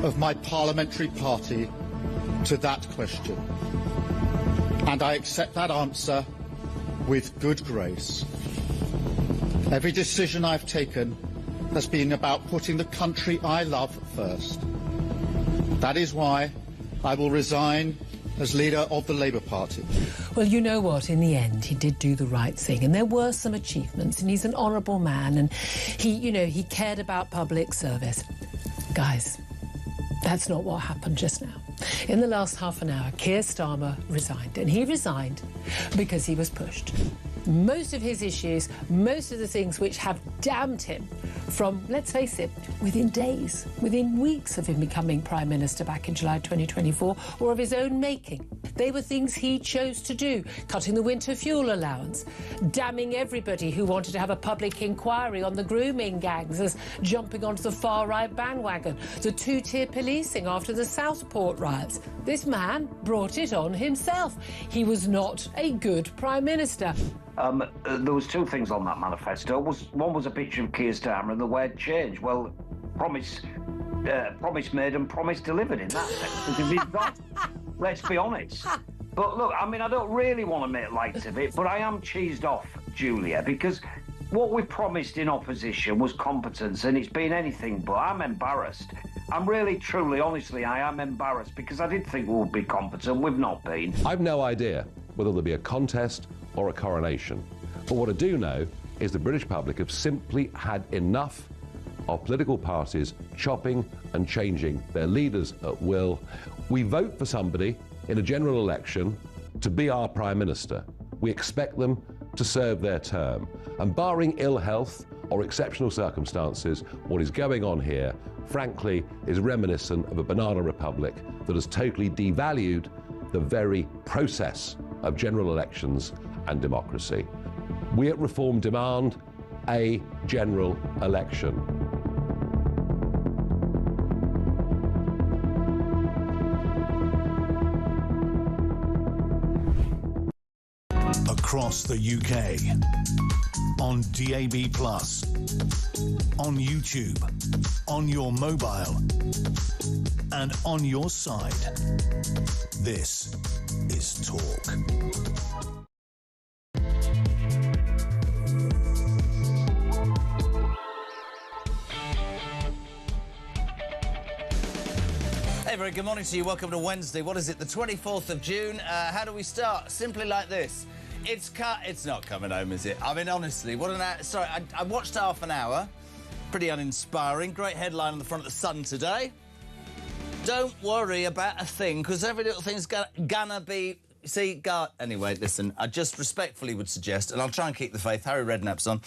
of my parliamentary party to that question. And I accept that answer with good grace. Every decision I've taken has been about putting the country I love first. That is why I will resign as leader of the Labour Party. Well, you know what? In the end, he did do the right thing, and there were some achievements, and he's an honourable man, and he cared about public service. Guys, that's not what happened just now. In the last half an hour, Keir Starmer resigned, and he resigned because he was pushed. Most of his issues, most of the things which have damned him from, let's face it, within days, within weeks of him becoming Prime Minister back in July 2024, or of his own making. They were things he chose to do, cutting the winter fuel allowance, damning everybody who wanted to have a public inquiry on the grooming gangs as jumping onto the far-right bandwagon, the two-tier policing after the Southport riots. This man brought it on himself. He was not a good Prime Minister. There was two things on that manifesto. One was a picture of Keir Starmer and the word change. Well, promise made and promise delivered in that sense. Because he's got, let's be honest. But look, I mean, I don't really want to make light of it, but I am cheesed off, Julia, because what we promised in opposition was competence, and it's been anything but. I'm embarrassed. I'm really, truly, honestly, I am embarrassed, because I did think we would be competent. We've not been. I've no idea whether there'll be a contest or a coronation. But what I do know is the British public have simply had enough of political parties chopping and changing their leaders at will. We vote for somebody in a general election to be our Prime Minister. We expect them to serve their term. And barring ill health or exceptional circumstances, what is going on here, frankly, is reminiscent of a banana republic that has totally devalued the very process of general elections and democracy. We at Reform demand a general election. Across the UK, on DAB+, on YouTube, on your mobile, and on your side. This is Talk. Hey, very good morning to you. Welcome to Wednesday. What is it, the 24th of June? How do we start? Simply like this. It's not coming home, is it? I mean, honestly, what an hour. Sorry, I watched half an hour. Pretty uninspiring. Great headline on the front of the Sun today. Don't worry about a thing, because every little thing's gonna be... See, anyway, listen, I just respectfully would suggest, and I'll try and keep the faith, Harry Redknapp's on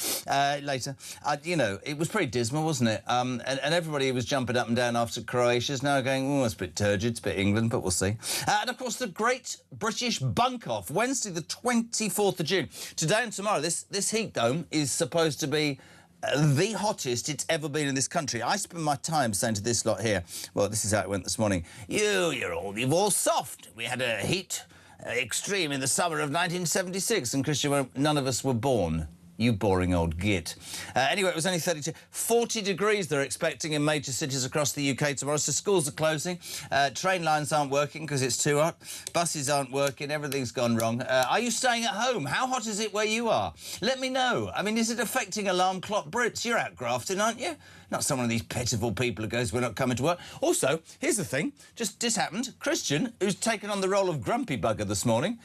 later. You know, it was pretty dismal, wasn't it? And everybody was jumping up and down after Croatia's now going, oh, it's a bit turgid, it's a bit England, but we'll see. And, of course, the Great British Bunk-Off, Wednesday the 24th of June. Today and tomorrow, this heat dome is supposed to be the hottest it's ever been in this country. I spend my time saying to this lot here, well, this is how it went this morning, you're all soft. We had a heat... extreme in the summer of 1976, and Christian, none of us were born. You boring old git. Anyway, it was only 32. 40 degrees they're expecting in major cities across the UK tomorrow, so schools are closing. Train lines aren't working because it's too hot. Buses aren't working. Everything's gone wrong. Are you staying at home? How hot is it where you are? Let me know. I mean, is it affecting alarm clock Brits? You're out grafting, aren't you? Not some of these pitiful people who goes, we're not coming to work. Also, here's the thing. This happened. Christian, who's taken on the role of grumpy bugger this morning,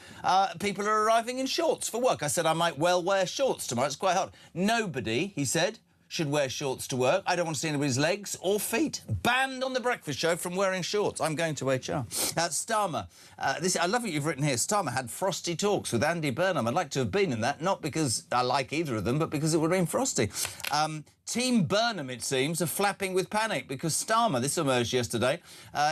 people are arriving in shorts for work. I said I might well wear shorts tomorrow. It's quite hot. Nobody, he said, should wear shorts to work. I don't want to see anybody's legs or feet. Banned on The Breakfast Show from wearing shorts. I'm going to HR. Starmer. I love what you've written here. Starmer had frosty talks with Andy Burnham. I'd like to have been in that, not because I like either of them, but because it would have been frosty. Team Burnham, it seems, are flapping with panic because Starmer, this emerged yesterday,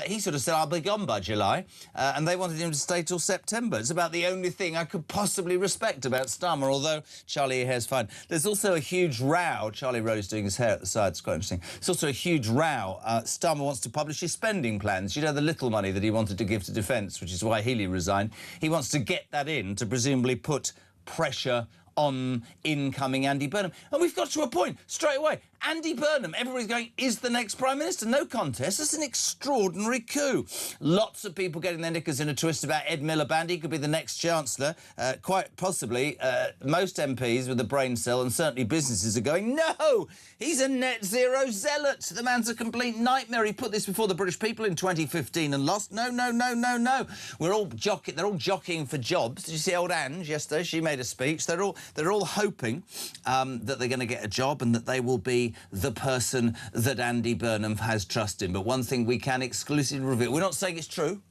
he sort of said, I'll be gone by July, and they wanted him to stay till September. It's about the only thing I could possibly respect about Starmer, although Charlie, your hair's fine. There's also a huge row. Charlie Rose doing his hair at the side. It's quite interesting. There's also a huge row. Starmer wants to publish his spending plans. You know, the little money that he wanted to give to defence, which is why Healy resigned. He wants to get that in to presumably put pressure on incoming Andy Burnham. And we've got to a point straight away. Andy Burnham, everybody's going, is the next Prime Minister? No contest. That's an extraordinary coup. Lots of people getting their knickers in a twist about Ed Miliband. He could be the next Chancellor. Quite possibly, most MPs with a brain cell and certainly businesses are going, no, he's a net zero zealot. The man's a complete nightmare. He put this before the British people in 2015 and lost. No, no, no, no, no. They're all jockeying for jobs. Did you see old Ange yesterday? She made a speech. They're all hoping that they're going to get a job and that they will be the person that Andy Burnham has trust in. But one thing we can exclusively reveal, we're not saying it's true,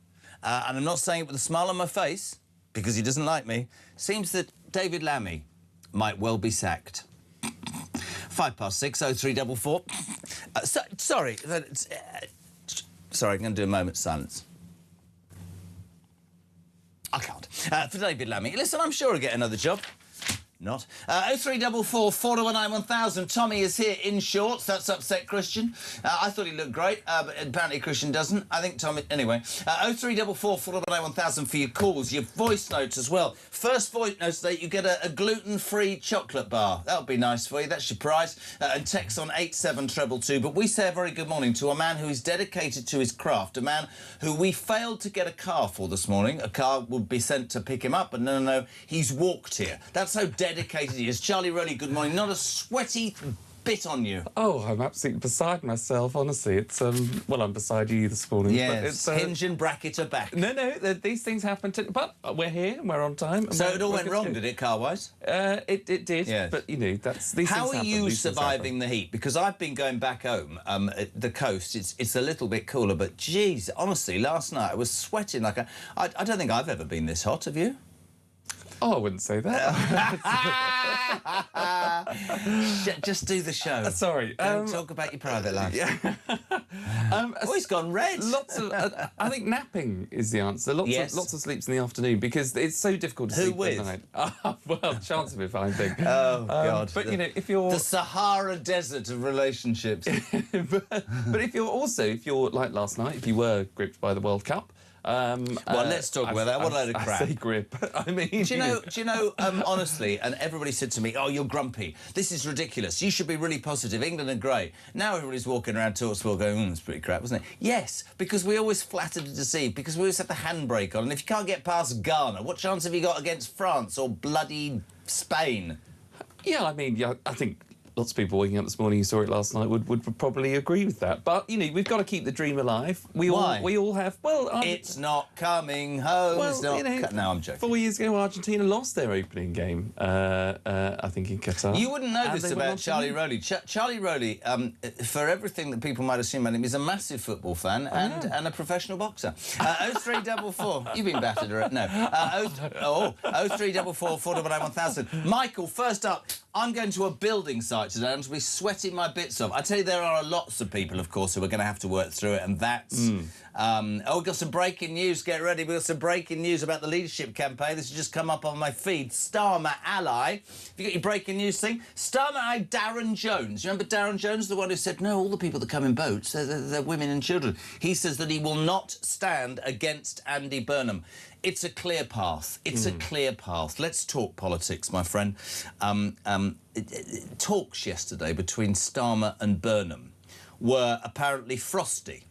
and I'm not saying it with a smile on my face, because he doesn't like me, seems that David Lammy might well be sacked. 6:05, 0344. Sorry, I'm going to do a moment's silence. I can't. For David Lammy. Listen, I'm sure he'll get another job. Not. 0344 419 1000. Tommy is here in shorts. That's upset Christian. I thought he looked great, but apparently Christian doesn't. I think Tommy... Anyway. 0344 419 1000 for your calls, your voice notes as well. First voice note today, you get a gluten-free chocolate bar. That'll be nice for you. That's your prize. And text on 87222. But we say a very good morning to a man who is dedicated to his craft, a man who we failed to get a car for this morning. A car would be sent to pick him up, but no, he's walked here. That's how dedicated he is. Charlie Rowley, good morning. Not a sweaty bit on you. Oh, I'm absolutely beside myself, honestly. It's, well, I'm beside you this morning. Yes, but it's, hinge and bracket are back. No, these things happen but we're here and we're on time. And so it all went wrong, did it, car-wise? It did, yes. But, you know, that's... These How things are happen, you these things surviving happen. the heat? Because I've been going back home, at the coast, it's a little bit cooler, but, geez, honestly, last night I was sweating like I don't think I've ever been this hot, have you? Oh, I wouldn't say that. Just do the show. Sorry. Don't talk about your private life. Yeah. Oh, he's gone red. Lots of... I think napping is the answer. Yes. Lots of sleeps in the afternoon because it's so difficult to Who sleep with? at night. Well, chance of it, I think. Oh, God. But, you know, if you're... The Sahara Desert of relationships. but if you're like last night, if you were gripped by the World Cup... well, let's talk about that. What a load of crap. I say grip. I mean... Do you know, honestly, and everybody said to me, oh, you're grumpy. This is ridiculous. You should be really positive. England are great. Now everybody's walking around talkSPORT going, it's pretty crap, wasn't it? Yes, because we always flattered and deceived, because we always have the handbrake on. And if you can't get past Ghana, what chance have you got against France or bloody Spain? Yeah, I mean, I think... Lots of people waking up this morning who saw it last night would probably agree with that. But, you know, we've got to keep the dream alive. Why? We all have... Well, it's not coming home. Well, it's not... you know, No, I'm joking. 4 years ago, Argentina lost their opening game, I think, in Qatar. You wouldn't know And this they went on about to Charlie win. Rowley. Charlie Rowley, for everything that people might assume about him, is a massive football fan and a professional boxer. 0344. You've been battered, right? No. 0344 499 1000. Michael, first up, I'm going to a building site today. I'm going to be sweating my bits off. I tell you, there are lots of people, of course, who are going to have to work through it, and that's... we've got some breaking news. Get ready. We've got some breaking news about the leadership campaign. This has just come up on my feed. Starmer ally. Have you got your breaking news thing? Starmer ally Darren Jones. You remember Darren Jones, the one who said, no, all the people that come in boats, they're women and children. He says that he will not stand against Andy Burnham. It's a clear path. It's a clear path. Let's talk politics, my friend. Talks yesterday between Starmer and Burnham were apparently frosty.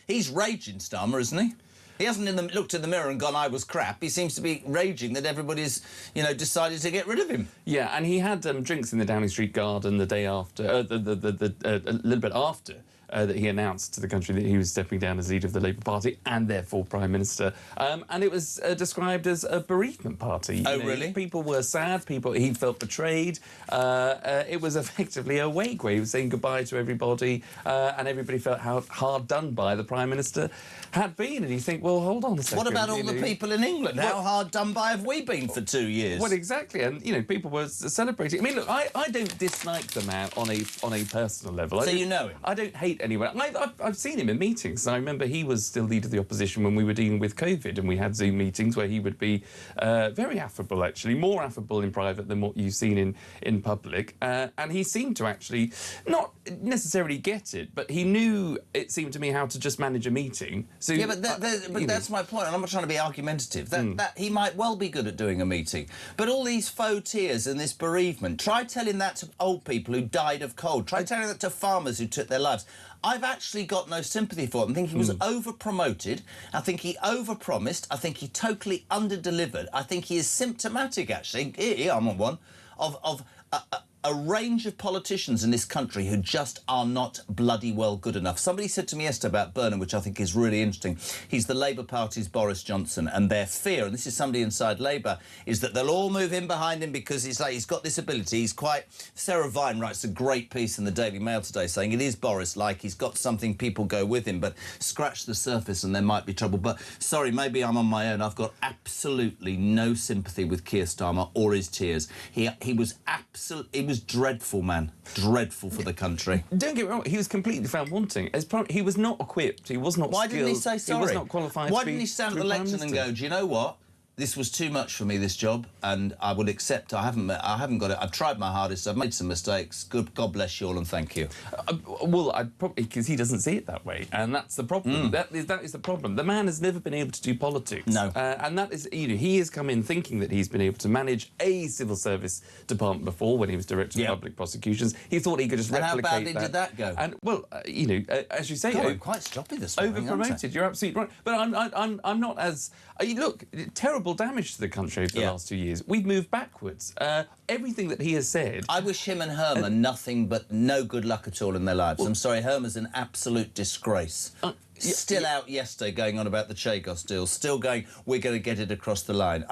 He's raging, Starmer, isn't he? He hasn't looked in the mirror and gone, I was crap. He seems to be raging that everybody's, you know, decided to get rid of him. Yeah, and he had drinks in the Downing Street Garden the day after, a little bit after that he announced to the country that he was stepping down as leader of the Labour Party and therefore Prime Minister. And it was described as a bereavement party. Oh, really? People were sad, he felt betrayed. It was effectively a wake where he was saying goodbye to everybody and everybody felt how hard done by the Prime Minister had been. And you think, well, hold on a second. What about all the people in England? How hard done by have we been for 2 years? Well, exactly. And, you know, people were celebrating. I mean, look, I don't dislike the man on a personal level. So you know him? I don't hate... debate anywhere. I've seen him in meetings. I remember he was still leader of the opposition when we were dealing with COVID, and we had Zoom meetings where he would be very affable, actually, more affable in private than what you've seen in public. And he seemed to actually not necessarily get it, but he knew, it seemed to me, how to just manage a meeting. So yeah, but that's my point, and I'm not trying to be argumentative. That he might well be good at doing a meeting, but all these faux tears and this bereavement. Try telling that to old people who died of cold. Try telling that to farmers who took their lives. I've actually got no sympathy for him. I think he was over-promoted. I think he over-promised. I think he totally under-delivered. I think he is symptomatic, actually, here I'm on one, of a range of politicians in this country who just are not bloody well good enough. Somebody said to me yesterday about Burnham, which I think is really interesting. He's the Labour Party's Boris Johnson, and their fear, and this is somebody inside Labour, is that they'll all move in behind him because he's got this ability. He's quite... Sarah Vine writes a great piece in the Daily Mail today saying it is Boris, like he's got something, people go with him, but scratch the surface and there might be trouble. But, sorry, maybe I'm on my own. I've got absolutely no sympathy with Keir Starmer or his tears. He was absolutely... He was dreadful, man. Dreadful for the country. Don't get me wrong, he was completely found wanting. He was not equipped, he was not skilled. Why didn't he say sorry? He was not qualified. Why didn't he stand at the lectern and go, do you know what? This was too much for me, this job, and I would accept. I haven't got it. I've tried my hardest. I've made some mistakes. God bless you all, and thank you. Well, I'd probably, because he doesn't see it that way, and that's the problem. That is the problem. The man has never been able to do politics. No. And that is, he has come in thinking that he's been able to manage a civil service department before when he was director of public prosecutions. He thought he could just replicate that. And how badly did that go? And well, as you say, God, I'm quite stroppy this morning. Over-promoted. You're absolutely right. But I'm not as look, terrible damage to the country over the last 2 years. We've moved backwards. Everything that he has said... I wish him and Herman nothing but no good luck at all in their lives. I'm sorry, Herman's an absolute disgrace. Still out yesterday going on about the Chagos deal, still going, we're going to get it across the line.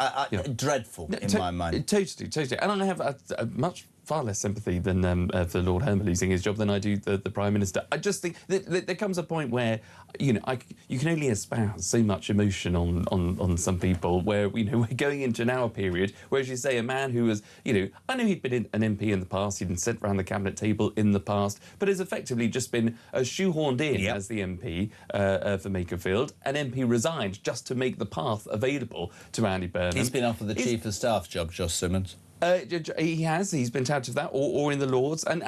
Dreadful in my mind. Totally. And I have a much far less sympathy than for Lord Herman losing his job than I do the Prime Minister. I just think that there comes a point where, you can only espouse so much emotion on some people where, we're going into an hour period where, as you say, a man who was, I know he'd been an MP in the past, he'd been sent around the cabinet table in the past, but has effectively just been shoehorned in as the MP for Makerfield. An MP resigned just to make the path available to Andy Burnham. He's been offered the Chief of Staff job, Josh Simmons. He's been touted for that, or in the Lords. And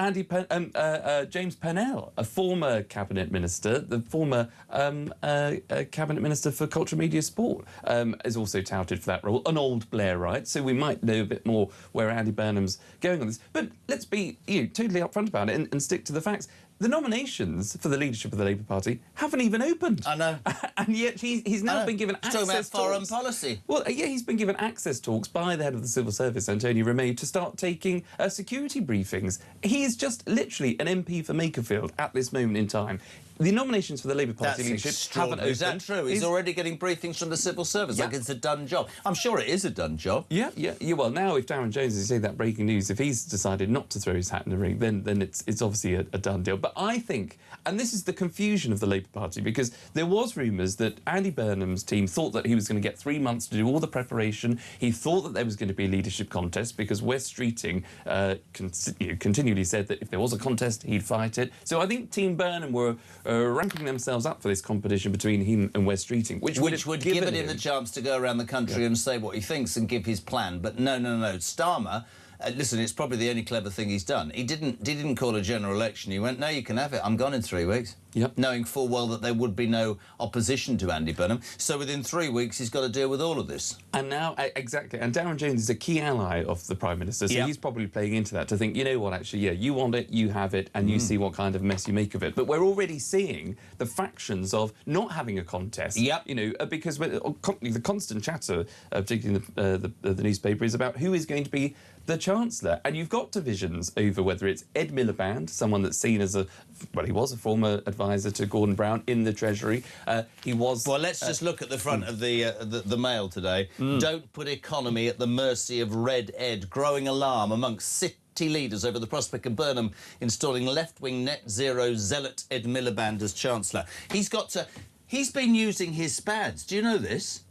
James Pennell, a former Cabinet Minister, the former Cabinet Minister for Culture, Media, Sport, is also touted for that role, an old Blairite, so we might know a bit more where Andy Burnham's going on this. But let's be totally upfront about it and stick to the facts. The nominations for the leadership of the Labour Party haven't even opened. I know. And yet he's now been given access talking about foreign policy. Well, he's been given access talks by the head of the Civil Service, Antonio Romeo, to start taking security briefings. He is just literally an MP for Makerfield at this moment in time. The nominations for the Labour Party leadership haven't opened. Is that true? He's already getting briefings from the Civil Service, like it's a done job. I'm sure it is a done job. Yeah. Well, now if Darren Jones is saying that breaking news, if he's decided not to throw his hat in the ring, then it's obviously a done deal. But I think, and this is the confusion of the Labour Party, because there was rumours that Andy Burnham's team thought that he was going to get 3 months to do all the preparation. He thought that there was going to be a leadership contest because West Streeting continually said that if there was a contest, he'd fight it. So I think Team Burnham were ramping themselves up for this competition between him and West Streeting, which would give him the chance to go around the country and say what he thinks and give his plan. But no. Starmer, listen, it's probably the only clever thing he's done. He didn't call a general election. He went, no, you can have it. I'm gone in 3 weeks. Yep. Knowing full well that there would be no opposition to Andy Burnham. So within 3 weeks, he's got to deal with all of this. And now, exactly, and Darren Jones is a key ally of the Prime Minister, so he's probably playing into that to think, you know what, actually, you want it, you have it, and you see what kind of mess you make of it. But we're already seeing the fractions of not having a contest, because the constant chatter, particularly in the newspaper, is about who is going to be the Chancellor. And you've got divisions over whether it's Ed Miliband, someone that's seen as he was a former advisor to Gordon Brown in the Treasury. He was... Well, let's just look at the front of the Mail today. Don't put economy at the mercy of Red Ed. Growing alarm amongst city leaders over the prospect of Burnham installing left-wing net zero zealot Ed Miliband as Chancellor. He's been using his spads. Do you know this?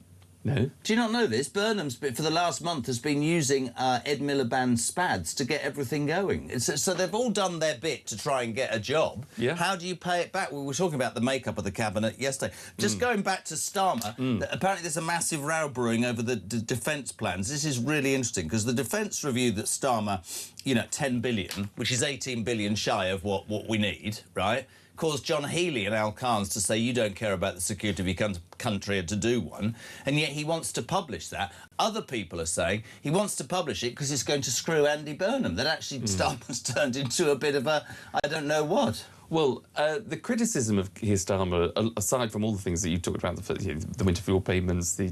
No. Do you not know this? Burnham's, for the last month, has been using Ed Miliband's spads to get everything going. So they've all done their bit to try and get a job. Yeah. How do you pay it back? We were talking about the makeup of the cabinet yesterday. Just going back to Starmer, apparently there's a massive row brewing over the defence plans. This is really interesting because the defence review that Starmer, 10 billion, which is 18 billion shy of what we need, right, caused John Healey and Al Carnes to say you don't care about the security of your country and to do one, and yet he wants to publish that. Other people are saying he wants to publish it because it's going to screw Andy Burnham, that actually Starmer's turned into a bit of a I don't know what. Well, the criticism of Keir Starmer, aside from all the things that you talked about, the winter fuel payments, the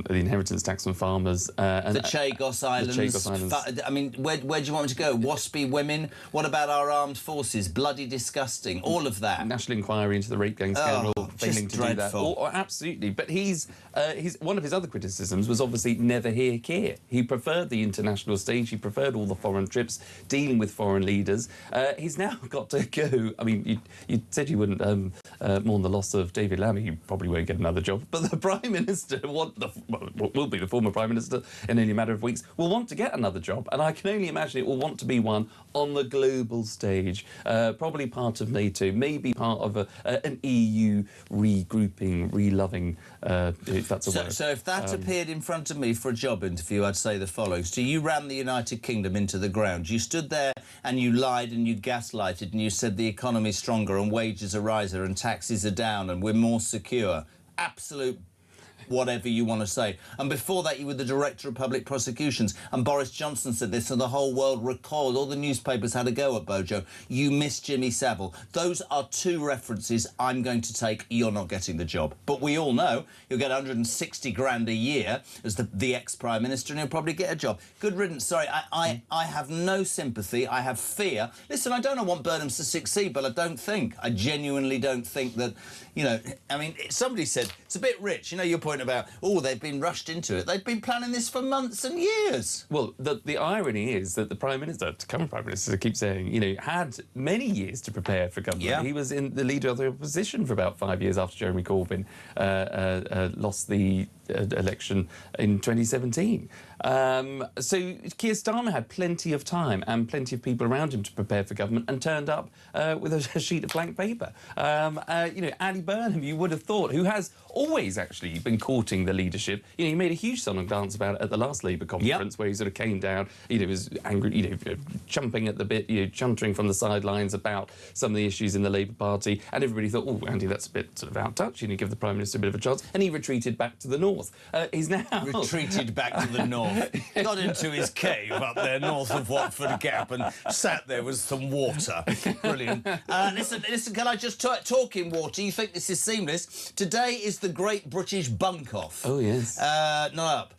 inheritance tax on farmers... the Chagos Islands. I mean, where do you want me to go? Waspy women? What about our armed forces? Bloody disgusting. All of that. National inquiry into the rape gang scandal, failing to do that. Absolutely. But one of his other criticisms was obviously never hear Keir. He preferred the international stage. He preferred all the foreign trips, dealing with foreign leaders. He's now got to go... I mean, you said you wouldn't mourn the loss of David Lammy. You probably won't get another job. But the Prime Minister, will be the former Prime Minister in only a matter of weeks, will want to get another job. And I can only imagine it will want to be one on the global stage, probably part of NATO, maybe part of an EU regrouping, reloving, if that's a word. So if that appeared in front of me for a job interview, I'd say the following. So you ran the United Kingdom into the ground. You stood there and you lied and you gaslighted and you said the economy's stronger and wages are rising and taxes are down and we're more secure. Absolute whatever you want to say. And before that, you were the Director of Public Prosecutions, and Boris Johnson said this, and the whole world recoiled. All the newspapers had a go at Bojo. You missed Jimmy Savile. Those are two references I'm going to take. You're not getting the job. But we all know you'll get 160 grand a year as the ex-Prime Minister, and you'll probably get a job. Good riddance. Sorry, I have no sympathy. I have fear. Listen, I don't want Burnham to succeed, but I genuinely don't think that, I mean, somebody said, it's a bit rich. Your point about, they've been rushed into it. They've been planning this for months and years. Well, the irony is that the Prime Minister, the current Prime Minister, keeps saying, had many years to prepare for government. Yeah. He was in the leader of the opposition for about 5 years after Jeremy Corbyn lost the election in 2017. So Keir Starmer had plenty of time and plenty of people around him to prepare for government and turned up with a sheet of blank paper. Andy Burnham, you would have thought, who has always actually been courting the leadership. He made a huge song and dance about it at the last Labour conference, where he sort of came down, was angry, jumping at the bit, chuntering from the sidelines about some of the issues in the Labour Party, and everybody thought, Andy, that's a bit sort of out of touch, give the Prime Minister a bit of a chance, and he retreated back to the north. He's now... Retreated back to the north. Got into his cave up there north of Watford Gap and sat there with some water. Brilliant. Listen, can I just talk in water? You think this is seamless? Today is the Great British Bunk-Off. Oh, yes. Not up.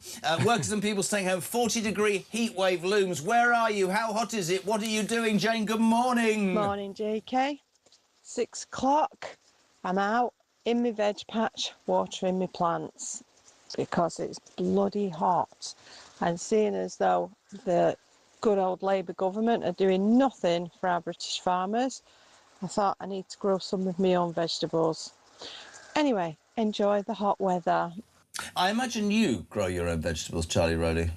Workers and people staying home. 40-degree heat wave looms. Where are you? How hot is it? What are you doing, Jane? Good morning. Morning, JK. 6 o'clock. I'm out in my veg patch watering my plants because it's bloody hot. And seeing as though the good old Labour government are doing nothing for our British farmers, I thought I need to grow some of my own vegetables. Anyway, enjoy the hot weather. I imagine you grow your own vegetables, Charlie Rowley.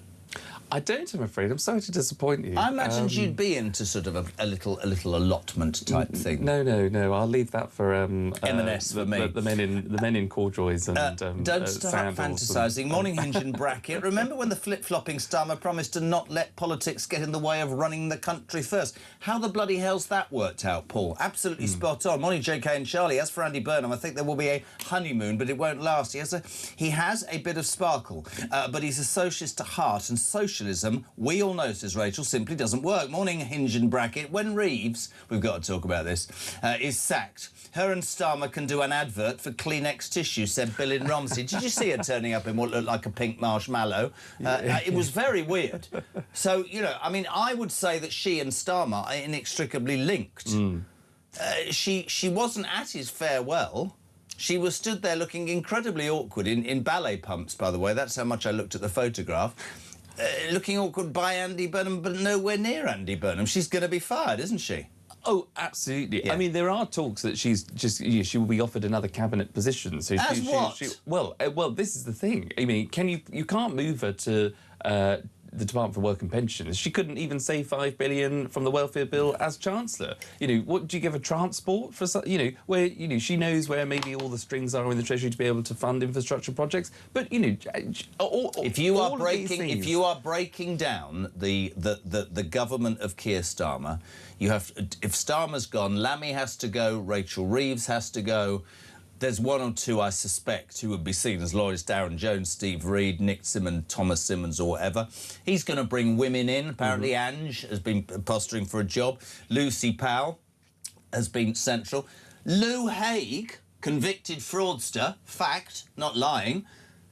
I don't, I'm afraid. I'm sorry to disappoint you. I imagined you'd be into sort of a little allotment type thing. No. I'll leave that for M&S for me. The men in corduroys and don't start fantasising. Morning, Hinge and Bracket. Remember when the flip-flopping Starmer promised to not let politics get in the way of running the country first? How the bloody hell's that worked out, Paul? Absolutely spot on. Morning, JK and Charlie. As for Andy Burnham, I think there will be a honeymoon, but it won't last. He has a bit of sparkle, but he's a socialist at heart, and socialism, we all know, says Rachel, simply doesn't work. Morning, Hinge and Bracket. When Reeves, we've got to talk about this, is sacked, her and Starmer can do an advert for Kleenex tissue, said Bill in Romsey. Did you see her turning up in what looked like a pink marshmallow? It was very weird. So, I would say that she and Starmer are inextricably linked. She wasn't at his farewell. She was stood there looking incredibly awkward in ballet pumps, by the way. That's how much I looked at the photograph. Looking awkward by Andy Burnham, but nowhere near Andy Burnham. She's going to be fired, isn't she? Oh, absolutely. Yeah. I mean, there are talks that she's just she will be offered another cabinet position. So As what? Well, this is the thing. I mean, you can't move her to the Department for Work and Pensions. She couldn't even say $5 billion from the welfare bill as Chancellor. What do you give her transport for? Where she knows where maybe all the strings are in the Treasury to be able to fund infrastructure projects. But if you are breaking down the government of Keir Starmer, you have if Starmer's gone, Lammy has to go, Rachel Reeves has to go. There's one or two, I suspect, who would be seen as lawyers: Darren Jones, Steve Reed, Nick Simmons, Thomas Simmons, or whatever. He's going to bring women in. Apparently, Ange has been posturing for a job. Lucy Powell has been central. Lou Haig, convicted fraudster, fact, not lying.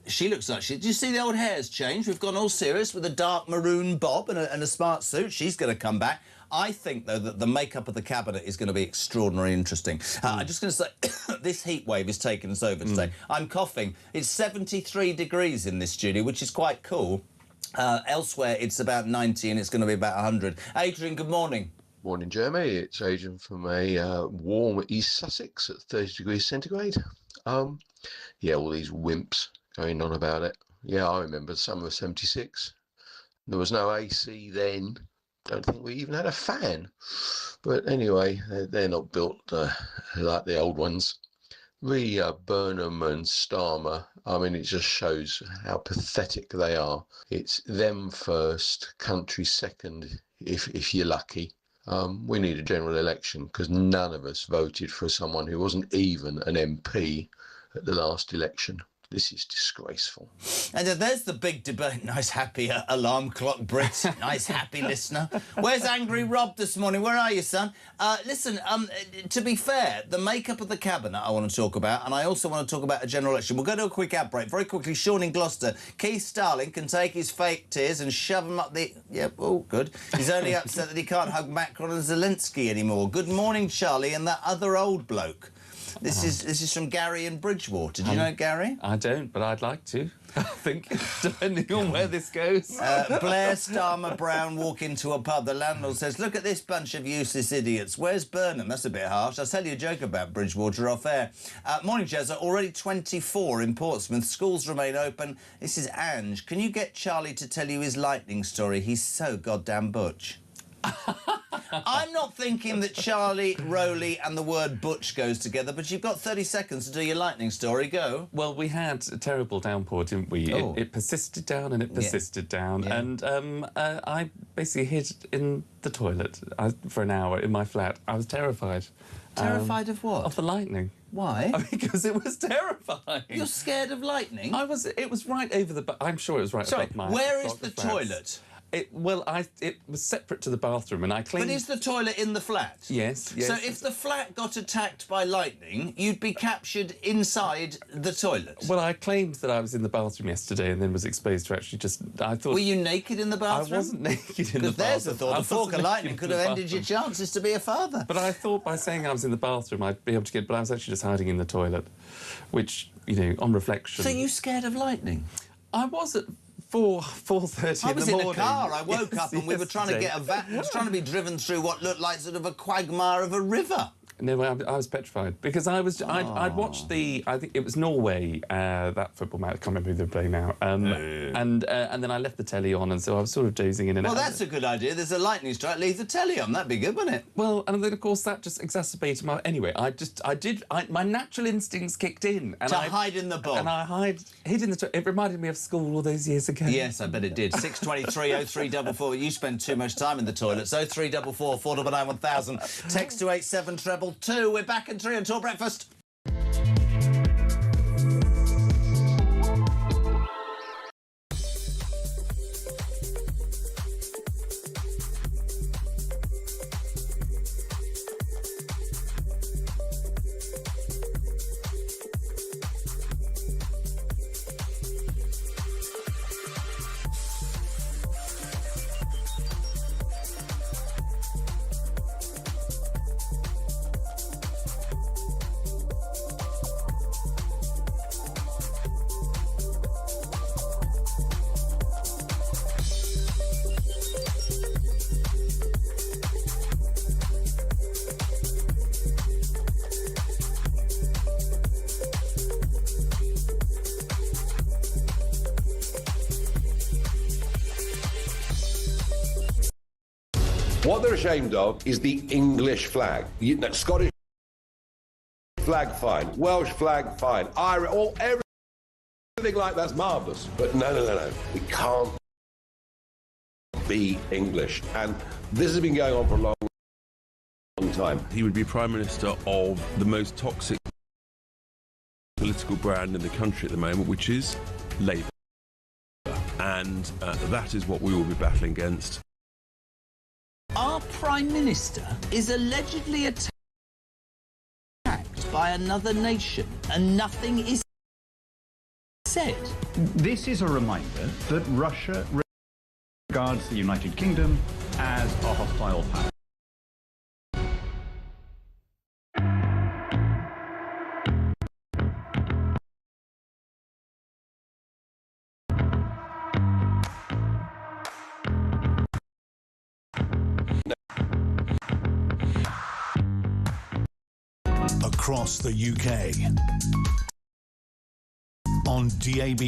She looks like she... Do you see the old hair's changed? We've gone all serious with a dark maroon bob and a smart suit. She's going to come back. I think, though, that the makeup of the cabinet is going to be extraordinarily interesting. I'm just going to say, this heat wave is taking us over today. I'm coughing. It's 73 degrees in this studio, which is quite cool. Elsewhere, it's about 90 and it's going to be about 100. Adrian, good morning. Morning, Jeremy. It's Adrian from a warm East Sussex at 30 degrees centigrade. Yeah, all these wimps going on about it. Yeah, I remember summer of 76. There was no AC then. Don't think we even had a fan. But anyway, they're not built like the old ones. Burnham and Starmer, I mean, it just shows how pathetic they are. It's them first, country second, if you're lucky. We need a general election because none of us voted for someone who wasn't even an MP at the last election. This is disgraceful. And there's the big debate. Nice, happy alarm clock, Brit. Nice, happy listener. Where's Angry Rob this morning? Where are you, son? Listen, to be fair, the makeup of the cabinet I want to talk about, and I also want to talk about a general election. We'll go to a quick ad break. Very quickly, Sean in Gloucester. Keith Starling can take his fake tears and shove them up the... Yeah, oh, good. He's only upset that he can't hug Macron and Zelensky anymore. Good morning, Charlie, and that other old bloke. This is from Gary in Bridgewater. Do you know Gary? I don't, but I'd like to. I think, depending on where this goes. Blair, Starmer, Brown walk into a pub. The landlord says, look at this bunch of useless idiots. Where's Burnham? That's a bit harsh. I'll tell you a joke about Bridgewater off air. Morning, Jezza. Already 24 in Portsmouth. Schools remain open. This is Ange. Can you get Charlie to tell you his lightning story? He's so goddamn butch. I'm not thinking that Charlie, Rowley and the word butch goes together, but you've got 30 seconds to do your lightning story. Go. Well, we had a terrible downpour, didn't we? Oh. It persisted down and it persisted down. Yeah. And I basically hid in the toilet for an hour in my flat. I was terrified. Terrified of what? Of the lightning. Why? Because it was terrifying. You're scared of lightning? It was right over the... I'm sure it was right above my... Where is the toilet? It was separate to the bathroom, and I claimed... But is the toilet in the flat? Yes. So if the flat got attacked by lightning, you'd be captured inside the toilet? Well, I claimed that I was in the bathroom yesterday and then was exposed to actually just... I thought... Were you naked in the bathroom? I wasn't naked in the bathroom. Because there's the thought, a fork of lightning could have ended your chances to be a father. But I thought by saying I was in the bathroom, I'd be able to get... But I was actually just hiding in the toilet, which, on reflection... So you scared of lightning? I was at 4:30 I was in in the a car. I woke up and we were trying to get I was trying to be driven through what looked like sort of a quagmire of a river. No, I was petrified because I'd watched I think it was Norway, that football match. I can't remember who they were playing now. And then I left the telly on, and so I was sort of dozing in and out. Well, that's a good idea. There's a lightning strike. Leave the telly on. That'd be good, wouldn't it? Well, and then of course that just exacerbated my. Anyway, my natural instincts kicked in and hide in the bog. And I hid in the. It reminded me of school all those years ago. Yes, I bet it did. 623 0344. You spend too much time in the toilets. 0344 499 1000. Text to 87222. We're back in 3 on Talk Breakfast. What they're ashamed of is the English flag. Scottish flag, fine. Welsh flag, fine. Irish, everything like that's marvellous. But no. We can't be English. And this has been going on for a long time. He would be Prime Minister of the most toxic political brand in the country at the moment, which is Labour. And that is what we will be battling against. Our Prime Minister is allegedly attacked by another nation and nothing is said. This is a reminder that Russia regards the United Kingdom as a hostile power. Across the UK. On DAB+.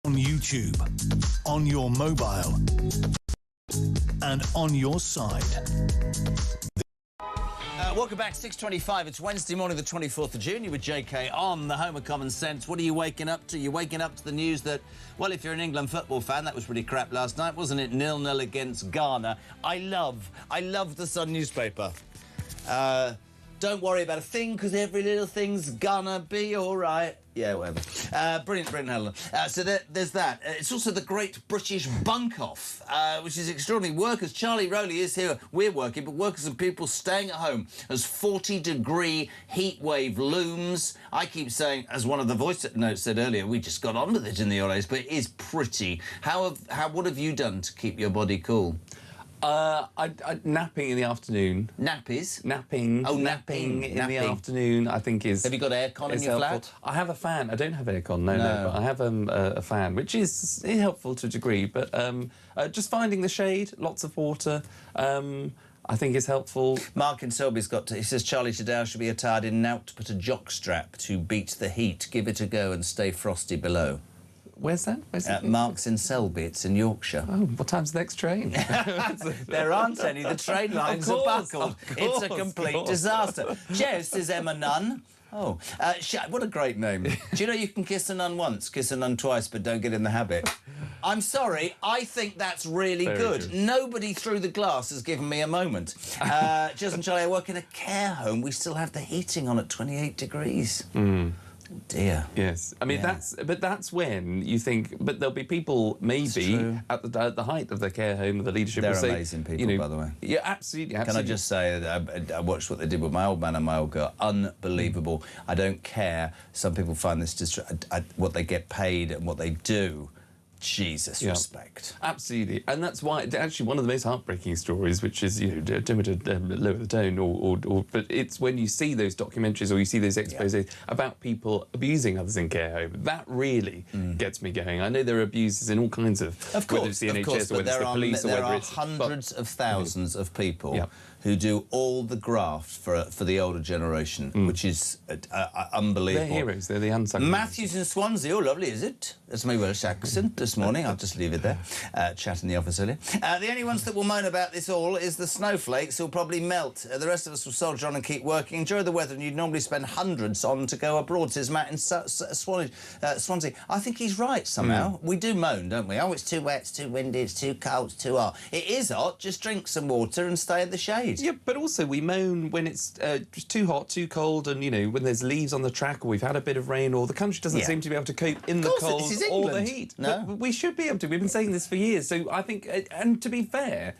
On YouTube. On your mobile. And on your side. Welcome back, 6:25. It's Wednesday morning, the 24th of June. You're with JK on the home of common sense. What are you waking up to? You're waking up to the news that, well, if you're an England football fan, that was pretty crap last night, wasn't it? 0-0 against Ghana. I love the Sun newspaper. Don't worry about a thing, because every little thing's gonna be all right. Yeah, whatever. Brilliant, Helen. So there's that. It's also the Great British Bunk-Off, which is extraordinary. Workers, Charlie Rowley is here, we're working, but workers and people staying at home as 40-degree heat wave looms. I keep saying, as one of the voice notes said earlier, we just got on with it in the old days, but it is pretty. What have you done to keep your body cool? Napping in the afternoon. Nappies? Napping. Oh, napping in the afternoon, I think is. Have you got aircon in your helpful. flat? I have a fan. I don't have aircon, no. But I have a fan, which is helpful to a degree. But just finding the shade, lots of water, I think is helpful. Mark in Selby's he says, Charlie, today I should be attired in nought but a jockstrap to beat the heat. Give it a go and stay frosty below. Where's that? Mark's in Selby, it's in Yorkshire. Oh, what time's the next train? There aren't any, the train lines are buckled. It's a complete disaster. Jess is Emma Nunn. Oh, what a great name. Do you know you can kiss a nun once, kiss a nun twice, but don't get in the habit? I'm sorry, I think that's really good. Nobody through the glass has given me a moment. Jess and Charlie, I work in a care home. We still have the heating on at 28 degrees. Oh dear. Yes, I mean that's when you think. But there'll be people maybe at the height of the care home, the leadership. They're will say, amazing people, by the way. Yeah, absolutely. Can I just say I watched what they did with my old man and my old girl. Unbelievable. I don't care. Some people find this what they get paid and what they do. Jesus, respect. Absolutely, and that's why actually one of the most heartbreaking stories, which is don't want to lower the tone, but it's when you see those documentaries or you see those exposés about people abusing others in care home. That really gets me going. I know there are abuses in all kinds of course, whether it's the NHS or whether it's the police or whether it's hundreds of thousands of people who do all the graft for the older generation, which is unbelievable. They're heroes. They're the unsung. Matthew's in Swansea. Oh, lovely, is it? That's my Welsh accent this morning. I'll just leave it there. Chat in the office earlier. The only ones that will moan about this all is the snowflakes who'll probably melt. The rest of us will soldier on and keep working. Enjoy the weather, and you'd normally spend hundreds on to go abroad, says Matt in Swansea. I think he's right somehow. We do moan, don't we? Oh, it's too wet, it's too windy, it's too cold, it's too hot. It is hot. Just drink some water and stay in the shade. Yeah, but also we moan when it's just too hot, too cold, and, when there's leaves on the track or we've had a bit of rain or the country doesn't seem to be able to cope in the cold or the heat. No. But we should be able to. We've been saying this for years. So I think, and to be fair,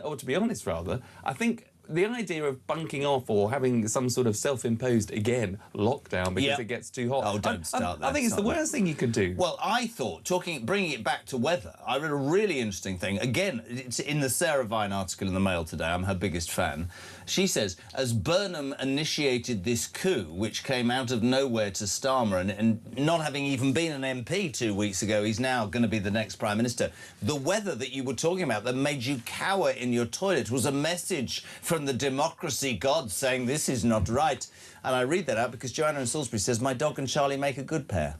or to be honest rather, I think the idea of bunking off or having some sort of self-imposed, again, lockdown because it gets too hot. Oh, don't start that. I think it's the worst thing you could do. Well, I thought, bringing it back to weather, I read a really interesting thing. Again, it's in the Sarah Vine article in the Mail today. I'm her biggest fan. She says, as Burnham initiated this coup, which came out of nowhere to Starmer, and not having even been an MP 2 weeks ago, he's now going to be the next Prime Minister. The weather that you were talking about that made you cower in your toilet was a message from the democracy gods saying this is not right. And I read that out because Joanna in Salisbury says, my dog and Charlie make a good pair.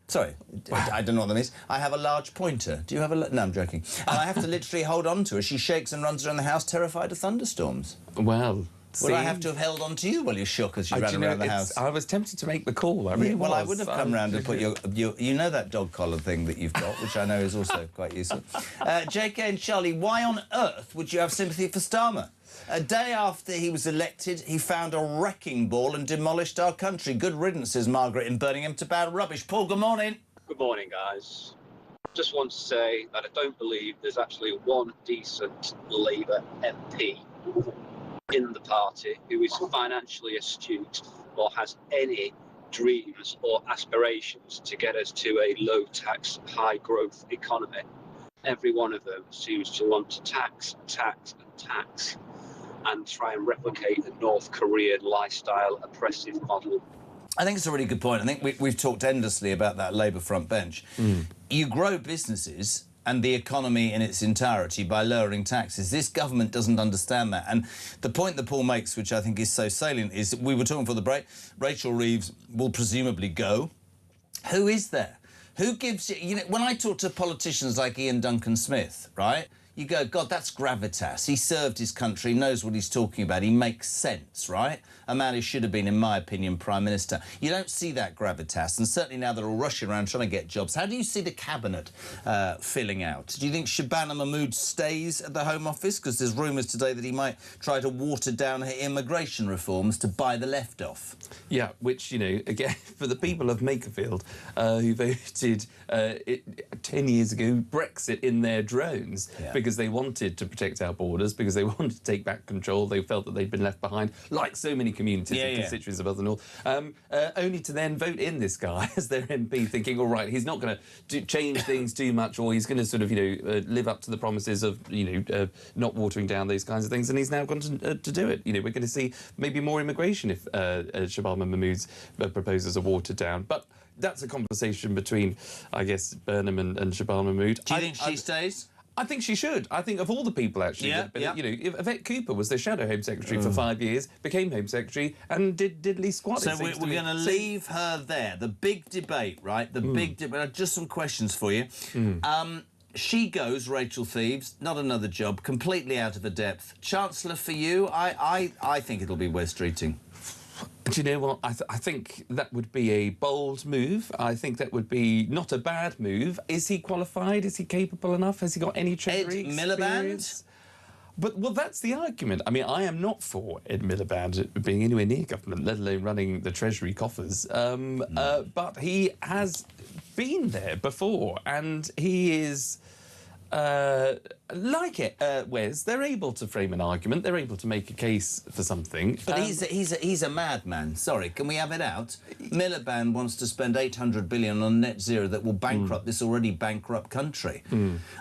Sorry, I don't know what that means. I have a large pointer. Do you have a... No, I'm joking. And I have to literally hold on to her. She shakes and runs around the house, terrified of thunderstorms. Well... Would I have to have held on to you while you shook as you ran around the house? I was tempted to make the call. I really well, was. I would have come round and put your... You know that dog collar thing that you've got, which I know is also quite useful. JK and Charlie, why on earth would you have sympathy for Starmer? A day after he was elected, he found a wrecking ball and demolished our country. Good riddance, says Margaret in Birmingham, to bad rubbish. Paul, good morning. Good morning, guys. Just want to say that I don't believe there's actually one decent Labour MP in the party who is financially astute or has any dreams or aspirations to get us to a low-tax, high-growth economy. Every one of them seems to want to tax, tax and tax and try and replicate the North Korean lifestyle oppressive model. I think it's a really good point. I think we've talked endlessly about that Labour front bench. You grow businesses and the economy in its entirety by lowering taxes. This government doesn't understand that. And the point that Paul makes, which I think is so salient, is we were talking for the break, Rachel Reeves will presumably go. Who is there? Who gives you know, when I talk to politicians like Ian Duncan Smith, right, you go, God, that's gravitas. He served his country, knows what he's talking about. He makes sense, right? A man who should have been, in my opinion, Prime Minister. You don't see that gravitas, and certainly now they're all rushing around trying to get jobs. How do you see the Cabinet filling out? Do you think Shabana Mahmood stays at the Home Office? Because there's rumours today that he might try to water down her immigration reforms to buy the left off. Yeah, which, you know, again, for the people of Makerfield who voted 10 years ago Brexit in their drones because they wanted to protect our borders, because they wanted to take back control, they felt that they'd been left behind, like so many communities and constituencies of the north, only to then vote in this guy as their MP, thinking, all right, he's not going to change things too much, or he's going to sort of, you know, live up to the promises of, you know, not watering down those kinds of things, and he's now gone to do it. You know, we're going to see maybe more immigration if Shabana Mahmood's proposals are watered down. But that's a conversation between, I guess, Burnham and Shabana Mahmood. Do you think she stays? I think she should. I think of all the people, actually, you know, Yvette Cooper was the Shadow Home Secretary for 5 years, became Home Secretary, and did diddly squat. So we're going to leave her there. The big debate, right? The big debate. Just some questions for you. She goes, Rachel Thieves, not another job, completely out of her depth. Chancellor for you? I think it'll be West Streeting. Do you know what? I think that would be a bold move. I think that would be not a bad move. Is he qualified? Is he capable enough? Has he got any Treasury experience? But, well, that's the argument. I mean, I am not for Ed Miliband being anywhere near government, let alone running the Treasury coffers. But he has been there before, and he is... like it, Wes, they're able to frame an argument, they're able to make a case for something. But he's a madman. Sorry, can we have it out? Miliband wants to spend $800 billion on net zero that will bankrupt this already bankrupt country.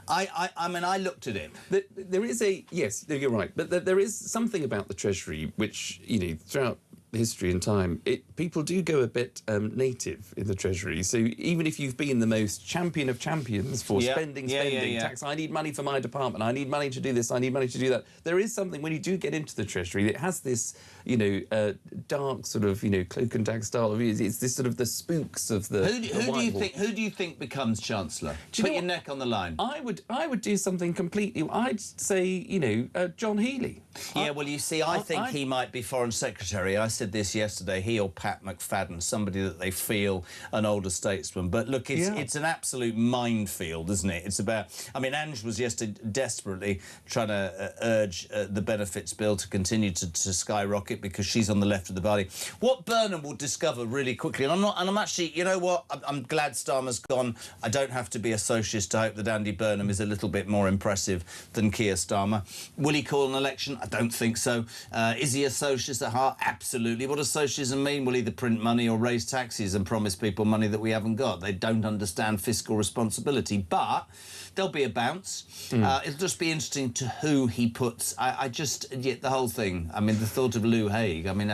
I mean, I looked at him. There is a... Yes, you're right, but there is something about the Treasury which, you know, throughout history and time, people do go a bit native in the Treasury. So even if you've been the most champion of champions for spending, tax, I need money for my department, I need money to do this, I need money to do that, there is something when you do get into the Treasury that has this, you know, dark sort of, you know, cloak and dagger style. It's this sort of the spooks of the... Who do you think becomes Chancellor? Put your neck on the line. I would do something completely... I'd say, you know, John Healey. Yeah, well, you see, I think he might be Foreign Secretary. I said this yesterday, he or Pat McFadden, somebody that they feel an older statesman. But look, it's an absolute minefield, isn't it? It's about... I mean, Ange was yesterday desperately trying to urge the benefits bill to continue to skyrocket because she's on the left of the party. What Burnham will discover really quickly, and I'm actually, you know what, I'm glad Starmer's gone. I don't have to be a socialist to hope that Andy Burnham is a little bit more impressive than Keir Starmer. Will he call an election? I don't think so. Is he a socialist at heart? Absolutely. What does socialism mean? Will either print money or raise taxes and promise people money that we haven't got. They don't understand fiscal responsibility, but there'll be a bounce. It'll just be interesting to who he puts. The whole thing. I mean, the thought of Lou Haig. I mean,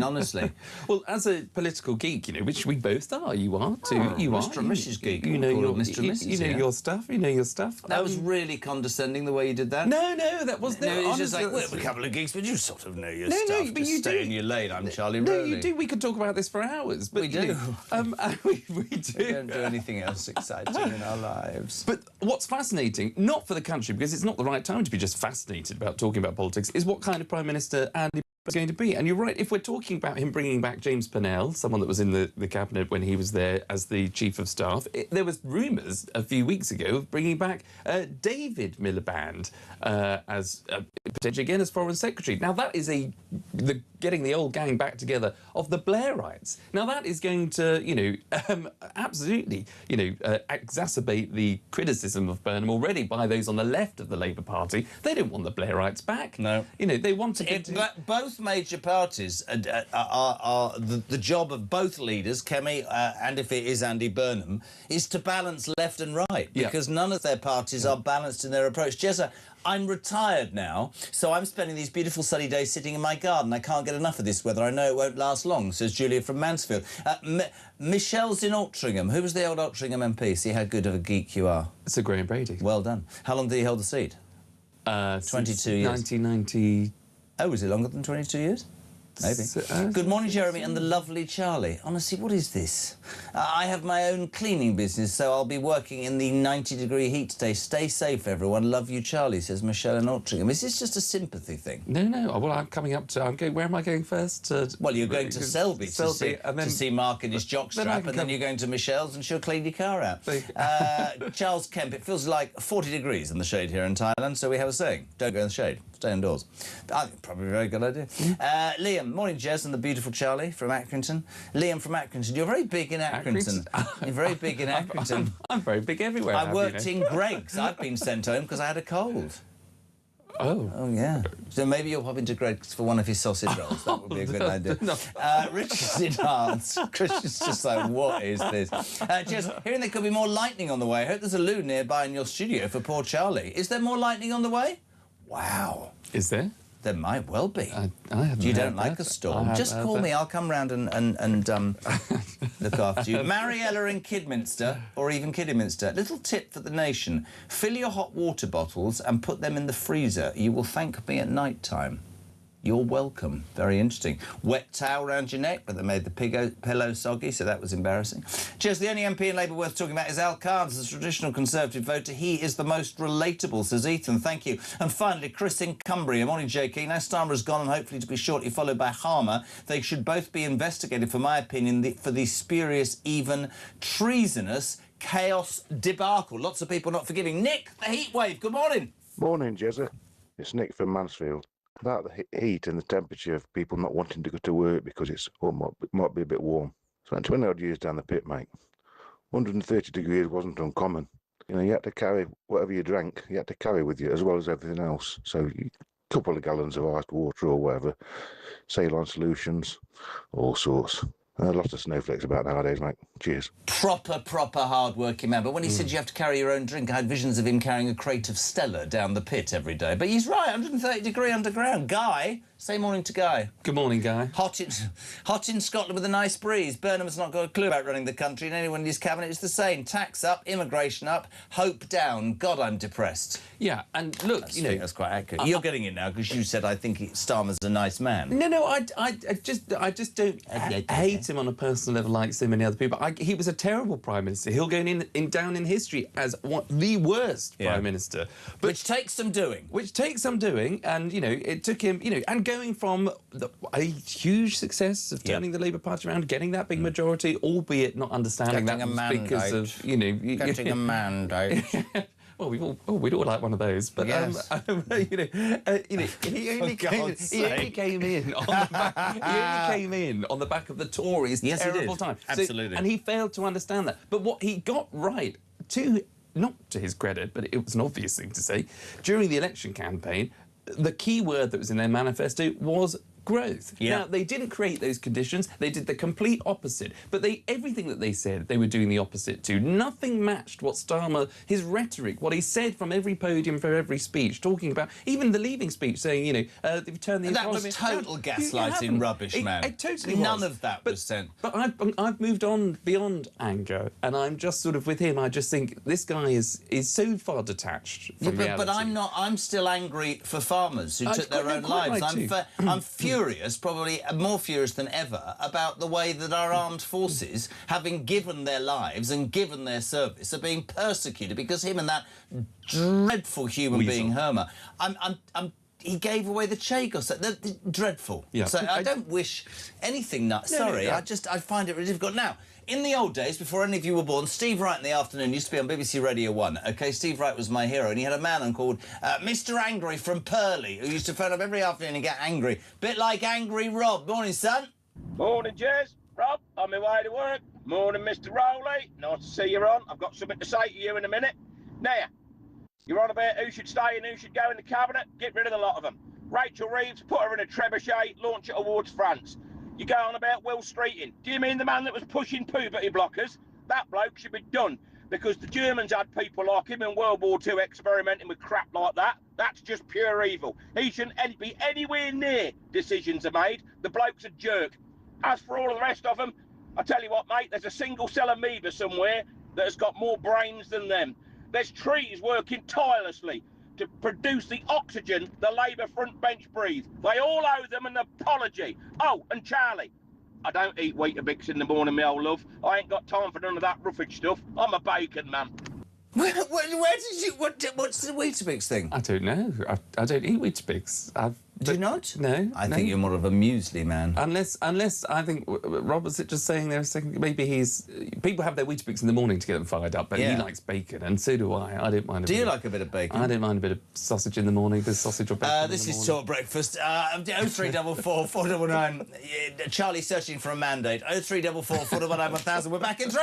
honestly. Well, as a political geek, you know, which we both are. You are too. You Mr. and Mrs. Geek. You know your Mr. and Mrs. You know your stuff. You know your stuff. That was really condescending the way you did that. No, that wasn't. No, it's just like we're a couple of geeks, but you sort of know your stuff. But you stay in your lane. shade. I'm Charlie No, Rowley. you do. We could talk about this for hours. But We do. We do. We don't do anything else exciting in our lives. But what's fascinating, not for the country, because it's not the right time to be just fascinated about talking about politics, is what kind of Prime Minister Andy is going to be. And you're right, if we're talking about him bringing back James Purnell, someone that was in the cabinet when he was there as the Chief of Staff, there was rumours a few weeks ago of bringing back David Miliband as potentially again as Foreign Secretary. Now that is getting the old gang back together of the Blairites. Now that is going to, absolutely, exacerbate the criticism of Burnham already by those on the left of the Labour Party. They don't want the Blairites back. No. They want to get both major parties are the job of both leaders, Kemi and if it is Andy Burnham, is to balance left and right, because none of their parties are balanced in their approach. Jezza, I'm retired now, so I'm spending these beautiful sunny days sitting in my garden. I can't get enough of this weather. I know it won't last long, says Julia from Mansfield. Michelle's in Altrincham. Who was the old Altrincham MP? See how good of a geek you are. Sir Graham Brady. Well done. How long did he hold the seat? 22 years. 1990... Oh, was it longer than 22 years? Maybe. Good morning, Jeremy, and the lovely Charlie. Honestly, what is this? I have my own cleaning business, so I'll be working in the 90-degree heat today. Stay safe, everyone. Love you, Charlie, says Michelle in Altrincham. Is this just a sympathy thing? No. Well, I'm coming up to... where am I going first? Well, you're going to Selby to see Mark in his jockstrap, and then you're going to Michelle's and she'll clean your car out. Charles Kemp, it feels like 40 degrees in the shade here in Thailand, so we have a saying, don't go in the shade, stay indoors. I think probably a very good idea. Liam, morning, Jez, and the beautiful Charlie from Accrington. Liam from Accrington, you're very big in Accrington. You're very big in Accrington. I'm very big everywhere. I worked in Greggs. I've been sent home because I had a cold. Oh, yeah. So maybe you'll pop into Greggs for one of his sausage rolls. That would be a good idea. Richard's in Hearts. Christian's just like, what is this? Just hearing there could be more lightning on the way. I hope there's a loo nearby in your studio for poor Charlie. Is there more lightning on the way? Wow. Is there? There might well be. You don't like a storm? Just call me. I'll come round and look after you. Mariella in Kidminster, or even Kidderminster. Little tip for the nation. Fill your hot water bottles and put them in the freezer. You will thank me at night time. You're welcome. Very interesting. Wet towel around your neck, but they made the pillow soggy, so that was embarrassing. Just the only MP in Labour worth talking about is Al Carnes, the traditional Conservative voter. He is the most relatable, says Ethan. Thank you. And finally, Chris in Cumbria. Morning, JK. Now Starmer has gone, and hopefully to be shortly followed by Harmer. They should both be investigated, for my opinion, for the spurious, even treasonous chaos debacle. Lots of people not forgiving. Nick, the heat wave. Good morning. Morning, Jezza. It's Nick from Mansfield. About the heat and the temperature of people not wanting to go to work because it might be a bit warm. Spent 20 odd years down the pit, mate. 130 degrees wasn't uncommon. You had to carry whatever you drank, you had to carry with you as well as everything else. So a couple of gallons of iced water or whatever, Ceylon solutions, all sorts. Lots of snowflakes about nowadays, mate. Cheers. Proper hard-working man. But when he said you have to carry your own drink, I had visions of him carrying a crate of Stella down the pit every day. But he's right, 130-degree underground. Guy, say morning to Guy. Good morning, Guy. Hot in Scotland with a nice breeze. Burnham's not got a clue about running the country, and anyone in his cabinet is the same. Tax up, immigration up, hope down. God, I'm depressed. Yeah, and look, I think that's quite accurate. You're getting it now because you said I think Starmer's a nice man. No, I just don't hate him on a personal level like so many other people. He was a terrible Prime Minister. He'll go down in history as the worst Prime Minister. But, which takes some doing. And, it took him, and going from a huge success of turning the Labour Party around, getting that big majority, albeit not understanding getting that was because of, Getting a mandate. Well, we'd all like one of those, but yes. He only came in on the back of the Tories' terrible time. Absolutely. And he failed to understand that. But what he got right, not to his credit, but it was an obvious thing to say, during the election campaign, the key word that was in their manifesto was growth. Yeah. Now, they didn't create those conditions. They did the complete opposite. But everything that they said, they were doing the opposite to. Nothing matched what Starmer, his rhetoric, what he said from every podium for every speech, talking about, even the leaving speech, saying, they've turned the economy... That was total gaslighting rubbish, man. It totally was. None of that was sent. But I've moved on beyond anger, and I'm just sort of with him. I just think this guy is so far detached from reality. But I'm not. I'm still angry for farmers who took their own lives. I'm furious furious, probably more furious than ever, about the way that our armed forces, having given their lives and given their service, are being persecuted because him and that dreadful human being Hermer. He gave away the Chagos. Dreadful. Yeah. So I don't wish anything sorry, I find it really difficult. Now, in the old days, before any of you were born, Steve Wright in the afternoon used to be on BBC Radio 1. OK, Steve Wright was my hero, and he had a man on called Mr Angry from Purley, who used to phone up every afternoon and get angry. Bit like Angry Rob. Morning, son. Morning, Jez. Rob, on my way to work. Morning, Mr Rowley. Nice to see you on. I've got something to say to you in a minute. Now, you're on about who should stay and who should go in the cabinet. Get rid of the lot of them. Rachel Reeves, put her in a trebuchet, launch it towards France. You go on about Will Streeting. Do you mean the man that was pushing puberty blockers? That bloke should be done, because the Germans had people like him in World War II experimenting with crap like that. That's just pure evil. He shouldn't be anywhere near decisions are made. The bloke's a jerk. As for all of the rest of them, I tell you what, mate, there's a single cell amoeba somewhere that has got more brains than them. There's trees working tirelessly to produce the oxygen the Labour front bench breathe. They all owe them an apology. Oh, and Charlie, I don't eat Weetabix in the morning, my old love. I ain't got time for none of that roughage stuff. I'm a bacon man. Where did you... What's the Weetabix thing? I don't know. I don't eat Weetabix. Do you not? No. I think you're more of a muesli man. Unless I think Rob was just saying there a second. Maybe people have their Weetabix in the morning to get them fired up, but he likes bacon, and so do I. I don't mind. Do you like a bit of bacon? I don't mind a bit of sausage in the morning. There's sausage or bacon. This is Talk Breakfast. 0344 499. Charlie searching for a mandate. 0344 499 1000. We're back in 3.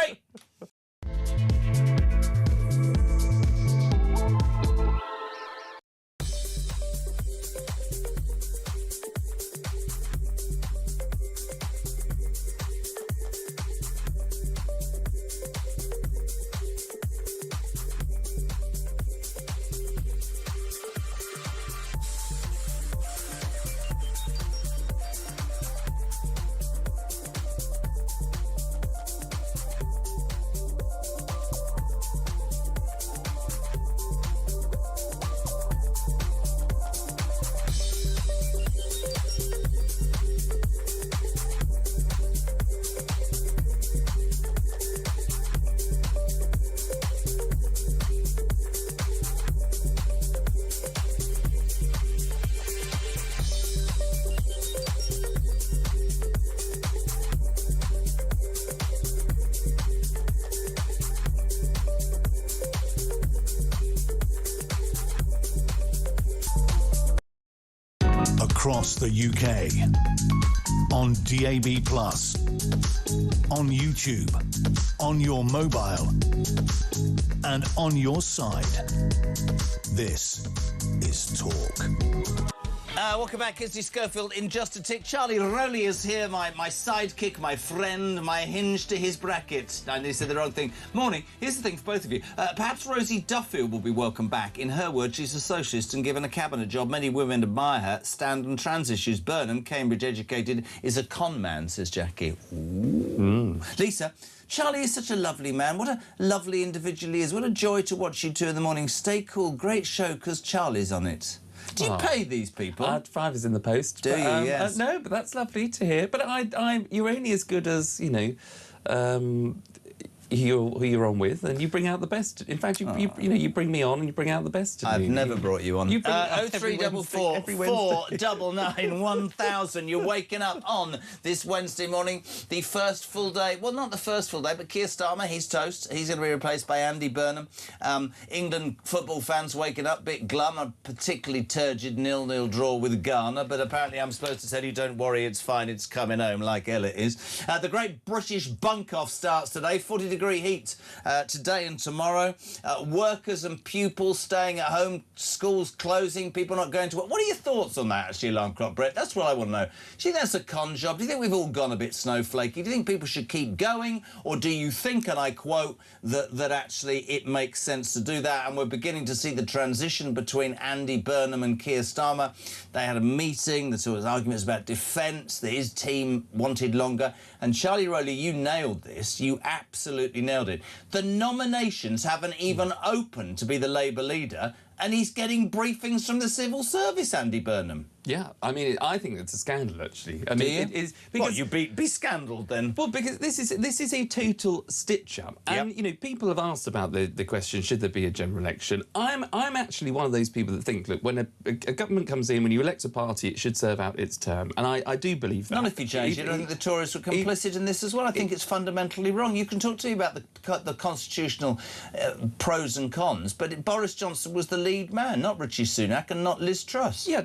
Across the UK, on DAB+, on YouTube, on your mobile, and on your side. This is Talk. Welcome back, Kirsty Schofield in just a tick. Charlie Rowley is here, my sidekick, my friend, my hinge to his bracket. I nearly said the wrong thing. Morning. Here's the thing for both of you. Perhaps Rosie Duffield will be welcome back. In her words, she's a socialist and given a cabinet job. Many women admire her. Stand on trans issues. Burnham, Cambridge educated, is a con man, says Jackie. Lisa. Charlie is such a lovely man. What a lovely individual he is. What a joy to watch you two in the morning. Stay cool. Great show because Charlie's on it. Do you pay these people? $5 is in the post. Do you? Yes. No, but that's lovely to hear. But you're only as good as, you know, who you're on with, and you bring out the best. In fact, you bring me on and you bring out the best. I've never brought you on. You bring 0344 499 1000. You're waking up on this Wednesday morning, the first full day. Well, not the first full day, but Keir Starmer, he's toast. He's going to be replaced by Andy Burnham. England football fans waking up, bit glum. A particularly turgid 0-0 draw with Ghana, but apparently I'm supposed to tell you, don't worry, it's fine, it's coming home, like Elliot is. The Great British Bunk-Off starts today. 40-degree heat today and tomorrow. Workers and pupils staying at home, schools closing, people not going to work. What are your thoughts on that, actually, Alarm Clock Brett? That's what I want to know. Do you think that's a con job? Do you think we've all gone a bit snowflakey? Do you think people should keep going? Or do you think, and I quote, that actually it makes sense to do that? And we're beginning to see the transition between Andy Burnham and Keir Starmer. They had a meeting, there was arguments about defence, that his team wanted longer. And Charlie Rowley, you nailed this. You absolutely nailed it. The nominations haven't even opened to be the Labour leader, and he's getting briefings from the civil service, Andy Burnham. Yeah, I mean, I think it's a scandal, actually. I mean, it is because what, you be scandaled then? Well, because this is a total stitch-up, and you know, people have asked about the question: should there be a general election? I'm actually one of those people that think, look, when a government comes in, when you elect a party, it should serve out its term, and I do believe that. Not if you change it. I think the Tories were complicit in this as well. I think it's fundamentally wrong. You can talk to me about the constitutional pros and cons, but Boris Johnson was the lead man, not Rishi Sunak and not Liz Truss. Yeah,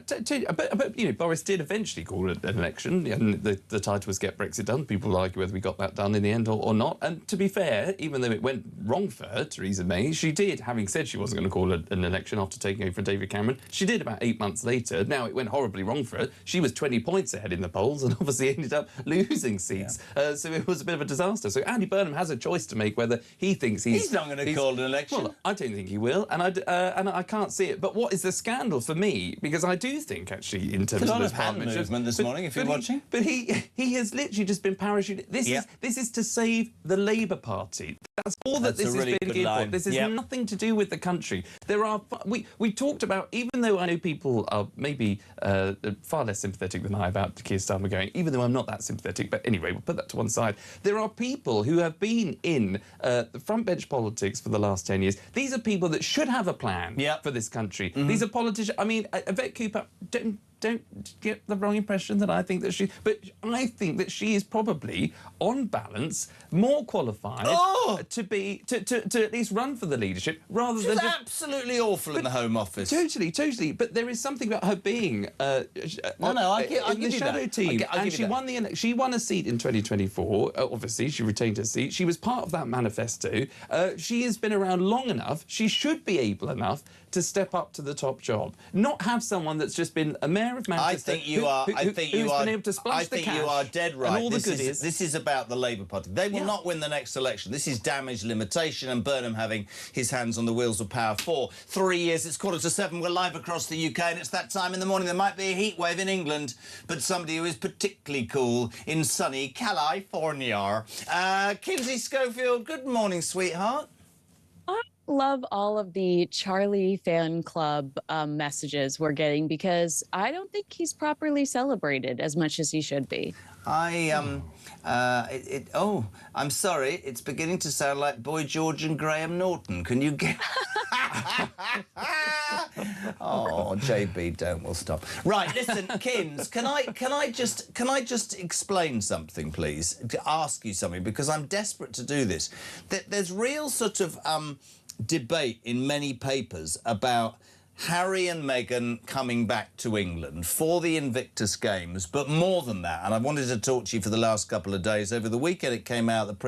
but you know, Boris did eventually call it an election, and the title was Get Brexit Done. People argue whether we got that done in the end or not. And to be fair, even though it went wrong for her, Theresa May, she did, having said she wasn't going to call it an election after taking over from David Cameron, she did about 8 months later. Now, it went horribly wrong for her. She was 20 points ahead in the polls and obviously ended up losing seats. So it was a bit of a disaster. So Andy Burnham has a choice to make whether he thinks he's not going to call an election. Well, I don't think he will, and I can't see it. But what is the scandal for me? Because I do think, actually, in terms of this hand movement this morning, if you're watching. But he has literally just been parachuted. This is to save the Labour Party. That's all that this is being given for. This has nothing to do with the country. There are we talked about, even though I know people are maybe far less sympathetic than I about Keir Starmer going, even though I'm not that sympathetic. But anyway, we'll put that to one side. There are people who have been in the front bench politics for the last 10 years. These are people that should have a plan for this country. These are politicians. I mean, Yvette Cooper, don't get the wrong impression that I think that she... But I think that she is probably, on balance, more qualified to at least run for the leadership rather than... She's absolutely awful in the Home Office. Totally. But there is something about her being... I'll in the give you shadow that. team. I'll give you And she won a seat in 2024. Obviously, she retained her seat. She was part of that manifesto. She has been around long enough. She should be able enough to step up to the top job. Not have someone that's just been a mayor of Manchester. I think you are dead right. And all the goodies. This is about the Labour Party. They will not win the next election. This is damage limitation and Burnham having his hands on the wheels of power for 3 years. It's 6:45. We're live across the UK and it's that time in the morning. There might be a heat wave in England, but somebody who is particularly cool in sunny California. Kinsey Schofield, good morning, sweetheart. Love all of the Charlie fan club messages we're getting because I don't think he's properly celebrated as much as he should be. I'm sorry, it's beginning to sound like Boy George and Graham Norton. Can you get... Oh, JB, we'll stop. Right, listen, Kins, can I just explain something, please? To ask you something, because I'm desperate to do this. There's real sort of debate in many papers about Harry and Meghan coming back to England for the Invictus Games, but more than that, and I wanted to talk to you for the last couple of days. Over the weekend it came out that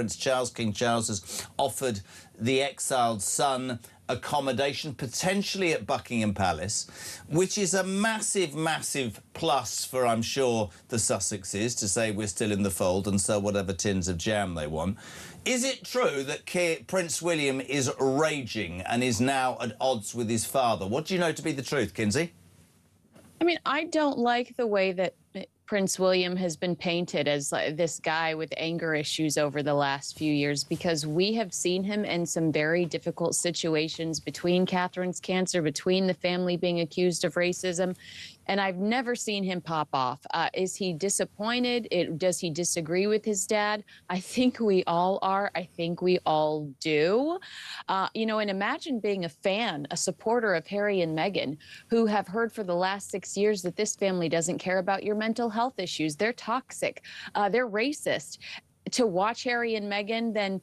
King Charles has offered the exiled son accommodation, potentially at Buckingham Palace, which is a massive, massive plus for, I'm sure, the Sussexes to say we're still in the fold and sell whatever tins of jam they want. Is it true that Prince William is raging and is now at odds with his father? What do you know to be the truth, Kinsey? I mean, I don't like the way that Prince William has been painted as this guy with anger issues over the last few years, because we have seen him in some very difficult situations between Catherine's cancer, between the family being accused of racism, and I've never seen him pop off. Is he disappointed? Does he disagree with his dad? I think we all are. I think we all do. You know, and imagine being a fan, a supporter of Harry and Meghan, who have heard for the last 6 years that this family doesn't care about your mental health issues. They're toxic. They're racist. To watch Harry and Meghan then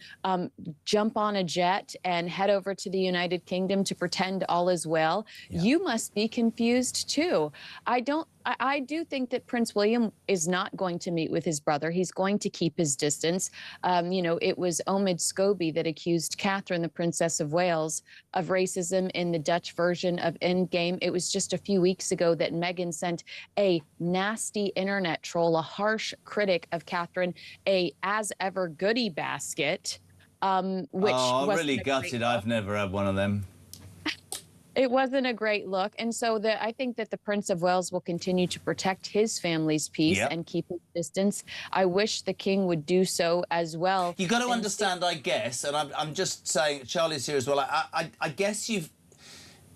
jump on a jet and head over to the United Kingdom to pretend all is well, you must be confused too. I do think that Prince William is not going to meet with his brother. He's going to keep his distance. You know, it was Omid Scobie that accused Catherine, the Princess of Wales, of racism in the Dutch version of Endgame. It was just a few weeks ago that Meghan sent a nasty internet troll, a harsh critic of Catherine, a as ever goodie basket, which I'm was really gutted. I've never had one of them. It wasn't a great look. And so I think that the Prince of Wales will continue to protect his family's peace and keep his distance. I wish the King would do so as well. You've got to understand, I guess, and I'm just saying, Charlie's here as well, I guess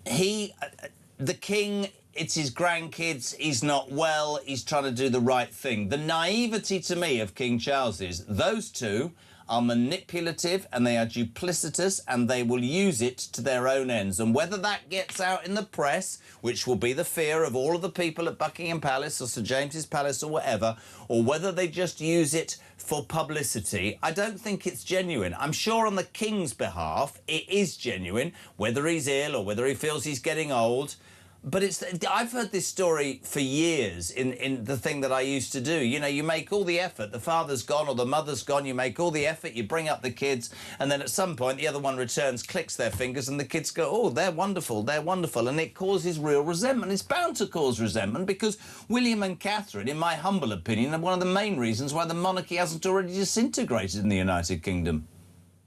the King it's his grandkids, he's not well, he's trying to do the right thing. The naivety to me of King Charles is those two are manipulative and they are duplicitous and they will use it to their own ends. And whether that gets out in the press, which will be the fear of all of the people at Buckingham Palace or St James's Palace or whatever, or whether they just use it for publicity, I don't think it's genuine. I'm sure on the King's behalf it is genuine, whether he's ill or whether he feels he's getting old. But I've heard this story for years in the thing that I used to do. You know, you make all the effort, the father's gone or the mother's gone, you make all the effort, you bring up the kids, and then at some point the other one returns, clicks their fingers, and the kids go, oh, they're wonderful, and it causes real resentment. It's bound to cause resentment because William and Catherine, in my humble opinion, are one of the main reasons why the monarchy hasn't already disintegrated in the United Kingdom.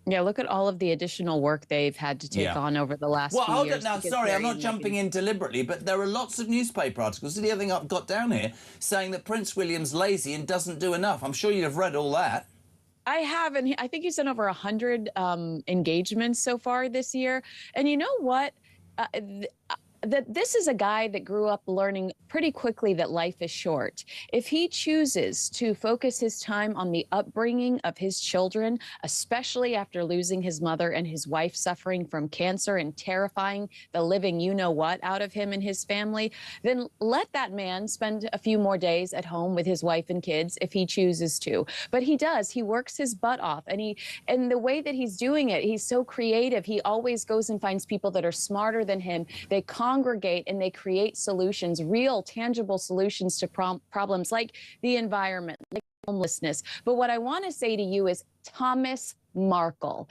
Yeah, look at all of the additional work they've had to take on over the last few years. Well, hold it now. Sorry, I'm not jumping in deliberately, but there are lots of newspaper articles, the other thing I've got down here, saying that Prince William's lazy and doesn't do enough. I'm sure you'd have read all that. I have, and I think he's done over 100 engagements so far this year. And you know what? This is a guy that grew up learning pretty quickly that life is short. If he chooses to focus his time on the upbringing of his children, especially after losing his mother and his wife suffering from cancer and terrifying the living you-know-what out of him and his family, then let that man spend a few more days at home with his wife and kids if he chooses to. But he does. He works his butt off. And the way that he's doing it, he's so creative. He always goes and finds people that are smarter than him. They congregate and they create solutions, real, tangible solutions to problems like the environment, like homelessness. But what I want to say to you is Thomas Markle.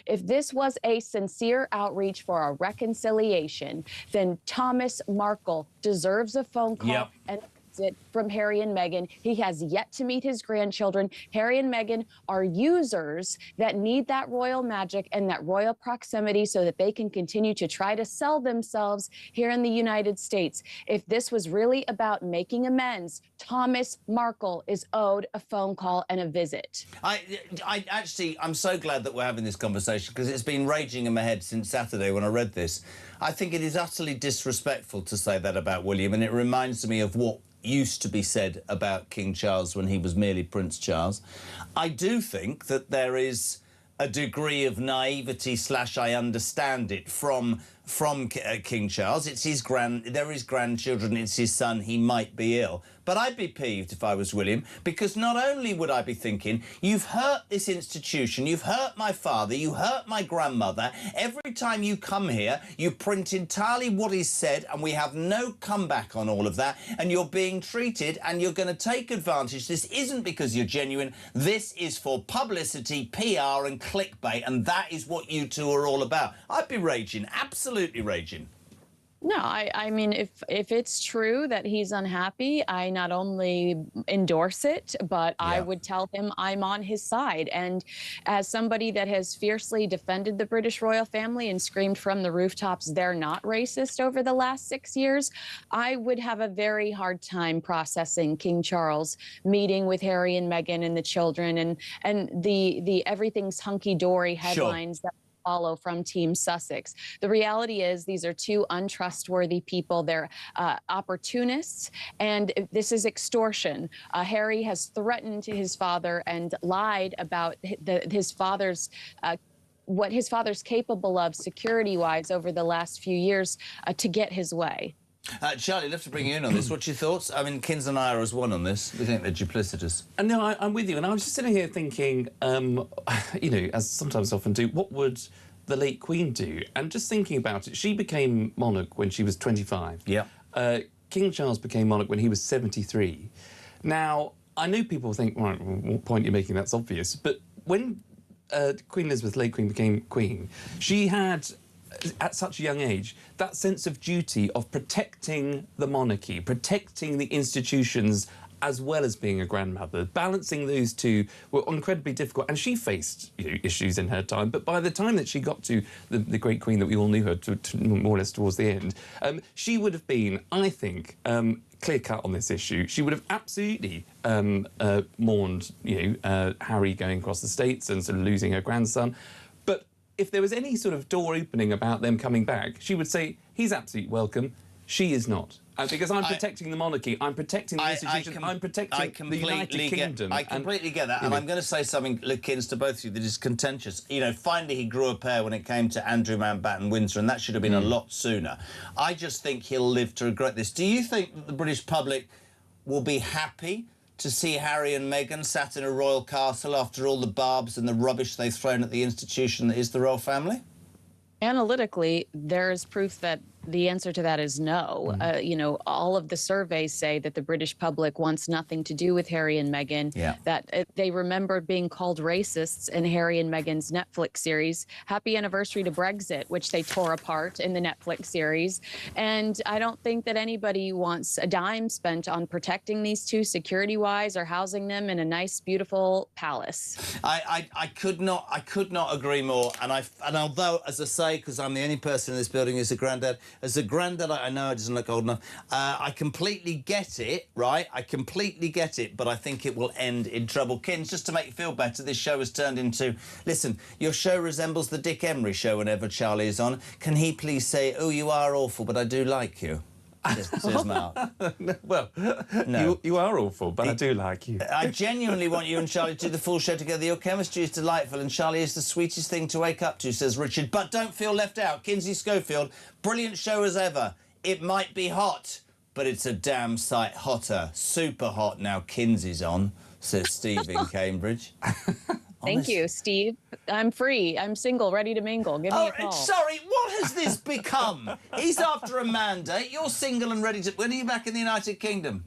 If this was a sincere outreach for a reconciliation, then Thomas Markle deserves a phone call and it from Harry and Meghan. He has yet to meet his grandchildren. Harry and Meghan are users that need that royal magic and that royal proximity so that they can continue to try to sell themselves here in the United States. If this was really about making amends, Thomas Markle is owed a phone call and a visit. I'm so glad that we're having this conversation because it's been raging in my head since Saturday when I read this. I think it is utterly disrespectful to say that about William, and it reminds me of what used to be said about King Charles when he was merely Prince Charles. I do think that there is a degree of naivety / I understand it from King Charles. It's his they're his grandchildren, it's his son, he might be ill. But I'd be peeved if I was William, because not only would I be thinking, you've hurt this institution, you've hurt my father, you hurt my grandmother. Every time you come here, you print entirely what is said, and we have no comeback on all of that, and you're being treated, and you're going to take advantage. This isn't because you're genuine. This is for publicity, PR, and clickbait, and that is what you two are all about. I'd be raging, absolutely raging. No, I mean, if it's true that he's unhappy, I not only endorse it, but I would tell him I'm on his side. And as somebody that has fiercely defended the British royal family and screamed from the rooftops they're not racist over the last 6 years, I would have a very hard time processing King Charles meeting with Harry and Meghan and the children and the everything's hunky-dory headlines that follow from Team Sussex. The reality is these are two untrustworthy people. They're opportunists, and this is extortion. Harry has threatened his father and lied about his father's what his father's capable of security-wise over the last few years to get his way. Charlie, I'd love to bring you in on this. What's your thoughts? I mean, Kins and I are as one on this. We think they're duplicitous. No, I'm with you. And I was just sitting here thinking, you know, as sometimes often do, what would the late Queen do? And just thinking about it, she became monarch when she was 25. Yeah. King Charles became monarch when he was 73. Now, I know people think, right, what point are you making? That's obvious. But when Queen Elizabeth, late Queen, became Queen, she had, at such a young age, that sense of duty of protecting the monarchy, protecting the institutions, as well as being a grandmother. Balancing those two were incredibly difficult, and she faced, you know, issues in her time. But by the time that she got to the great Queen that we all knew her to more or less towards the end, she would have been, I think, clear-cut on this issue. She would have absolutely mourned, you know, Harry going across the States and sort of losing her grandson. But if there was any sort of door opening about them coming back, she would say, He's absolutely welcome. She is not. Because I'm protecting the monarchy, I'm protecting the institutions, I'm protecting the United Kingdom. I completely get that, and I'm going to say something, Kins, to both of you that is contentious. You know, finally he grew a pair when it came to Andrew Mountbatten Windsor, and that should have been a lot sooner. I just think he'll live to regret this. Do you think that the British public will be happy to see Harry and Meghan sat in a royal castle after all the barbs and the rubbish they've thrown at the institution that is the royal family? Analytically, there is proof that the answer to that is no. You know, all of the surveys say that the British public wants nothing to do with Harry and Meghan, that they remember being called racists in Harry and Meghan's Netflix series, Happy Anniversary to Brexit, which they tore apart in the Netflix series. And I don't think that anybody wants a dime spent on protecting these two security-wise or housing them in a nice, beautiful palace. I could not agree more. And although, as I say, because I'm the only person in this building who's a granddad, as a granddad, I know it doesn't look old enough. I completely get it, right? I completely get it, but I think it will end in trouble. Kins, just to make you feel better, this show has turned into... Listen, your show resembles the Dick Emery show whenever Charlie is on. Can he please say, "Oh, you are awful, but I do like you"? Says Mark. Well, no. you are awful, but I do like you. I genuinely want you and Charlie to do the full show together. Your chemistry is delightful, and Charlie is the sweetest thing to wake up to, says Richard. But don't feel left out. Kinsey Schofield, brilliant show as ever. It might be hot, but it's a damn sight hotter. Super hot now Kinsey's on, says Steve in Cambridge. Thank you, Steve. I'm free. I'm single, ready to mingle. Give me a call. Sorry, what has this become? He's after a mandate. You're single and ready to... When are you back in the United Kingdom?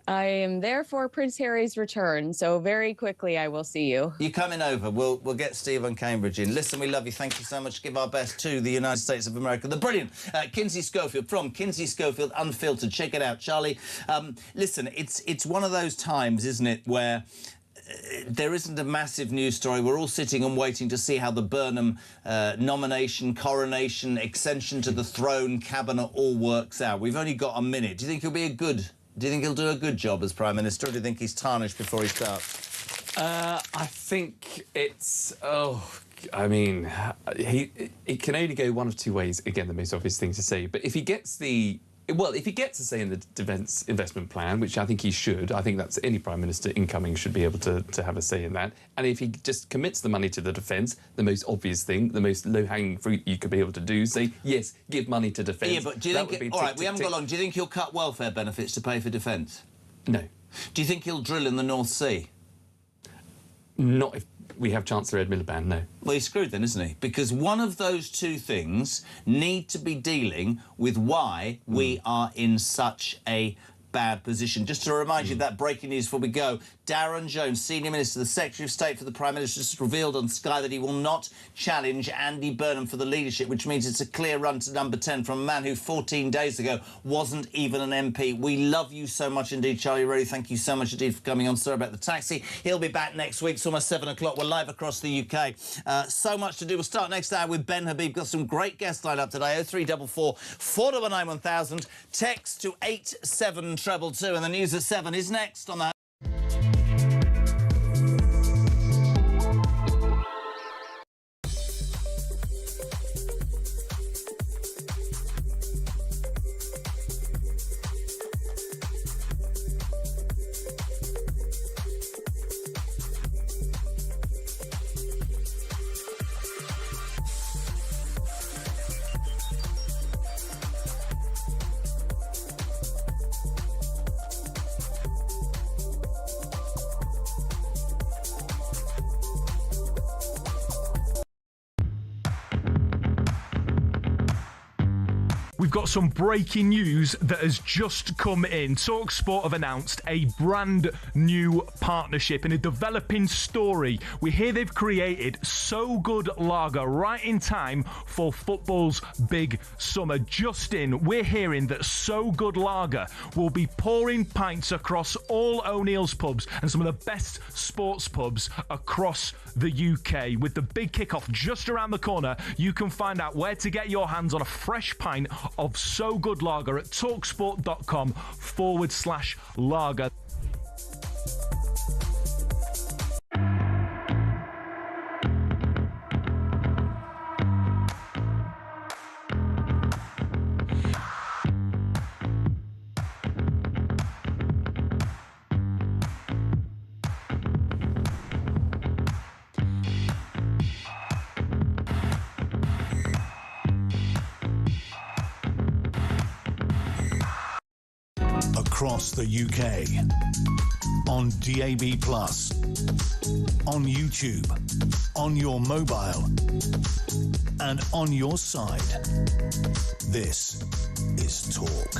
I am there for Prince Harry's return, so very quickly I will see you. You're coming over. We'll get Steve on Cambridge in. Listen, we love you. Thank you so much. Give our best to the United States of America. The brilliant Kinsey Schofield from Kinsey Schofield Unfiltered. Check it out, Charlie. Listen, it's one of those times, isn't it, where... there isn't a massive news story. We're all sitting and waiting to see how the Burnham nomination, coronation, extension to the throne, cabinet all works out. We've only got a minute. Do you think he'll be do you think he'll do a good job as Prime Minister, or do you think he's tarnished before he starts? I think it's... I mean, it can only go one of two ways. Again, the most obvious thing to say. But if he gets the... Well, if he gets a say in the defence investment plan, which I think he should, I think that's any Prime Minister incoming should be able to have a say in that. And if he just commits the money to the defence, the most obvious thing, the most low-hanging fruit you could be able to do, say, yes, give money to defence. Yeah, but do you think... All right, we haven't got long. Do you think he'll cut welfare benefits to pay for defence? No. Do you think he'll drill in the North Sea? Not if we have Chancellor Ed Miliband, no. Well, he's screwed then, isn't he? Because one of those two things need to be dealing with why we are in such a bad position. Just to remind you of that breaking news before we go, Darren Jones, Senior Minister, the Secretary of State for the Prime Minister, just revealed on Sky that he will not challenge Andy Burnham for the leadership, which means it's a clear run to number 10 from a man who 14 days ago wasn't even an MP. We love you so much indeed, Charlie Roddy. Thank you so much indeed for coming on. Sorry about the taxi. He'll be back next week. It's almost 7 o'clock. We're live across the UK. So much to do. We'll start next hour with Ben Habib. Got some great guests lined up today. 0344 499 1000. Text to 87222. And the news at 7 is next on that. We've got some breaking news that has just come in. TalkSport have announced a brand new partnership in a developing story. We hear they've created So Good Lager right in time for football's big summer. Just in, we're hearing that So Good Lager will be pouring pints across all O'Neill's pubs and some of the best sports pubs across the UK. With the big kickoff just around the corner, you can find out where to get your hands on a fresh pint of So Good Lager at talksport.com/lager. across the UK. On DAB+, on YouTube, on your mobile, and on your side. This is Talk.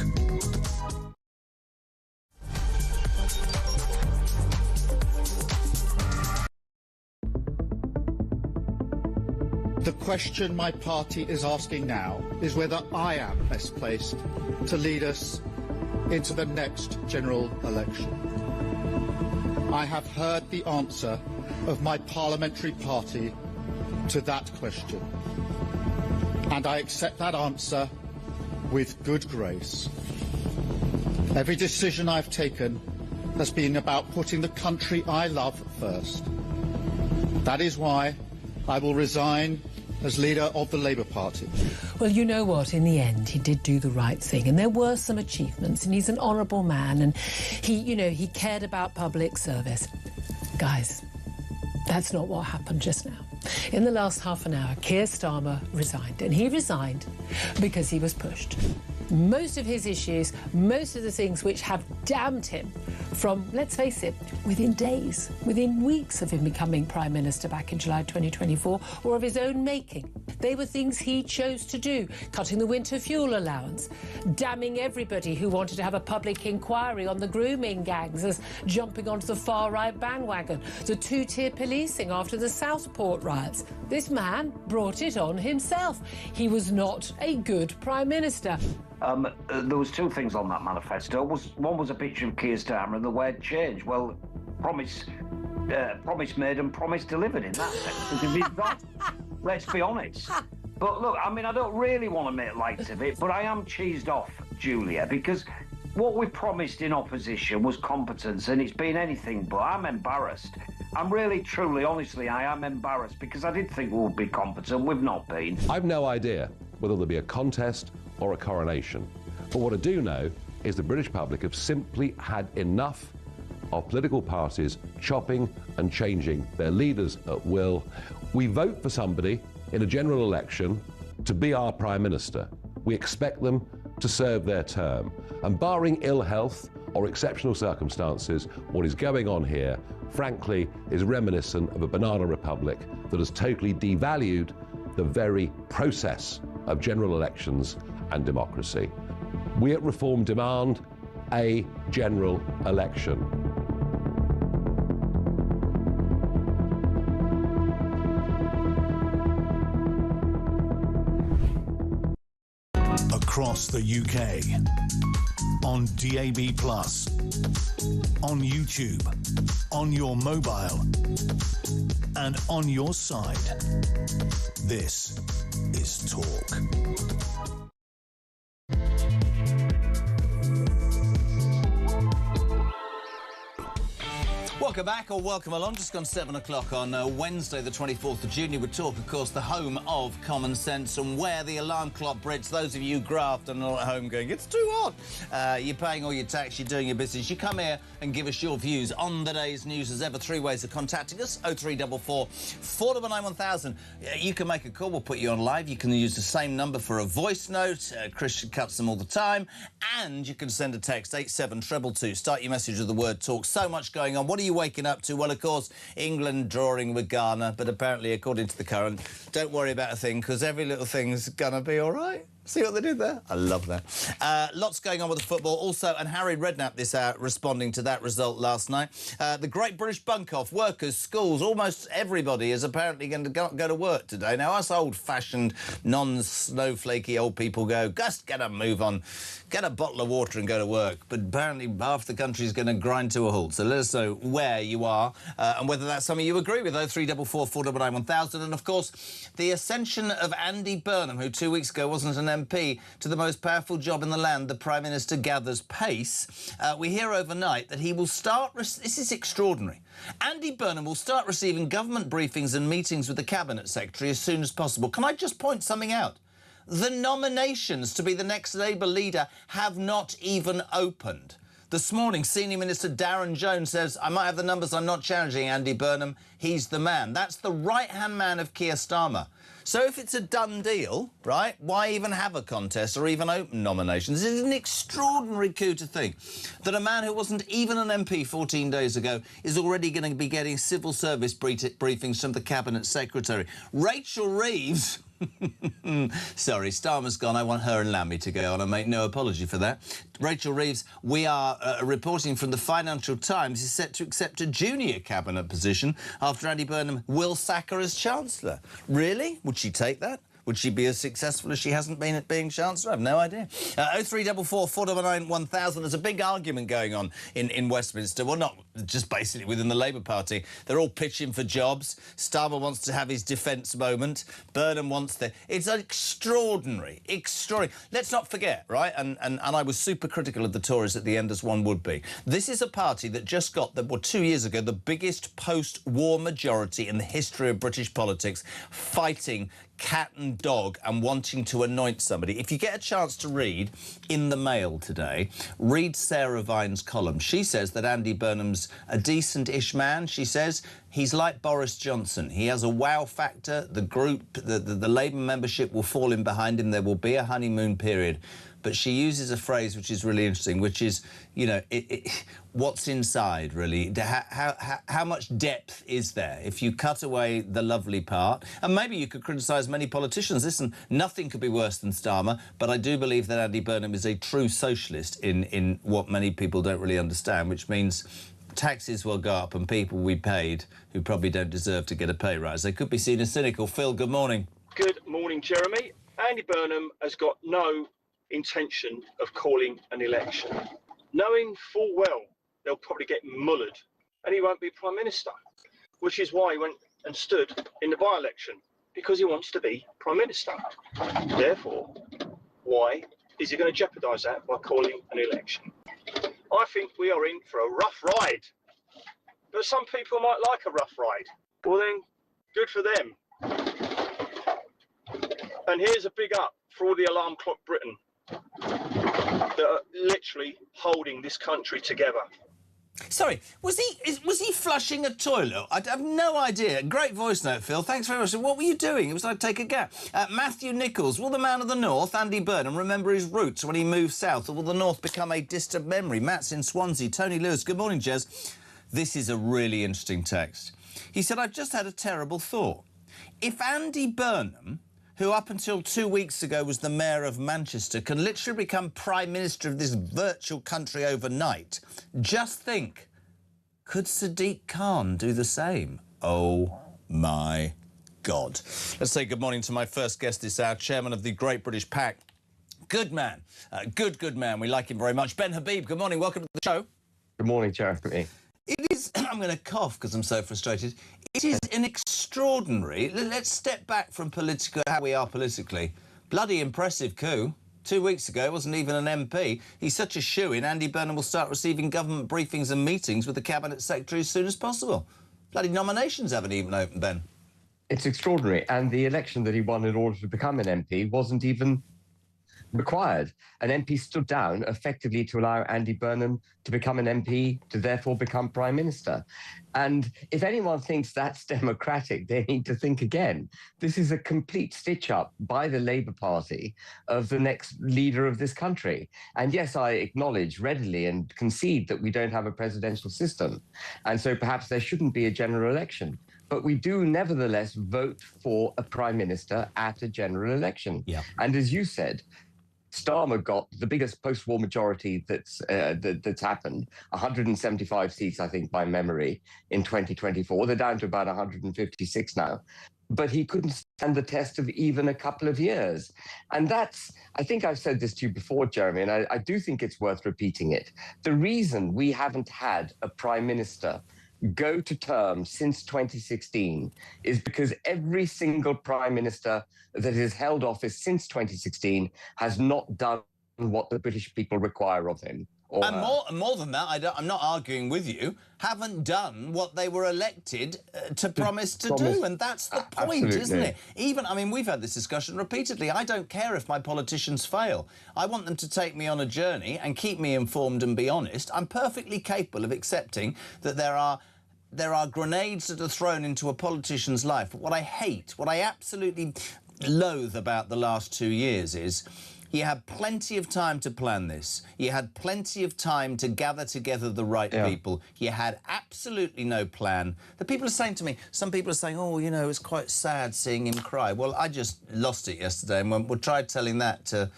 The question my party is asking now is whether I am best placed to lead us into the next general election. I have heard the answer of my parliamentary party to that question, and I accept that answer with good grace. Every decision I've taken has been about putting the country I love first. That is why I will resign as leader of the Labour Party. Well, you know what? In the end, he did do the right thing, and there were some achievements, and he's an honourable man, and he cared about public service. Guys, that's not what happened just now. In the last half an hour, Keir Starmer resigned, and he resigned because he was pushed. Most of his issues, most of the things which have damned him from, let's face it, within days, within weeks of him becoming Prime Minister back in July 2024, or of his own making. They were things he chose to do, cutting the winter fuel allowance, damning everybody who wanted to have a public inquiry on the grooming gangs as jumping onto the far-right bandwagon, the two-tier policing after the Southport riots. This man brought it on himself. He was not a good Prime Minister. There was two things on that manifesto. One was a picture of Keir Starmer and the word change. Well, promise made and promise delivered in that sense. If he's not, let's be honest. But look, I mean, I don't really want to make light of it, but I am cheesed off, Julia, because what we promised in opposition was competence, and it's been anything but. I'm embarrassed. I'm really, truly, honestly, I am embarrassed, because I did think we would be competent. We've not been. I've no idea whether there'll be a contest or a coronation. But what I do know is the British public have simply had enough of political parties chopping and changing their leaders at will. We vote for somebody in a general election to be our Prime Minister. We expect them to serve their term. And barring ill health or exceptional circumstances, what is going on here, frankly, is reminiscent of a banana republic that has totally devalued the very process of general elections and democracy. We at Reform demand a general election. Across the UK. On DAB+, on YouTube, on your mobile, and on your side. This is Talk. Welcome back, or welcome along. Just gone 7 o'clock on Wednesday, the 24th of June. We talk, of course, the home of common sense and where the alarm clock breaks. Those of you graft and not at home going, it's too hot. You're paying all your tax, you're doing your business. You come here and give us your views on the day's news. As ever, three ways of contacting us: 0344 499 1000. You can make a call. We'll put you on live. You can use the same number for a voice note. Christian cuts them all the time. And you can send a text, 87222. Start your message with the word talk. So much going on. What are you waking up to? Well, of course, England drawing with Ghana, but apparently, according to the Current, don't worry about a thing, because every little thing's gonna be all right. See what they did there? I love that. Lots going on with the football. Also, and Harry Redknapp this hour responding to that result last night. The Great British Bunk-Off, workers, schools, almost everybody is apparently going to go to work today. Now, us old-fashioned, non-snowflakey old people go, just get a move on, get a bottle of water and go to work. But apparently half the country is going to grind to a halt. So let us know where you are and whether that's something you agree with. 0344 499 1000. And, of course, the ascension of Andy Burnham, who 2 weeks ago wasn't an MP, to the most powerful job in the land, the Prime Minister gathers pace. We hear overnight that he will start... This is extraordinary. Andy Burnham will start receiving government briefings and meetings with the Cabinet Secretary as soon as possible. Can I just point something out? The nominations to be the next Labour leader have not even opened. This morning, Senior Minister Darren Jones says, I might have the numbers, I'm not challenging Andy Burnham. He's the man. That's the right-hand man of Keir Starmer. So if it's a done deal, right, why even have a contest or even open nominations? It's an extraordinary coup to think that a man who wasn't even an MP 14 days ago is already going to be getting civil service briefings from the Cabinet Secretary. Rachel Reeves... Sorry, Starmer's gone. I want her and Lammy to go on. I make no apology for that. Rachel Reeves, we are reporting from the Financial Times, is set to accept a junior cabinet position after Andy Burnham will sack her as Chancellor. Really? Would she take that? Would she be as successful as she hasn't been at being Chancellor? I have no idea. 0344 499 1000. There's a big argument going on in Westminster. Well, not just basically within the Labour Party. They're all pitching for jobs. Starmer wants to have his defence moment. Burnham wants the... It's extraordinary. Let's not forget, right, and I was super critical of the Tories at the end, as one would be. This is a party that just got, 2 years ago, the biggest post-war majority in the history of British politics, fighting cat and dog and wanting to anoint somebody. If you get a chance to read in the Mail today, read Sarah Vine's column. She says that Andy Burnham's a decent-ish man. She says he's like Boris Johnson. He has a wow factor. The group, the Labour membership will fall in behind him. There will be a honeymoon period. But she uses a phrase which is really interesting, which is, you know, what's inside, really? How much depth is there? If you cut away the lovely part, and maybe you could criticise many politicians. Listen, nothing could be worse than Starmer, but I do believe that Andy Burnham is a true socialist in what many people don't really understand, which means taxes will go up and people will be paid who probably don't deserve to get a pay rise. They could be seen as cynical. Phil, good morning. Good morning, Jeremy. Andy Burnham has got no intention of calling an election, knowing full well they'll probably get mullered and he won't be Prime Minister, which is why he went and stood in the by-election, because he wants to be Prime Minister. Therefore, why is he going to jeopardise that by calling an election? I think we are in for a rough ride, but some people might like a rough ride. Well then, good for them. And here's a big up for all the alarm clock Britain that are literally holding this country together. Sorry, was he flushing a toilet? I have no idea. Great voice note, Phil. Thanks very much. What were you doing? It was like take a gap. Matthew Nichols, will the man of the North, Andy Burnham, remember his roots when he moved south, or will the North become a distant memory? Matt's in Swansea. Tony Lewis, good morning, Jez. This is a really interesting text. He said, I've just had a terrible thought. If Andy Burnham, who up until 2 weeks ago was the Mayor of Manchester, can literally become Prime Minister of this virtual country overnight, just think, could Sadiq Khan do the same? Oh, my God. Let's say good morning to my first guest this hour, Chairman of the Great British Pack. Good man. Good man. We like him very much. Ben Habib, good morning. Welcome to the show. Good morning, Jeremy. It is, I'm going to cough because I'm so frustrated. It is an extraordinary, let's step back from how we are politically. Bloody impressive coup. 2 weeks ago, it wasn't even an MP. He's such a shoo-in, Andy Burnham will start receiving government briefings and meetings with the Cabinet Secretary as soon as possible. Bloody nominations haven't even opened, Ben. It's extraordinary. And the election that he won in order to become an MP wasn't even required. An MP stood down effectively to allow Andy Burnham to become an MP, to therefore become Prime Minister. And if anyone thinks that's democratic, they need to think again. This is a complete stitch-up by the Labour Party of the next leader of this country. And yes, I acknowledge readily and concede that we don't have a presidential system. And so perhaps there shouldn't be a general election. But we do nevertheless vote for a Prime Minister at a general election. Yeah. And as you said, Starmer got the biggest post-war majority that's happened, 175 seats, I think, by memory, in 2024. They're down to about 156 now. But he couldn't stand the test of even a couple of years. And that's, I think I've said this to you before, Jeremy, and I do think it's worth repeating it. The reason we haven't had a Prime Minister go to term since 2016 is because every single Prime Minister that has held office since 2016 has not done what the British people require of him. or and more than that, I'm not arguing with you, haven't done what they were elected to promise to do. And that's the point, absolutely. isn't it? Even, I mean, we've had this discussion repeatedly. I don't care if my politicians fail. I want them to take me on a journey and keep me informed and be honest. I'm perfectly capable of accepting that there are grenades that are thrown into a politician's life. But what I hate, what I absolutely loathe about the last 2 years is you had plenty of time to plan this. You had plenty of time to gather together the right people. You had absolutely no plan. The people are saying to me, some people are saying, oh, you know, it's quite sad seeing him cry. Well, I just lost it yesterday, and we'll try telling that to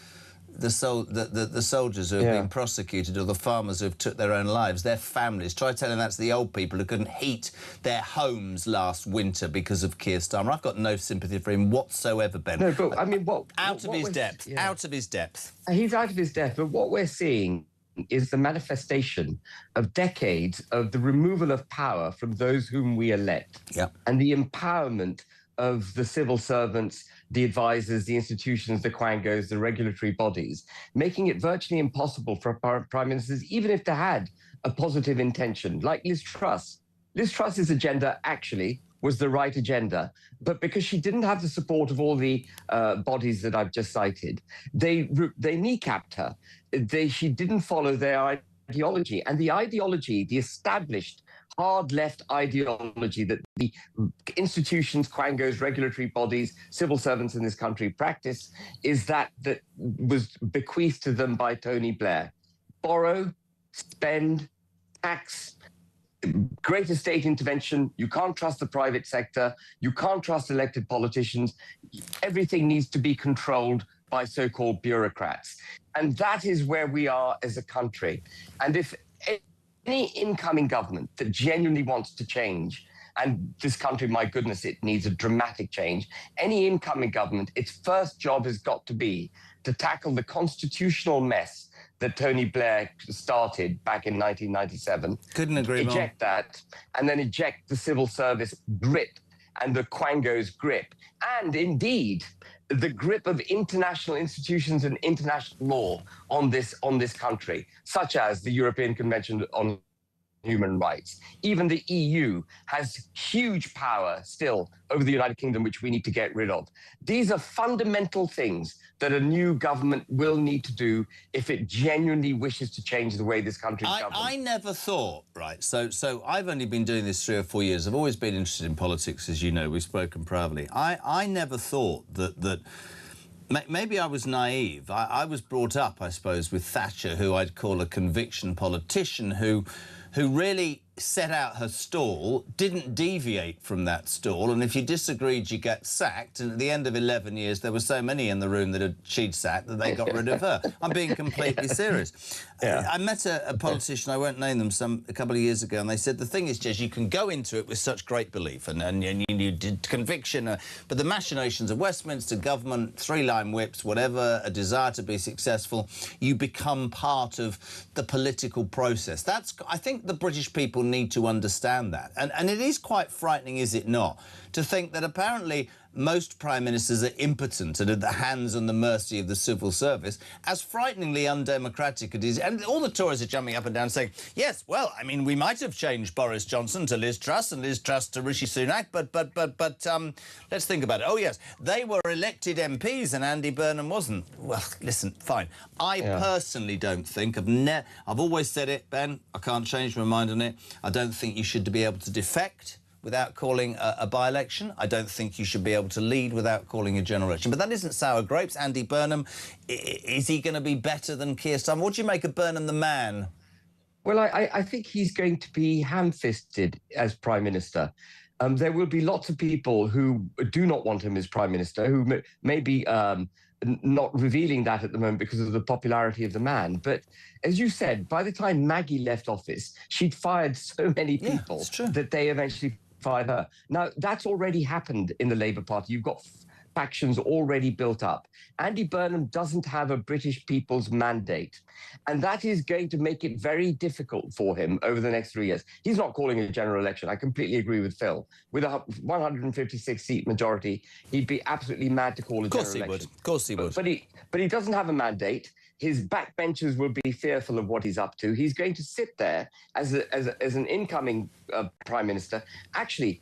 the soldiers who have been prosecuted, or the farmers who have took their own lives, their families. Try telling that to the old people who couldn't heat their homes last winter because of Keir Starmer. I've got no sympathy for him whatsoever, Ben. No, but I mean, out of his depth. Out of his depth. He's out of his depth. But what we're seeing is the manifestation of decades of the removal of power from those whom we elect, and the empowerment of the civil servants, the advisors, the institutions, the quangos, the regulatory bodies, making it virtually impossible for prime ministers, even if they had a positive intention, like Liz Truss. Liz Truss's agenda actually was the right agenda, but because she didn't have the support of all the bodies that I've just cited, they kneecapped her. She didn't follow their ideology, and the ideology, the established hard left ideology that the institutions, quangos, regulatory bodies, civil servants in this country practice, is that was bequeathed to them by Tony Blair. Borrow, spend, tax, greater state intervention. You can't trust the private sector. You can't trust elected politicians. Everything needs to be controlled by so-called bureaucrats. And that is where we are as a country. And if any incoming government that genuinely wants to change, and this country, my goodness, it needs a dramatic change. Any incoming government, its first job has got to be to tackle the constitutional mess that Tony Blair started back in 1997. Couldn't agree more. Eject that, and then eject the civil service grip and the quangos grip, and indeed the grip of international institutions and international law on this country, such as the European Convention on Human Rights. Even the EU has huge power still over the United Kingdom, which we need to get rid of. These are fundamental things that a new government will need to do if it genuinely wishes to change the way this country is governed. I never thought, right, so I've only been doing this 3 or 4 years. I've always been interested in politics, as you know. We've spoken privately. I never thought that maybe I was naive. I was brought up, I suppose, with Thatcher, who I'd call a conviction politician, who really set out her stall, didn't deviate from that stall, and if you disagreed, you get sacked. And at the end of 11 years, there were so many in the room that she'd sacked that they got rid of her. I'm being completely serious. I met a politician, I won't name them, a couple of years ago, and they said, the thing is, Jez, you can go into it with such great belief, and you did conviction, but the machinations of Westminster government, 3-line whips, whatever, a desire to be successful, you become part of the political process. I think the British people need to understand that. And it is quite frightening, is it not, to think that apparently most prime ministers are impotent and at the hands and the mercy of the civil service, as frighteningly undemocratic it is. And all the Tories are jumping up and down saying, yes, well, I mean, we might have changed Boris Johnson to Liz Truss and Liz Truss to Rishi Sunak, but let's think about it. Oh, yes, they were elected MPs and Andy Burnham wasn't. Well, listen, fine. I personally don't think, I've always said it, Ben, I can't change my mind on it. I don't think you should be able to defect without calling a by-election. I don't think you should be able to lead without calling a general election. But that isn't sour grapes. Andy Burnham, is he going to be better than Keir Starmer? What do you make of Burnham the man? Well, I think he's going to be ham-fisted as Prime Minister. There will be lots of people who do not want him as Prime Minister, who may be not revealing that at the moment because of the popularity of the man. But as you said, by the time Maggie left office, she'd fired so many people that they eventually fired her. Now, that's already happened in the Labour Party. You've got factions already built up. Andy Burnham doesn't have a British people's mandate, and that is going to make it very difficult for him over the next 3 years. He's not calling a general election. I completely agree with Phil. With a 156-seat majority, he'd be absolutely mad to call a general election. Of course he would. But he doesn't have a mandate. His backbenchers will be fearful of what he's up to. He's going to sit there as an incoming prime minister, actually,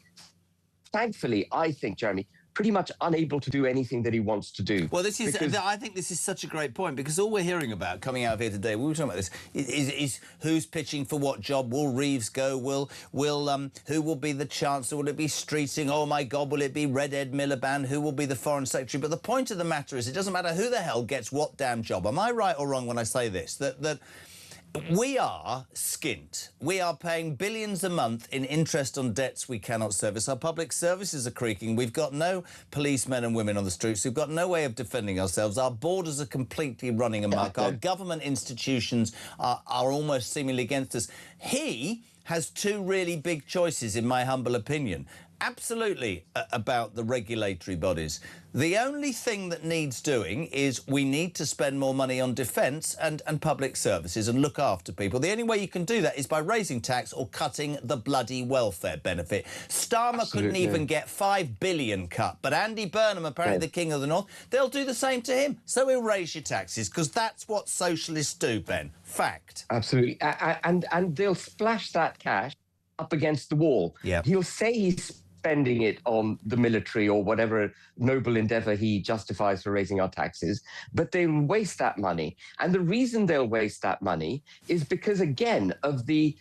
thankfully, I think, Jeremy, pretty much unable to do anything that he wants to do. Well, this is, I think this is such a great point, because all we're hearing about coming out of here today, we were talking about this, is who's pitching for what job. Will Reeves go? Who will be the Chancellor? Will it be Streeting? Oh, my God, will it be Red Ed Miliband? Who will be the Foreign Secretary? But the point of the matter is, it doesn't matter who the hell gets what damn job. Am I right or wrong when I say this? That we are skint. We are paying billions a month in interest on debts we cannot service. Our public services are creaking. We've got no policemen and women on the streets. We've got no way of defending ourselves. Our borders are completely running amok. Our government institutions are almost seemingly against us. He has two really big choices, in my humble opinion. Absolutely about the regulatory bodies. The only thing that needs doing is we need to spend more money on defence and public services and look after people. The only way you can do that is by raising tax or cutting the bloody welfare benefit. Starmer couldn't even get $5 billion cut, but Andy Burnham, apparently the King of the North, they'll do the same to him. So he'll raise your taxes, because that's what socialists do, Ben. Fact. Absolutely. And they'll splash that cash up against the wall. Yeah. He'll say he's spending it on the military or whatever noble endeavor he justifies for raising our taxes, but they'll waste that money. And the reason they'll waste that money is because, again, of the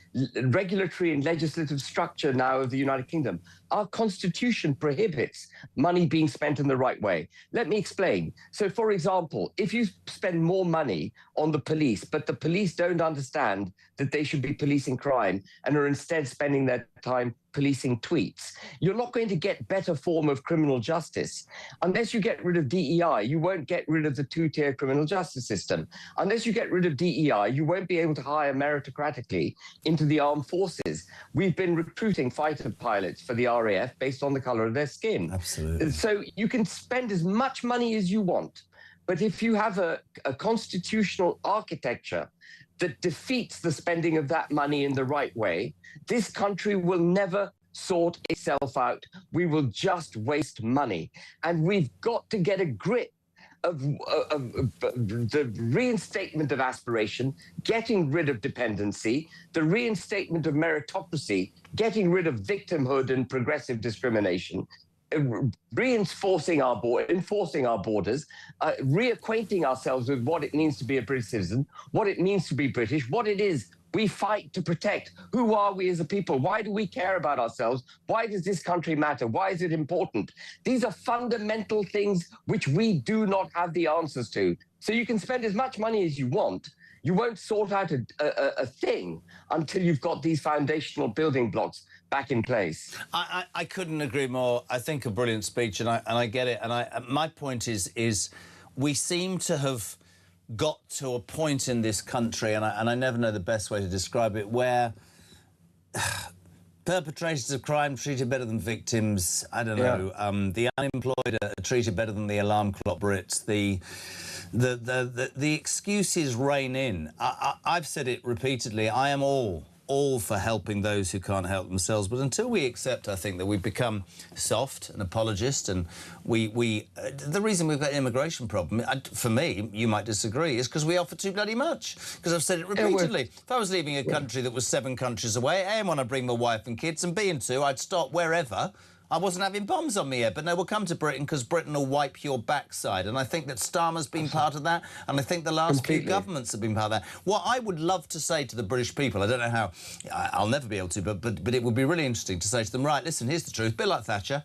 regulatory and legislative structure now of the United Kingdom. Our constitution prohibits money being spent in the right way. Let me explain. So, for example, if you spend more money on the police, but the police don't understand that they should be policing crime and are instead spending their time policing tweets, you're not going to get better form of criminal justice. Unless you get rid of DEI, you won't get rid of the two-tier criminal justice system. Unless you get rid of DEI, you won't be able to hire meritocratically into the armed forces. We've been recruiting fighter pilots for the RAF based on the color of their skin. Absolutely. So you can spend as much money as you want, but if you have a constitutional architecture that defeats the spending of that money in the right way, this country will never sort itself out. We will just waste money. And we've got to get a grip of the reinstatement of aspiration, getting rid of dependency, the reinstatement of meritocracy, getting rid of victimhood and progressive discrimination, enforcing our borders, reacquainting ourselves with what it means to be a British citizen, what it means to be British, what it is we fight to protect. Who are we as a people? Why do we care about ourselves? Why does this country matter? Why is it important? These are fundamental things which we do not have the answers to. So you can spend as much money as you want. You won't sort out a thing until you've got these foundational building blocks back in place. I couldn't agree more. I think a brilliant speech, and I get it. And my point is we seem to have got to a point in this country, and I never know the best way to describe it, where perpetrators of crime treated better than victims. I don't know. The unemployed are treated better than the alarm clock Brits. The excuses reign in. I've said it repeatedly. I am all for helping those who can't help themselves, but until we accept, I think, that we've become soft and apologist, and the reason we've got an immigration problem, for me, you might disagree, is because we offer too bloody much. Because I've said it repeatedly. If I was leaving a country that was 7 countries away, A, I want to bring my wife and kids, and B, and 2, I'd stop wherever. I wasn't having bombs on me yet, but no, we'll come to Britain because Britain will wipe your backside. And I think that Starmer's been part of that, and I think the last few governments have been part of that. What I would love to say to the British people, I don't know how, I'll never be able to, but it would be really interesting to say to them, right, listen, here's the truth, a bit like Thatcher.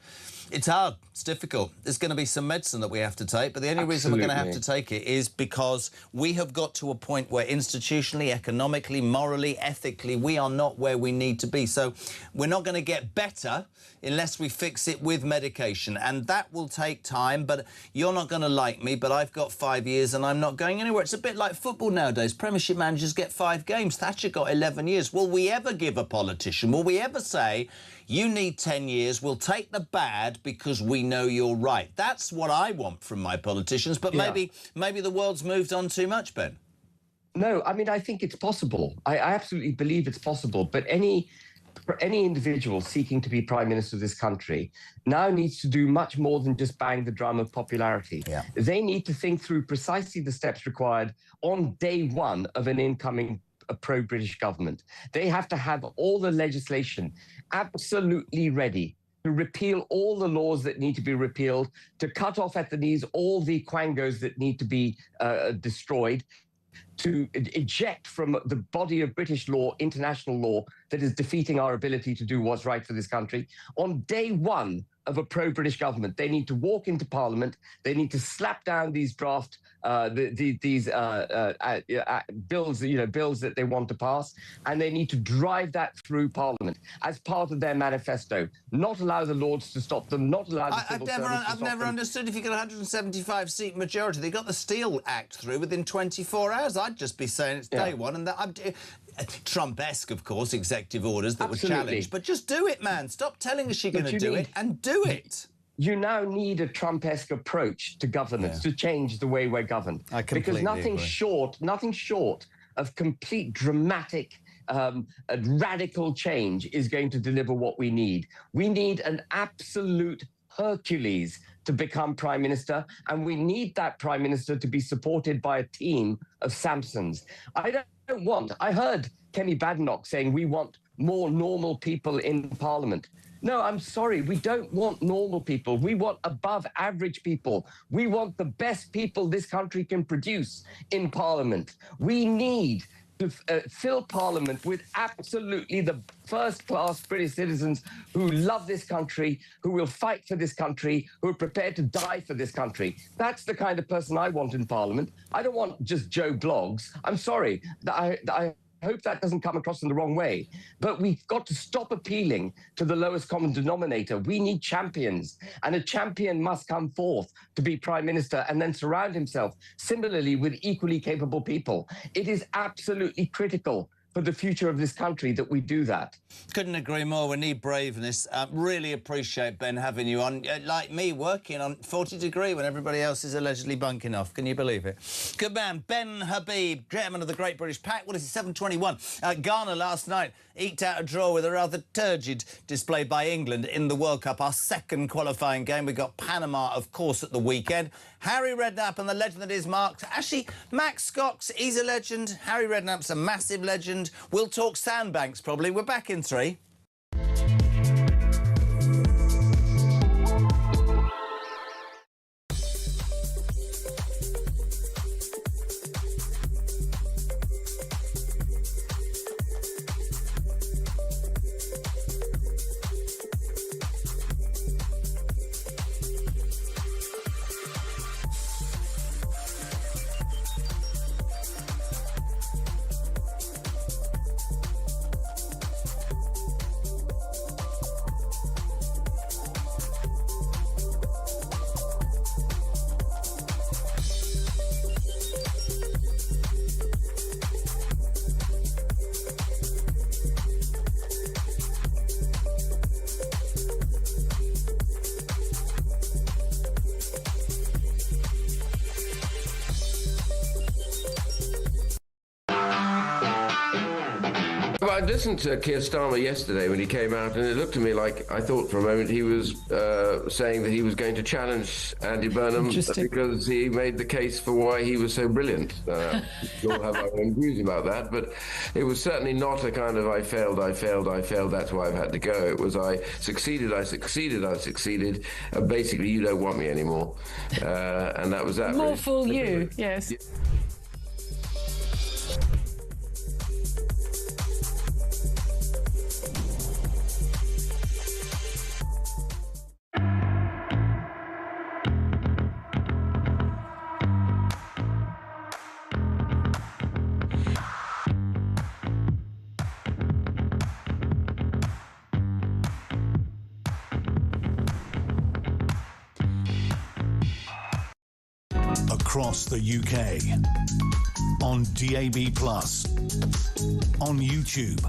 It's hard. It's difficult. There's going to be some medicine that we have to take, but the only reason we're going to have to take it is because we have got to a point where institutionally, economically, morally, ethically, we are not where we need to be. So we're not going to get better unless we fix it with medication, and that will take time. But you're not going to like me, but I've got 5 years and I'm not going anywhere. It's a bit like football nowadays. Premiership managers get 5 games. Thatcher got 11 years. Will we ever give a politician, will we ever say, you need 10 years, we'll take the bad because we know you're right? That's what I want from my politicians, but maybe the world's moved on too much, Ben. No, I mean, I think it's possible. I absolutely believe it's possible, but any any individual seeking to be Prime Minister of this country now needs to do much more than just bang the drum of popularity. Yeah. They need to think through precisely the steps required on day one of an incoming pro-British government. They have to have all the legislation absolutely ready to repeal all the laws that need to be repealed, to cut off at the knees all the quangos that need to be destroyed, to eject from the body of British law, international law, that is defeating our ability to do what's right for this country. On day one of a pro-British government, they need to walk into Parliament, they need to slap down these draft bills, bills that they want to pass, and they need to drive that through Parliament as part of their manifesto. Not allow the Lords to stop them, not allow the civil servants to stop them. I've never understood if you get a 175-seat majority. They got the Steel Act through within 24 hours. I'd just be saying it's day one, and that Trump-esque, of course, executive orders that were challenged. But just do it, man. Stop telling us you're going to do it, and do it. You now need a Trump-esque approach to governance to change the way we're governed. I completely because nothing short of complete dramatic radical change is going to deliver what we need. We need an absolute Hercules to become Prime Minister, and we need that Prime Minister to be supported by a team of Samsons. I heard Kenny Badenoch saying we want more normal people in Parliament. No, I'm sorry, we don't want normal people. We want above average people. We want the best people this country can produce in Parliament. We need to fill Parliament with absolutely the first-class British citizens who love this country, who will fight for this country, who are prepared to die for this country. That's the kind of person I want in Parliament. I don't want just Joe Bloggs. I'm sorry. I hope that doesn't come across in the wrong way. But we've got to stop appealing to the lowest common denominator. We need champions, and a champion must come forth to be Prime Minister and then surround himself similarly with equally capable people. It is absolutely critical for the future of this country that we do that. Couldn't agree more. We need braveness. Really appreciate, Ben, having you on. Like me, working on 40 degree when everybody else is allegedly bunking off. Can you believe it? Good man. Ben Habib, chairman of the Great British Pack. What is it, 7:21? Ghana last night eked out a draw with a rather turgid display by England in the World Cup. Our second qualifying game. We got Panama, of course, at the weekend. Harry Redknapp and the legend that is Mark. Actually, Max Cox, he's a legend. Harry Redknapp's a massive legend. We'll talk Sandbanks, probably. We're back in 3. I listened to Keir Starmer yesterday when he came out, and it looked to me like I thought for a moment he was saying that he was going to challenge Andy Burnham because he made the case for why he was so brilliant. We all have our own views about that, but it was certainly not a kind of I failed, that's why I've had to go. It was I succeeded, basically you don't want me anymore. And that was that. More really. fool you, yes. Yeah. Across the UK, on DAB+, on YouTube,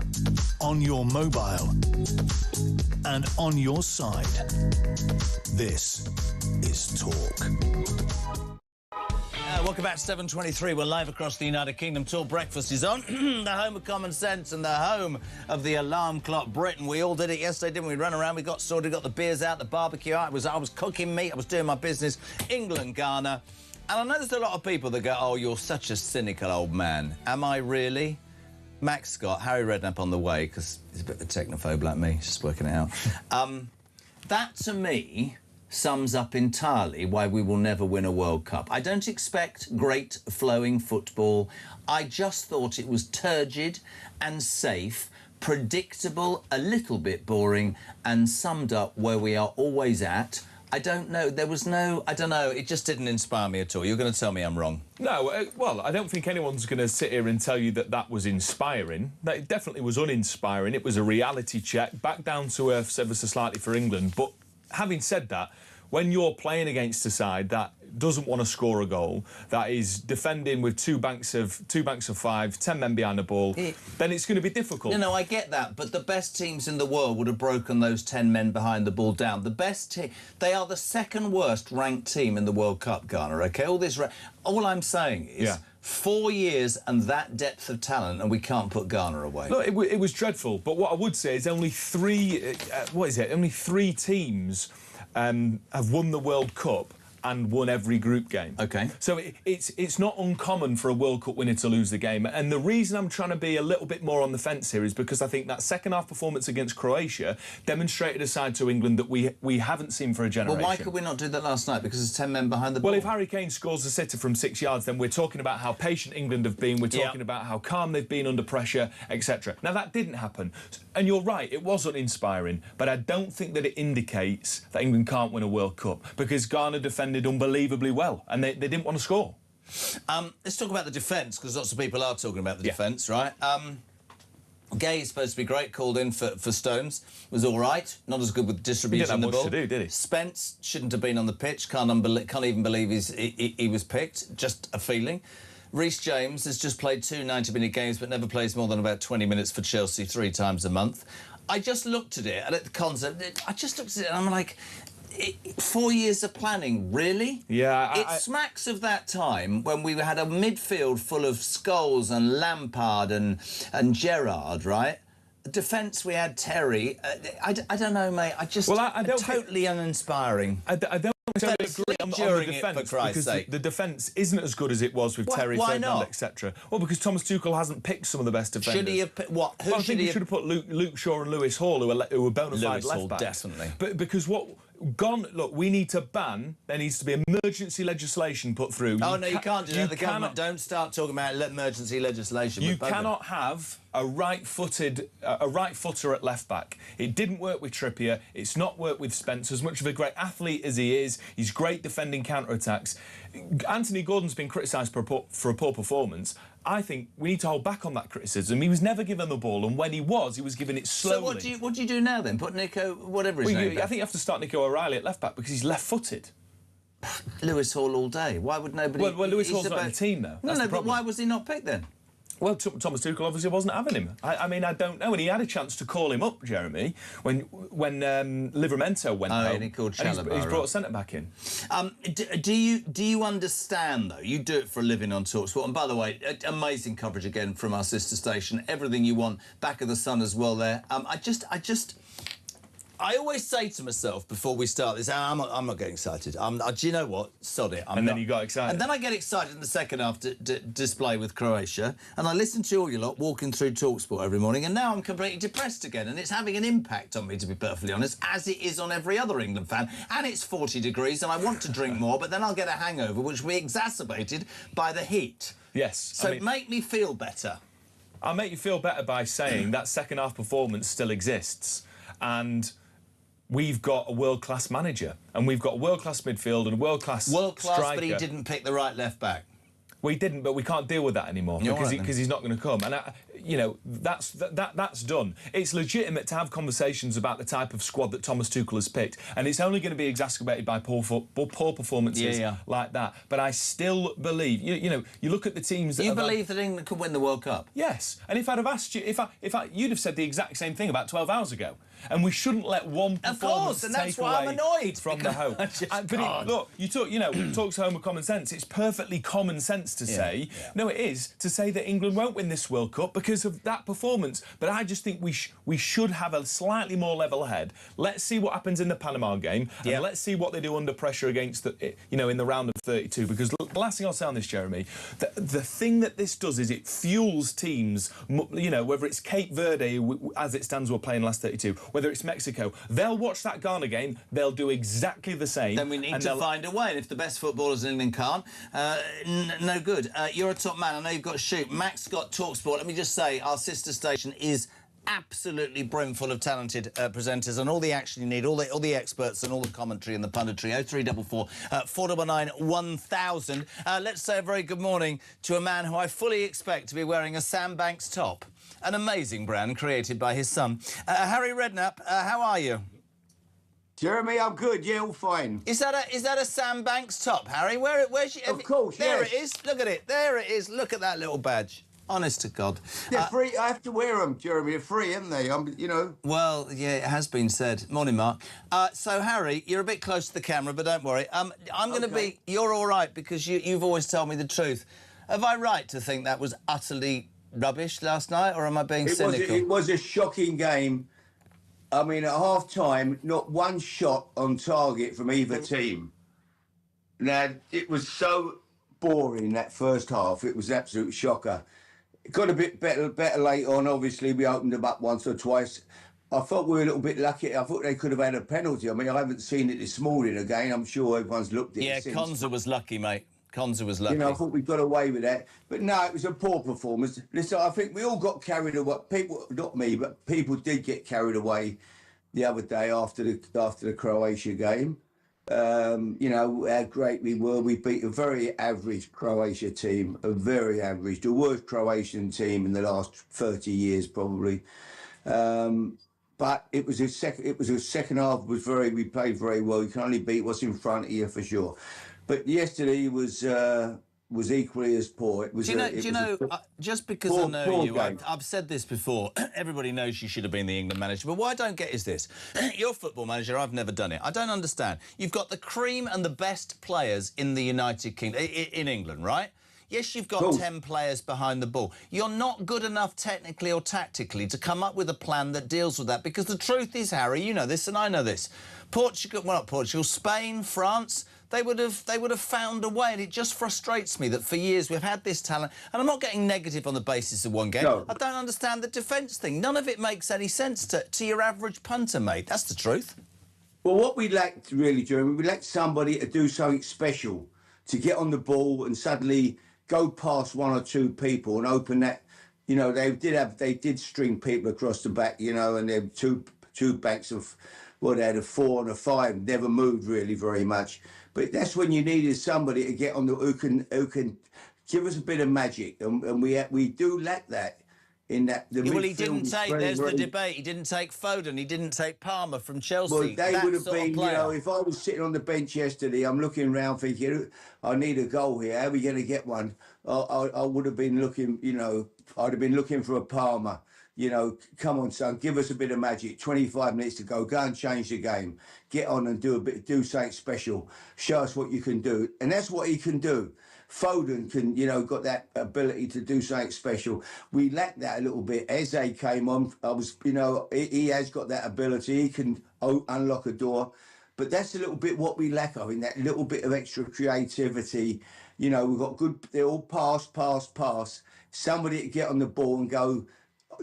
on your mobile, and on your side. This is Talk. Welcome back to 7:23. We're live across the United Kingdom. Talk Breakfast is on. The home of common sense and the home of the alarm clock Britain. We all did it yesterday, didn't we? Run around, we got sorted, got the beers out, the barbecue out. I was cooking meat, I was doing my business. England, Ghana. And I know there's a lot of people that go, oh, you're such a cynical old man. Am I really? Max Scott, Harry Redknapp on the way, because he's a bit of a technophobe like me, just working it out. That, to me, sums up entirely why we will never win a World Cup. I don't expect great flowing football. I just thought it was turgid and safe, predictable, a little bit boring, and summed up where we are always at. I don't know. There was no... I don't know. It just didn't inspire me at all. You're going to tell me I'm wrong. No, well, I don't think anyone's going to sit here and tell you that that was inspiring. That it definitely was uninspiring. It was a reality check, back down to earth ever so slightly for England. But having said that, when you're playing against a side that doesn't want to score a goal, that is defending with two banks of 5, 10 men behind the ball, then it's going to be difficult. No, I get that, but the best teams in the world would have broken those 10 men behind the ball down. The best team, they are the second worst ranked team in the World Cup, Ghana, OK? All I'm saying is 4 years and that depth of talent, and we can't put Ghana away. Look, it was dreadful, but what I would say is only three, only 3 teams have won the World Cup and won every group game. OK. So it's not uncommon for a World Cup winner to lose the game. And the reason I'm trying to be a little bit more on the fence here is because I think that second-half performance against Croatia demonstrated a side to England that we haven't seen for a generation. Well, why could we not do that last night? Because there's 10 men behind the ball? Well, if Harry Kane scores a sitter from 6 yards, then we're talking about how patient England have been, we're talking about how calm they've been under pressure, etc. Now, that didn't happen. And you're right, it was uninspiring, but I don't think that it indicates that England can't win a World Cup, because Ghana defended unbelievably well, and they didn't want to score. Let's talk about the defence, because lots of people are talking about the defence, right? Gay is supposed to be great, called in for Stones. Was all right, not as good with distribution of the ball. He didn't have much to do, did he? Spence shouldn't have been on the pitch, can't even believe he was picked, just a feeling. Reece James has just played 2 90-minute games but never plays more than about 20 minutes for Chelsea 3 times a month. I just looked at it, and at the concept, I just looked at it and I'm like, 4 years of planning, really? Yeah, It smacks of that time when we had a midfield full of Scholes and Lampard and Gerrard, right? Defence, we had Terry. I don't know, mate. I don't totally uninspiring. I don't agree on the defence, because the defence isn't as good as it was with Terry, Ferdinand, etc. Well, because Thomas Tuchel hasn't picked some of the best defenders. Should he have picked what? I think he should have put Luke Shaw and Lewis Hall, who were bona fide left backs. Definitely. But because look, we need to ban. There needs to be emergency legislation put through. Oh no, you can't do that. The government don't start talking about emergency legislation. You cannot have a right-footer at left back. It didn't work with Trippier. It's not worked with Spence. As much of a great athlete as he is, he's great defending counter-attacks. Anthony Gordon's been criticised for a poor performance. I think we need to hold back on that criticism. He was never given the ball, and when he was given it slowly. So what do you do now then? Put Nico, whatever his name is? I think you have to start Nico O'Reilly at left back because he's left-footed. Lewis Hall all day. Why would nobody? Well, Lewis Hall's not in the team though. No, but why was he not picked then? Well, Thomas Tuchel obviously wasn't having him. I mean, I don't know. And he had a chance to call him up, Jeremy, when Livramento went home. And he called Chalobah. He's brought a centre-back in. Do you understand, though? You do it for a living on talkSPORT. And by the way, amazing coverage again from our sister station. Everything you want. Back of the sun as well there. I always say to myself before we start this, I'm not getting excited. Do you know what? Sod it. Then you got excited. And then I get excited in the second half display with Croatia, and I listen to all you lot walking through talkSPORT every morning, and now I'm completely depressed again, and it's having an impact on me, to be perfectly honest, as it is on every other England fan. And it's 40 degrees, and I want to drink more, but then I'll get a hangover, which will be exacerbated by the heat. Yes. So make me feel better. I'll make you feel better by saying that second-half performance still exists, and we've got a world-class manager, and we've got a world-class midfield and a world-class striker. But he didn't pick the right left-back. We didn't, but we can't deal with that anymore because he's not going to come. And you know, that's done. It's legitimate to have conversations about the type of squad that Thomas Tuchel has picked, and it's only going to be exacerbated by poor performances like that. But I still believe, you know, you look at the teams that you believe that England could win the World Cup? Yes, and if I'd have asked you, you'd have said the exact same thing about 12 hours ago. And we shouldn't let one performance of course, and that's why I'm annoyed from the hope. Look, talk's home of common sense. It's perfectly common sense to say, no, it is to say that England won't win this World Cup because of that performance. But I just think we should have a slightly more level head. Let's see what happens in the Panama game, and let's see what they do under pressure against in the round of 32. Because look, the last thing I'll say on this, Jeremy, the thing that this does is it fuels teams. You know, whether it's Cape Verde, as it stands, we're playing last 32. Whether it's Mexico, they'll watch that Ghana game, they'll do exactly the same. Then we need to find a way, and if the best footballers in England can't, no good. You're a top man, I know you've got to shoot. Max got TalkSport. Let me just say, our sister station is absolutely brimful of talented presenters, and all the action you need, all the experts and all the commentary and the punditry. 0344 499 1000. Let's say a very good morning to a man who I fully expect to be wearing a Sam Banks top. An amazing brand created by his son. Harry Redknapp, how are you? Jeremy, I'm good. Yeah, all fine. Is that a Sam Banks top, Harry? Where's of course, there it is. Look at it. There it is. Look at that little badge. Honest to God. They're free. I have to wear them, Jeremy. They're free, aren't they? You know. Well, yeah, it has been said. Morning, Mark. So, Harry, you're a bit close to the camera, but don't worry. I'm going to be... You're all right, because you've always told me the truth. Have I right to think that was utterly rubbish last night, or am I being cynical? It was a shocking game. I mean, at half-time, not one shot on target from either team. Now, it was so boring, that first half. It was an absolute shocker. It got a bit better late on. Obviously, we opened them up once or twice. I thought we were a little bit lucky. I thought they could have had a penalty. I mean, I haven't seen it this morning again. I'm sure everyone's looked at it since. Yeah, Konza was lucky, mate. Konza was lucky. You know, I thought we got away with that. But no, it was a poor performance. Listen, I think we all got carried away. People, not me, but people did get carried away the other day after the Croatia game. You know, how great we were. We beat a very average Croatia team, the worst Croatian team in the last 30 years, probably. But it was a second half we played very well. You can only beat what's in front of you for sure. But yesterday was equally as poor. It was. Just because I know you, I've said this before. Everybody knows you should have been the England manager. But what I don't get is this: you're a football manager. I've never done it. I don't understand. You've got the cream and the best players in the United Kingdom, in England, right? Yes, you've got 10 players behind the ball. You're not good enough technically or tactically to come up with a plan that deals with that. Because the truth is, Harry, you know this and I know this. Spain, France, they would have found a way, and it just frustrates me that for years we've had this talent. And I'm not getting negative on the basis of one game. No. I don't understand the defence thing. None of it makes any sense to your average punter, mate. That's the truth. Well, what we lacked really, Jeremy, we lacked somebody to do something special, to get on the ball and suddenly go past one or two people and open that. You know, they did string people across the back, you know, and they had two backs of, well, they had a 4 and a 5, never moved really very much. But that's when you needed somebody to get on who can give us a bit of magic, and we do lack that. In that, well, he didn't take. There's the debate. He didn't take Foden. He didn't take Palmer from Chelsea. Well, they would have been. You know, if I was sitting on the bench yesterday, I'm looking around thinking, I need a goal here. How are we going to get one? I would have been looking. You know, I'd have been looking for a Palmer. You know, come on, son, give us a bit of magic. 25 minutes to go. Go and change the game. Get on and do something special. Show us what you can do, and that's what he can do. Foden can, you know, got that ability to do something special. We lacked that a little bit. Eze came on. He has got that ability. He can unlock a door. But that's a little bit what we lack of, in that little bit of extra creativity. You know, we've got good, they're all pass. Somebody to get on the ball and go,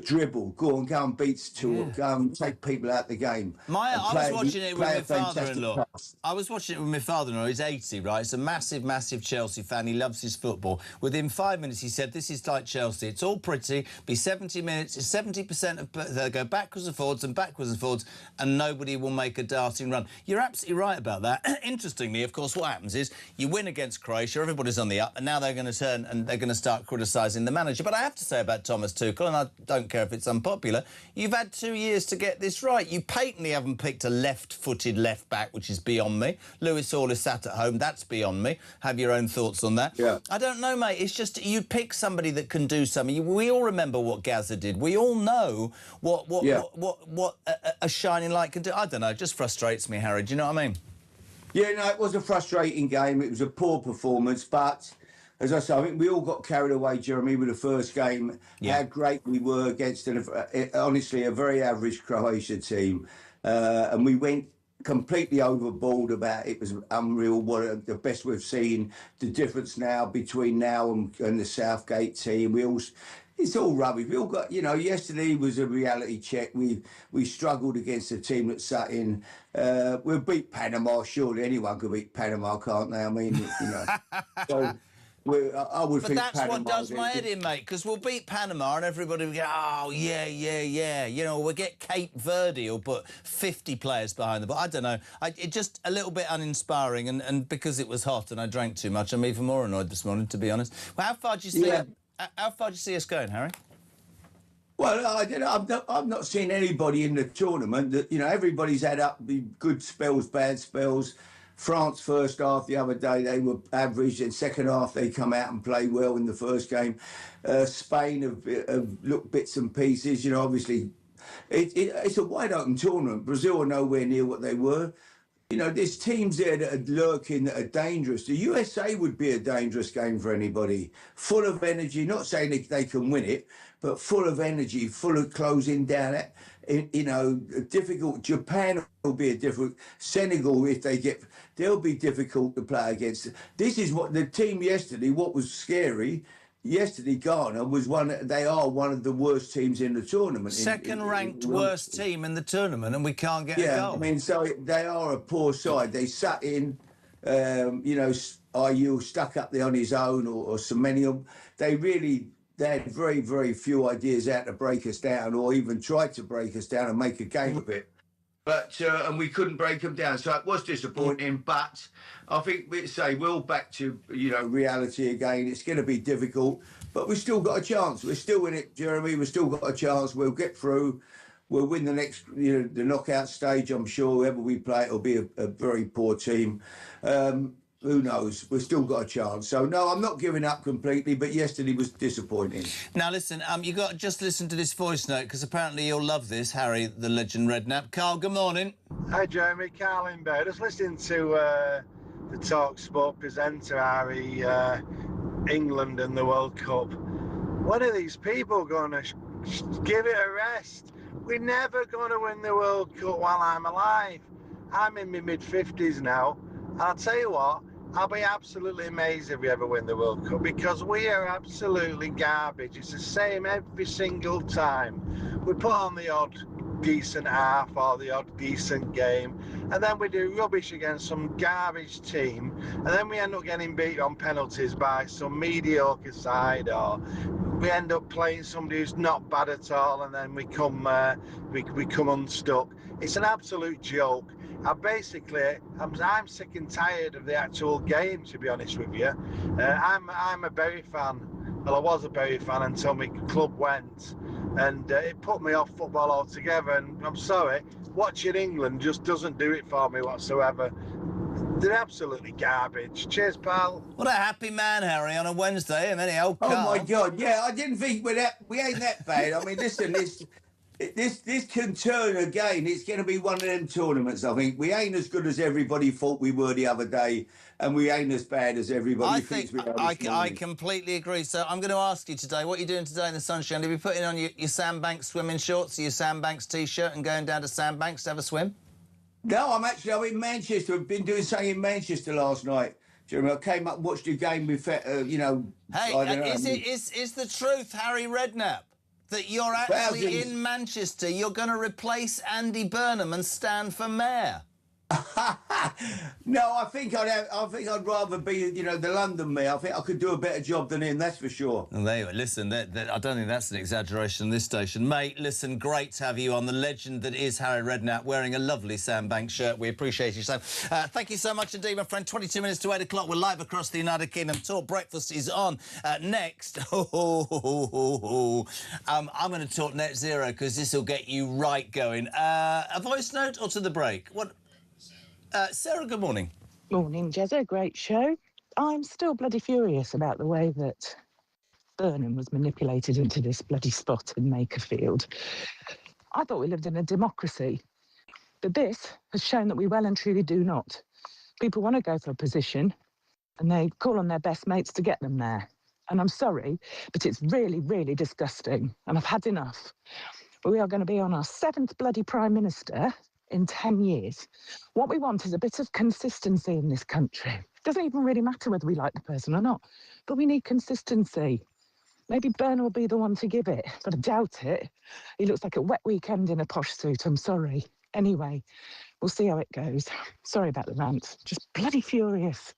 dribble, go and beat two, go and take people out the game. I was watching it with my father-in-law. Pass. I was watching it with my father-in-law. He's 80, right? He's a massive, massive Chelsea fan. He loves his football. Within 5 minutes, he said, "This is like Chelsea. It's all pretty. Be 70 minutes. 70% of they'll go backwards and forwards, and nobody will make a darting run." You're absolutely right about that. Interestingly, of course, what happens is you win against Croatia. Everybody's on the up, and now they're going to turn and they're going to start criticising the manager. But I have to say about Thomas Tuchel, and I don't care if it's unpopular, you've had 2 years to get this right. You patently haven't picked a left-footed left-back, which is beyond me. Lewis Hall is sat at home. That's beyond me. Have your own thoughts on that. Yeah. I don't know, mate. It's just you pick somebody that can do something. We all remember what Gaza did. We all know what a shining light can do. I don't know. It just frustrates me, Harry. Do you know what I mean? Yeah, no, it was a frustrating game. It was a poor performance, but as I say, I think we all got carried away, Jeremy, with the first game. Yeah. How great we were against, honestly, a very average Croatia team. And we went completely overboard about it. It was unreal, what the best we've seen. The difference now between now and the Southgate team. It's all rubbish. We all got, yesterday was a reality check. We struggled against a team that sat in. We'll beat Panama, surely. Anyone could beat Panama, can't they? I mean, So, I would think that's Panama what does my head in, mate, because we'll beat Panama and everybody will go, oh, yeah. We'll get Cape Verde or put 50 players behind the ball. I don't know. It's just a little bit uninspiring, and because it was hot and I drank too much, I'm even more annoyed this morning, to be honest. Well, how far do you see How far do you see us going, Harry? Well, I've not seen anybody in the tournament that, everybody's had up good spells, bad spells. France first half the other day, they were average. In second half, they come out and play well in the first game. Spain have looked bits and pieces. Obviously, it's a wide open tournament. Brazil are nowhere near what they were. There's teams there that are lurking, that are dangerous. The USA would be a dangerous game for anybody. Full of energy, not saying they can win it, but full of energy, full of closing down. Difficult. Japan will be a difficult. Senegal, they'll be difficult to play against. This is what the team yesterday, what was scary. Yesterday, Ghana they are one of the worst teams in the tournament. Second-ranked worst team in the tournament, and we can't get a goal. Yeah, I mean, so they are a poor side. They sat in, IU stuck up there on his own, or Semenium. They had very, very few ideas how to break us down, or even tried to break us down and make a game of it. But and we couldn't break them down, so it was disappointing. But I think we're back to reality again. It's going to be difficult, but we've still got a chance. We're still in it, Jeremy. We've still got a chance. We'll get through. We'll win the next, the knockout stage. I'm sure whoever we play, it'll be a very poor team. Who knows? We've still got a chance. So, no, I'm not giving up completely, but yesterday was disappointing. Now, listen, you got to just listen to this voice note, because apparently you'll love this, Harry, the legend Redknapp. Carl, good morning. Hi, Jeremy. Carl in bed. Just listening to the talkSPORT presenter, Harry, England and the World Cup. When are these people going to give it a rest? We're never going to win the World Cup while I'm alive. I'm in my mid-50s now, and I'll tell you what, I'll be absolutely amazed if we ever win the World Cup, because we are absolutely garbage. It's the same every single time. We put on the odd decent half or the odd decent game, and then we do rubbish against some garbage team, and then we end up getting beat on penalties by some mediocre side, or we end up playing somebody who's not bad at all, and then we come unstuck. It's an absolute joke. I'm sick and tired of the actual game, to be honest with you. I'm a Bury fan. Well, I was a Bury fan until my club went, and it put me off football altogether. And I'm sorry, watching England just doesn't do it for me whatsoever. They're absolutely garbage. Cheers, pal. What a happy man, Harry, on a Wednesday, and then old Carl. Oh my God, yeah, I didn't think we ain't that bad. I mean, listen, this can turn again. It's going to be one of them tournaments, I think. We ain't as good as everybody thought we were the other day, and we ain't as bad as everybody thinks we are. I completely agree. So I'm going to ask you today, what are you doing today in the sunshine? Are you putting on your Sandbanks swimming shorts, your Sandbanks T-shirt, and going down to Sandbanks to have a swim? No, I'm in Manchester. I've been doing something in Manchester last night. Do you remember? I came up and watched a game with, Hey, is the truth Harry Redknapp? that you're actually in Manchester. You're going to replace Andy Burnham and stand for mayor. No, I think I'd rather be, you know, the London mayor. I think I could do a better job than him, that's for sure. Well, there you go. Listen, I don't think that's an exaggeration on this station. Mate, listen, great to have you on. The legend that is Harry Redknapp, wearing a lovely Sam Banks shirt. We appreciate you, Sam. Thank you so much indeed, my friend. 22 minutes to 8 o'clock. We're live across the United Kingdom. Talk Breakfast is on. Next, I'm going to talk net zero because this will get you right going. A voice note or to the break? What? Sarah, good morning. Morning, Jezza. Great show. I'm still bloody furious about the way that Burnham was manipulated into this bloody spot in Makerfield. I thought we lived in a democracy, but this has shown that we well and truly do not. People want to go for a position and they call on their best mates to get them there. And I'm sorry, but it's really, really disgusting. And I've had enough. We are going to be on our 7th bloody Prime Minister in 10 years. What we want is a bit of consistency in this country. It doesn't even really matter whether we like the person or not, but we need consistency. Maybe Byrne will be the one to give it, but I doubt it. He looks like a wet weekend in a posh suit, I'm sorry. Anyway, we'll see how it goes. Sorry about the rant, just bloody furious.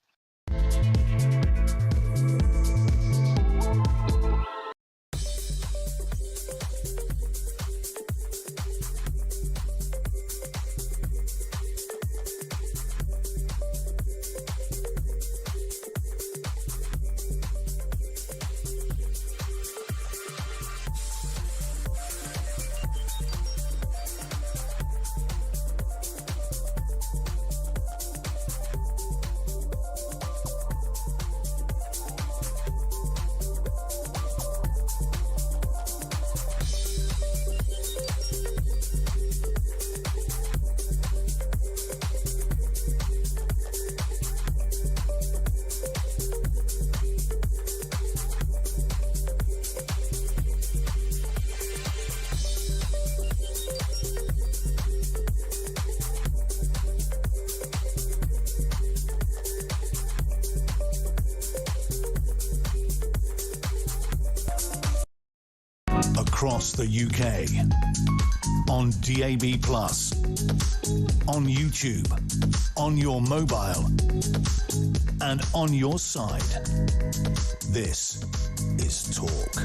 Across the UK, on DAB+, on YouTube, on your mobile, and on your side. This is Talk.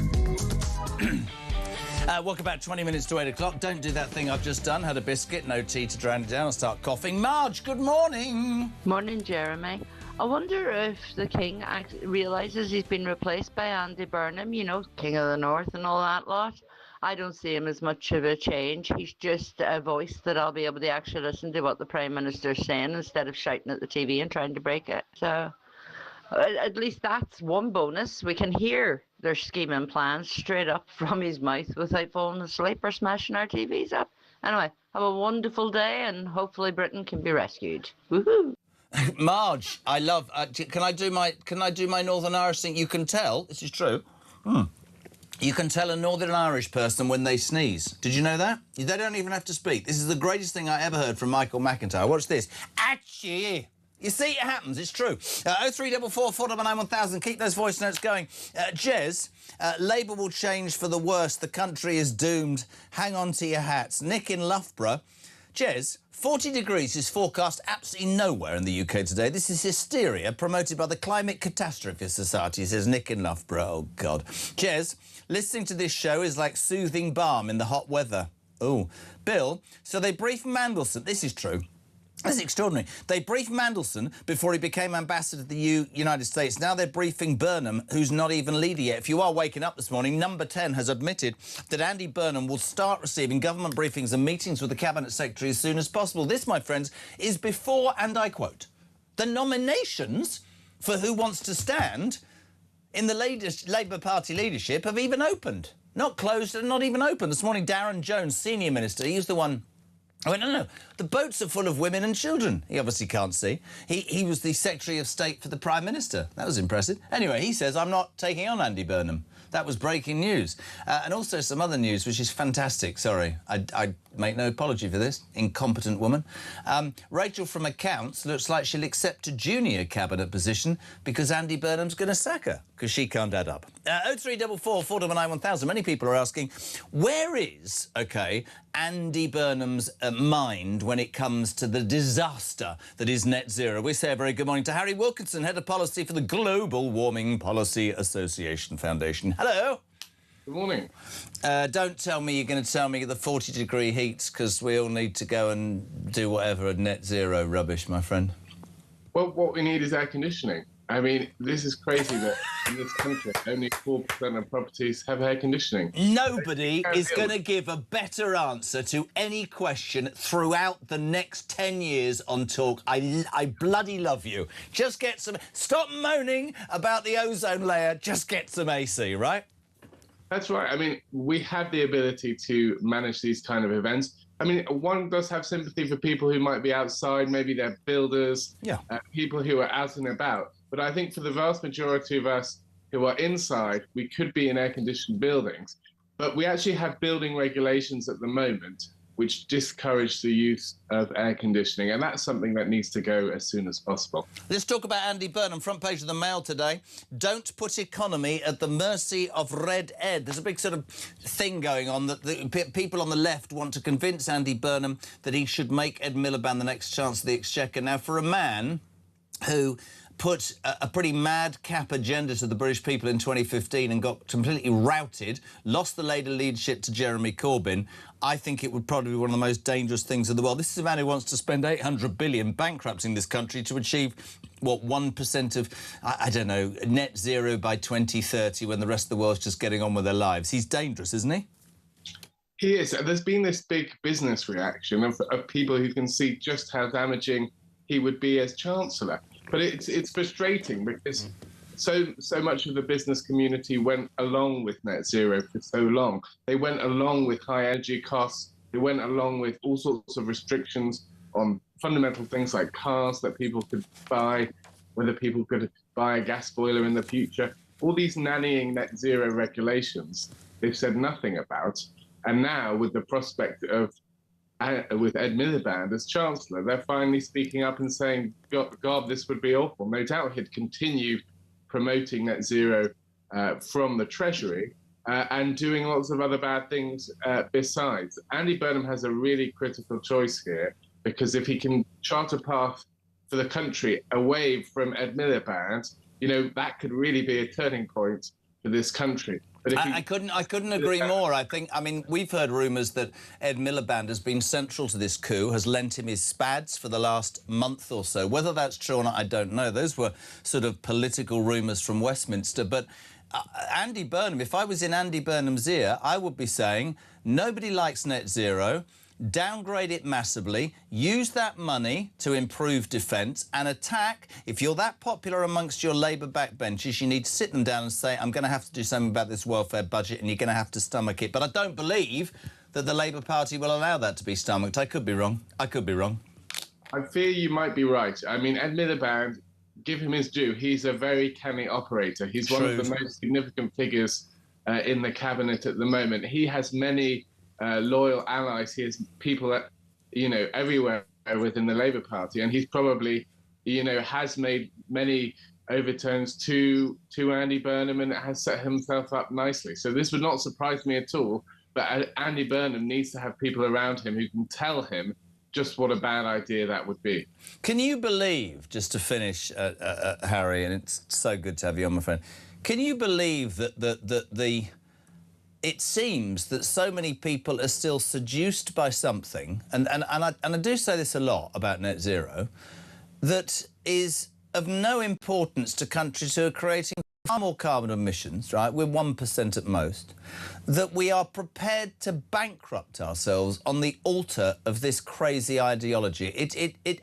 Welcome back, 20 minutes to 8 o'clock. Don't do that thing I've just done. Had a biscuit, no tea to drown it down. I'll start coughing. Marge, good morning. Morning, Jeremy. I wonder if the King realises he's been replaced by Andy Burnham, you know, King of the North and all that lot. I don't see him as much of a change. He's just a voice that I'll be able to actually listen to what the Prime Minister's saying instead of shouting at the TV and trying to break it. So at least that's one bonus. We can hear their scheming plans straight up from his mouth without falling asleep or smashing our TVs up. Anyway, have a wonderful day and hopefully Britain can be rescued. Woohoo! Marge, I love. Can I do my Northern Irish thing? You can tell. This is true. You can tell a Northern Irish person when they sneeze. Did you know that? They don't even have to speak. This is the greatest thing I ever heard from Michael McIntyre. Watch this. Achie. You see, it happens. It's true. 0344 499 1000. Keep those voice notes going. Jez, Labour will change for the worse. The country is doomed. Hang on to your hats. Nick in Loughborough. Jez, 40 degrees is forecast absolutely nowhere in the UK today. This is hysteria promoted by the Climate Catastrophe Society, says Nick in Loughborough. Oh, God. Jez, listening to this show is like soothing balm in the hot weather. Oh. Bill, so they briefed Mandelson. This is true. That's extraordinary. They briefed Mandelson before he became ambassador to the United States. Now they're briefing Burnham, who's not even leader yet. If you are waking up this morning, Number 10 has admitted that Andy Burnham will start receiving government briefings and meetings with the Cabinet Secretary as soon as possible. This, my friends, is before, and I quote, the nominations for who wants to stand in the Labour Party leadership have even opened. Not closed and not even open. This morning, Darren Jones, senior minister, he was the one... I went, no, the boats are full of women and children. He obviously can't see. He was the Secretary of State for the Prime Minister. That was impressive. Anyway, he says, I'm not taking on Andy Burnham. That was breaking news. And also some other news, which is fantastic. Sorry, I make no apology for this, incompetent woman. Rachel from Accounts looks like she'll accept a junior cabinet position because Andy Burnham's going to sack her, because she can't add up. 0344 499 1000. Many people are asking, where is, OK, Andy Burnham's mind when it comes to the disaster that is net zero? We say a very good morning to Harry Wilkinson, Head of Policy for the Global Warming Policy Association Foundation. Hello. Good morning. Don't tell me you're going to tell me the 40-degree heats, because we all need to go and do whatever net zero rubbish, my friend. Well, what we need is air conditioning. I mean, this is crazy that in this country only 4% of properties have air conditioning. Nobody is going to give a better answer to any question throughout the next 10 years on Talk. I bloody love you. Just get some... Stop moaning about the ozone layer. Just get some AC, right? That's right. I mean, we have the ability to manage these kind of events. I mean, one does have sympathy for people who might be outside, maybe they're builders, people who are out and about. But I think for the vast majority of us who are inside, we could be in air-conditioned buildings. But we actually have building regulations at the moment which discourage the use of air conditioning, and that's something that needs to go as soon as possible. Let's talk about Andy Burnham, front page of the Mail today. Don't put economy at the mercy of Red Ed. There's a big sort of thing going on that the people on the left want to convince Andy Burnham that he should make Ed Miliband the next Chancellor of the Exchequer. Now, for a man who put a pretty madcap agenda to the British people in 2015 and got completely routed, lost the Labour leadership to Jeremy Corbyn, I think it would probably be one of the most dangerous things in the world. This is a man who wants to spend $800 billion bankrupting this country to achieve, what, 1% of, I don't know, net zero by 2030 when the rest of the world's just getting on with their lives. He's dangerous, isn't he? He is. There's been this big business reaction of people who can see just how damaging he would be as Chancellor. But it's frustrating because so much of the business community went along with net zero for so long. They went along with high energy costs. They went along with all sorts of restrictions on fundamental things like cars that people could buy, whether people could buy a gas boiler in the future. All these nannying net zero regulations, they've said nothing about. And now with the prospect of with Ed Miliband as Chancellor, they're finally speaking up and saying, God, this would be awful. No doubt he'd continue promoting net zero from the Treasury and doing lots of other bad things besides. Andy Burnham has a really critical choice here, because if he can chart a path for the country away from Ed Miliband, you know, that could really be a turning point for this country. But I couldn't agree more. I mean, we've heard rumours that Ed Miliband has been central to this coup, has lent him his spads for the last month or so. Whether that's true or not, I don't know. Those were sort of political rumours from Westminster. But Andy Burnham, if I was in Andy Burnham's ear, I would be saying, nobody likes net zero. Downgrade it massively, use that money to improve defence and attack. If you're that popular amongst your Labour backbenchers, you need to sit them down and say, I'm going to have to do something about this welfare budget and you're going to have to stomach it. But I don't believe that the Labour Party will allow that to be stomached. I could be wrong. I could be wrong. I fear you might be right. I mean, Ed Miliband, give him his due. He's a very canny operator. He's one of the most significant figures in the cabinet at the moment. He has many loyal allies. He has people that, you know, everywhere within the Labour Party, and he's probably, you know, has made many overturns to Andy Burnham and has set himself up nicely. So this would not surprise me at all. But Andy Burnham needs to have people around him who can tell him just what a bad idea that would be. Can you believe, just to finish, Harry, and it's so good to have you on, my friend, can you believe that it seems that so many people are still seduced by something, and I do say this a lot about net zero, that is of no importance to countries who are creating far more carbon emissions, right? We're 1% at most, that we are prepared to bankrupt ourselves on the altar of this crazy ideology.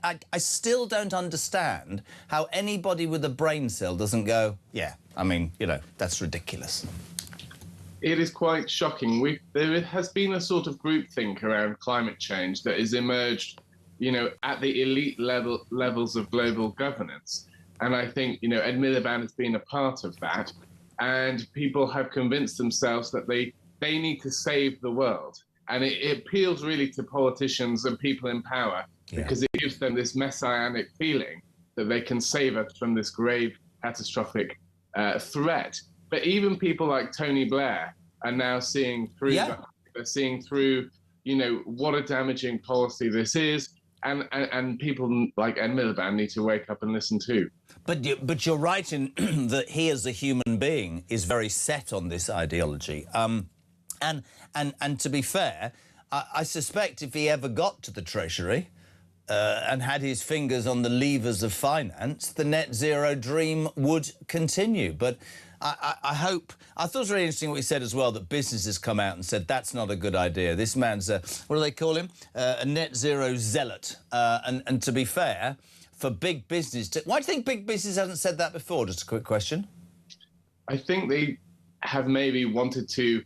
I still don't understand how anybody with a brain cell doesn't go, yeah, I mean, you know, that's ridiculous. It is quite shocking. There has been a sort of groupthink around climate change that has emerged, you know, at the elite levels of global governance. And I think, you know, Ed Miliband has been a part of that. And people have convinced themselves that they need to save the world. And it appeals really to politicians and people in power because it gives them this messianic feeling that they can save us from this grave, catastrophic threat. But even people like Tony Blair are now seeing through they're seeing through, what a damaging policy this is. And people like Ed Miliband need to wake up and listen too. But you're right in that he, as a human being, is very set on this ideology. And to be fair, I suspect if he ever got to the Treasury and had his fingers on the levers of finance, the net zero dream would continue. But I hope... I thought it was really interesting what he said as well, that businesses come out and said, that's not a good idea. This man's a... what do they call him? A net zero zealot. And to be fair, for big business... why do you think big business hasn't said that before? Just a quick question. I think they have maybe wanted to,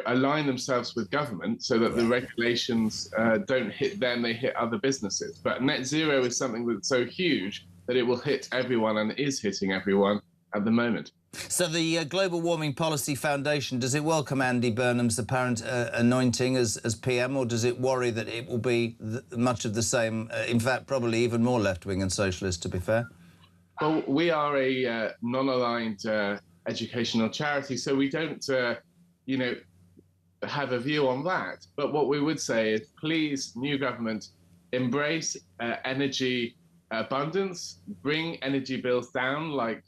align themselves with government so that the regulations don't hit them, they hit other businesses. But net zero is something that's so huge that it will hit everyone and is hitting everyone at the moment. So the Global Warming Policy Foundation, does it welcome Andy Burnham's apparent anointing as PM, or does it worry that it will be much of the same, in fact, probably even more left-wing and socialist, to be fair? Well, we are a non-aligned educational charity, so we don't, have a view on that. But what we would say is, please, new government, embrace energy abundance, bring energy bills down like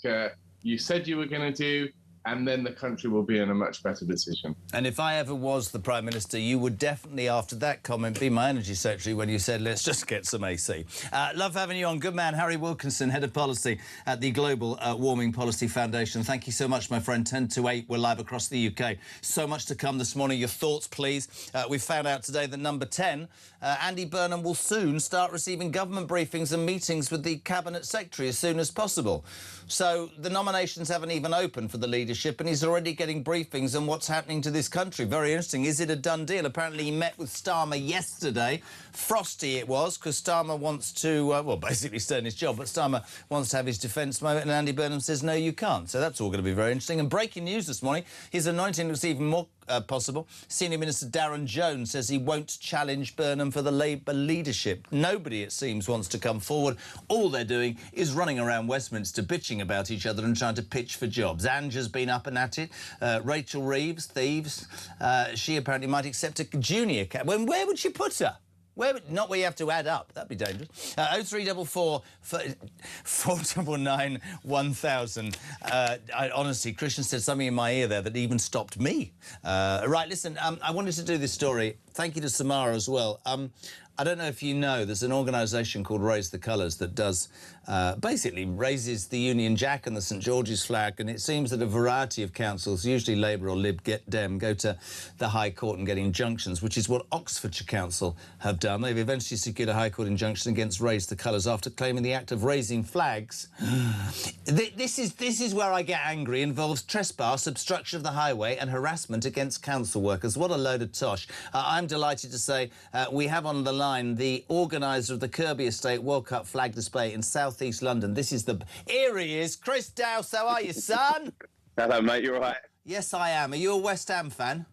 you said you were going to do, and then the country will be in a much better position. And if I ever was the Prime Minister, you would definitely, after that comment, be my Energy Secretary when you said, let's just get some AC. Love having you on. Good man, Harry Wilkinson, Head of Policy at the Global Warming Policy Foundation. Thank you so much, my friend. 10 to 8, we're live across the UK. So much to come this morning. Your thoughts, please. We've found out today that number 10, Andy Burnham, will soon start receiving government briefings and meetings with the Cabinet Secretary as soon as possible. So the nominations haven't even opened for the leadership, and he's already getting briefings on what's happening to this country. Very interesting. Is it a done deal? Apparently he met with Starmer yesterday. Frosty it was, because Starmer wants to, well, basically stay in his job, but Starmer wants to have his defence moment, and Andy Burnham says, no, you can't. So that's all going to be very interesting. And breaking news this morning, his anointing looks even more possible. Senior Minister Darren Jones says he won't challenge Burnham for the Labour leadership. Nobody, it seems, wants to come forward. All they're doing is running around Westminster bitching about each other and trying to pitch for jobs. Ange's been up and at it. Rachel Reeves, Thieves, she apparently might accept a junior cap. Where would she put her? Not where you have to add up. That'd be dangerous. 0344 499 1000. Honestly, Christian said something in my ear there that even stopped me. Right, listen, I wanted to do this story. Thank you to Samara as well. I don't know if you know, there's an organisation called Raise the Colours that does, basically raises the Union Jack and the St George's flag, and it seems that a variety of councils, usually Labour or Lib Dem, go to the High Court and get injunctions, which is what Oxfordshire Council have done. They've eventually secured a High Court injunction against Raise the Colours after claiming the act of raising flags. This is where I get angry. Involves trespass, obstruction of the highway and harassment against council workers. What a load of tosh. I'm delighted to say we have on the line the organiser of the Kirby Estate World Cup flag display in South East London. This is the... Here he is. Chris Dowse, how are you, son? Hello, mate. You all right? Yes, I am. Are you a West Ham fan?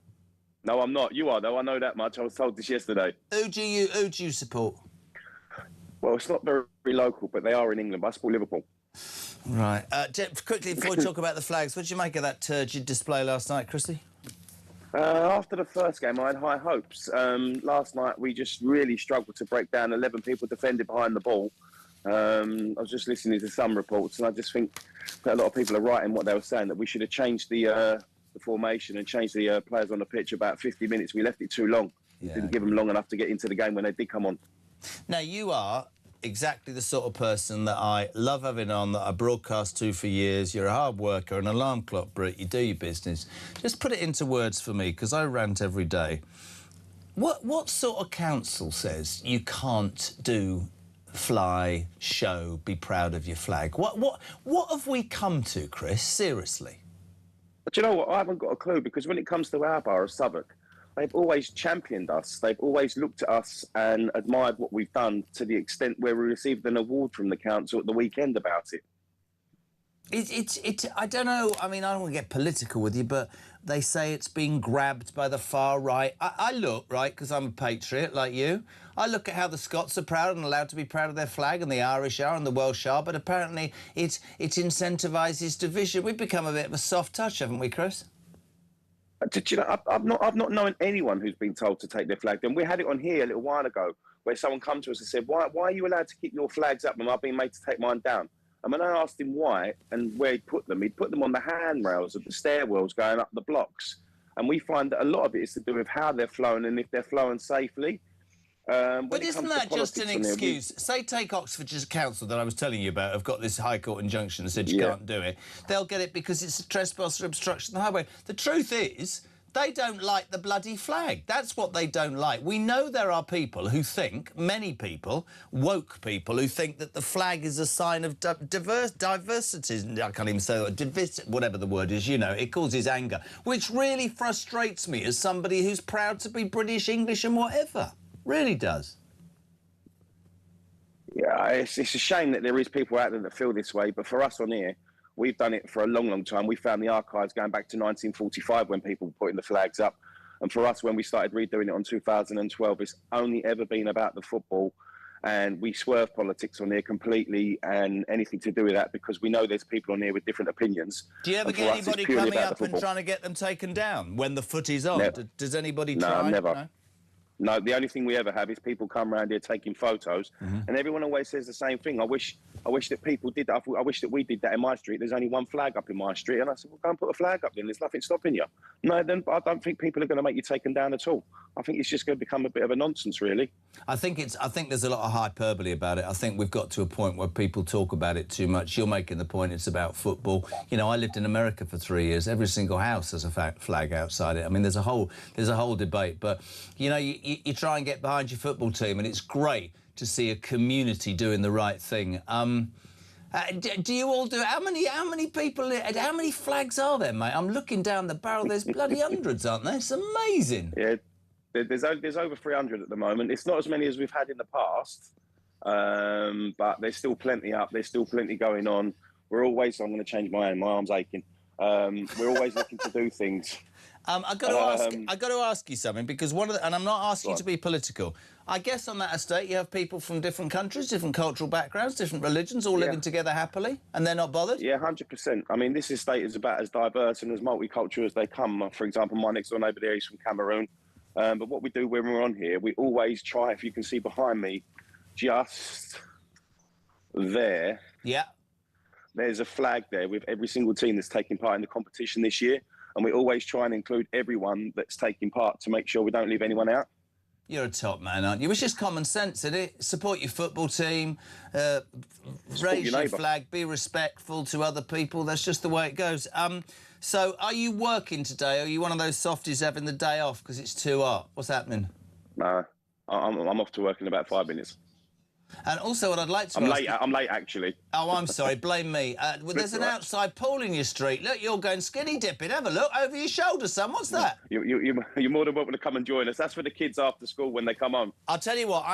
No, I'm not. You are, though. I know that much. I was told this yesterday. Who do you support? Well, it's not very local, but they are in England. But I support Liverpool. Right. Quickly, before we talk about the flags, what did you make of that turgid display last night, Chrissy? After the first game, I had high hopes. Last night, we just really struggled to break down 11 people defended behind the ball. I was just listening to some reports, and I just think that a lot of people are right in what they were saying, that we should have changed the formation and changed the players on the pitch about 50 minutes. We left it too long. Yeah. Didn't give them long enough to get into the game when they did come on. Now, you are exactly the sort of person that I love having on, that I broadcast to for years. You're a hard worker, an alarm clock, Brit. You do your business. Just put it into words for me, because I rant every day. What sort of council says you can't do, fly, show, be proud of your flag? What have we come to, Chris? Seriously. But you know what? I haven't got a clue, because when it comes to our borough of Southwark, they've always championed us. They've always looked at us and admired what we've done, to the extent where we received an award from the council at the weekend about it. I don't know. I mean, I don't want to get political with you, but they say it's been grabbed by the far right. I look, right, because I'm a patriot like you, I look at how the Scots are proud and allowed to be proud of their flag, and the Irish are and the Welsh are, but apparently it incentivises division. We've become a bit of a soft touch, haven't we, Chris? Did you know, I've not known anyone who's been told to take their flag down. We had it on here a little while ago where someone come to us and said, why are you allowed to keep your flags up and I've been made to take mine down? And when I asked him why and where he'd put them on the handrails of the stairwells going up the blocks. And we find that a lot of it is to do with how they're flown and if they're flown safely. But isn't that just an excuse? Say take Oxfordshire Council that I was telling you about, have got this High Court injunction that said you can't do it. They'll get it because it's a trespass or obstruction of the highway. The truth is, they don't like the bloody flag. That's what they don't like. We know there are people who think, many people, woke people, who think that the flag is a sign of diversity. I can't even say that. Whatever the word is, you know, it causes anger, which really frustrates me as somebody who's proud to be British, English and whatever. Really does. Yeah, it's a shame that there is people out there that feel this way, but for us on here, we've done it for a long, long time. We found the archives going back to 1945 when people were putting the flags up. And for us, when we started redoing it on 2012, it's only ever been about the football. And we swerve politics on here completely and anything to do with that because we know there's people on here with different opinions. Do you ever get anybody coming up and trying to get them taken down when the footy's on? Never. Does anybody try? No, never. No, the only thing we ever have is people come around here taking photos, and everyone always says the same thing. I wish that people did that. I wish that we did that in my street. There's only one flag up in my street, and I said, well, go and put a flag up then. There's nothing stopping you. No, then I don't think people are going to make you taken down at all. I think it's just going to become a bit of a nonsense, really. I think there's a lot of hyperbole about it. I think we've got to a point where people talk about it too much. You're making the point it's about football. You know, I lived in America for 3 years. Every single house has a flag outside it. I mean, there's a whole debate. But you know, you try and get behind your football team, and it's great to see a community doing the right thing. Do you all do? How many people? How many flags are there, mate? I'm looking down the barrel. There's bloody hundreds, aren't there? It's amazing. Yeah. There's over 300 at the moment. It's not as many as we've had in the past, but there's still plenty up. There's still plenty going on. I'm going to change my hand. My arm's aching. We're always looking to do things. I've got to ask you something because and I'm not asking you to be political. I guess on that estate you have people from different countries, different cultural backgrounds, different religions, all living together happily, and they're not bothered? Yeah, 100%. I mean, this estate is about as diverse and as multicultural as they come. For example, my next door neighbour there is from Cameroon. But what we do when we're on here, we always try, if you can see behind me, just there. Yeah. There's a flag there with every single team that's taking part in the competition this year. And we always try and include everyone that's taking part to make sure we don't leave anyone out. You're a top man, aren't you? It's just common sense, isn't it? Support your football team, raise your flag, be respectful to other people. That's just the way it goes. So are you working today? Are you one of those softies having the day off because it's too hot? What's happening? No, I'm off to work in about 5 minutes. And also what I'd like to I'm late, actually. Oh, I'm sorry. Blame me. Well, there's an outside pool in your street. Look, you're going skinny dipping. Have a look. Over your shoulder, son. What's that? You're more than welcome to come and join us. That's for the kids after school when they come on. I'll tell you what.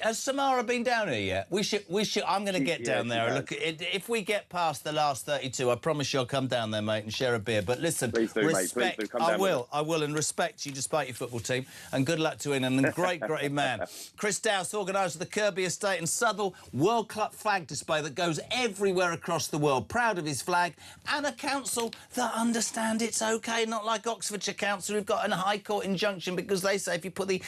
Has Samara been down here yet? We should. I'm going to get down there and look at it. If we get past the last 32, I promise you I'll come down there, mate, and share a beer. But listen, please do, respect. Mate. Please do. Come down. I will, and respect you despite your football team. And good luck to Ian, and a great man. Chris Dowse, organiser of the Kirby Estate in Southall. World Cup flag display that goes everywhere across the world. Proud of his flag, and a council that understand it's OK, not like Oxfordshire Council who've got a High Court injunction because they say if you put the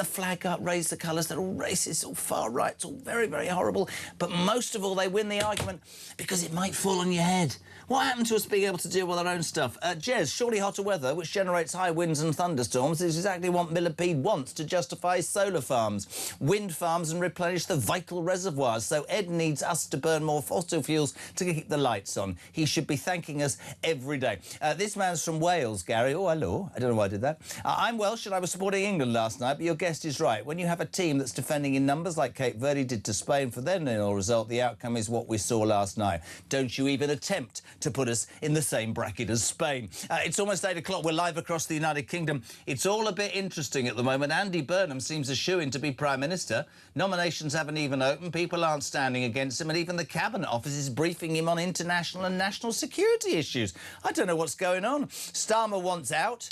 flag up, raise the colours, they're all racist, all far right, it's all very, very horrible. But most of all, they win the argument because it might fall on your head. What happened to us being able to deal with our own stuff? Jez, surely hotter weather, which generates high winds and thunderstorms, is exactly what Millipede wants to justify his solar farms, wind farms and replenish the vital reservoirs. So Ed needs us to burn more fossil fuels to keep the lights on. He should be thanking us every day. This man's from Wales, Gary. Oh, hello. I don't know why I did that. I'm Welsh and I was supporting England last night, but your guest is right. When you have a team that's defending in numbers like Cape Verde did to Spain for their 0-0 result, the outcome is what we saw last night. Don't you even attempt to put us in the same bracket as Spain. It's almost 8 o'clock. We're live across the United Kingdom. It's all a bit interesting at the moment. Andy Burnham seems a shoo-in to be Prime Minister. Nominations haven't haven't even opened. People aren't standing against him, and even the Cabinet Office is briefing him on international and national security issues. I don't know what's going on. Starmer wants out.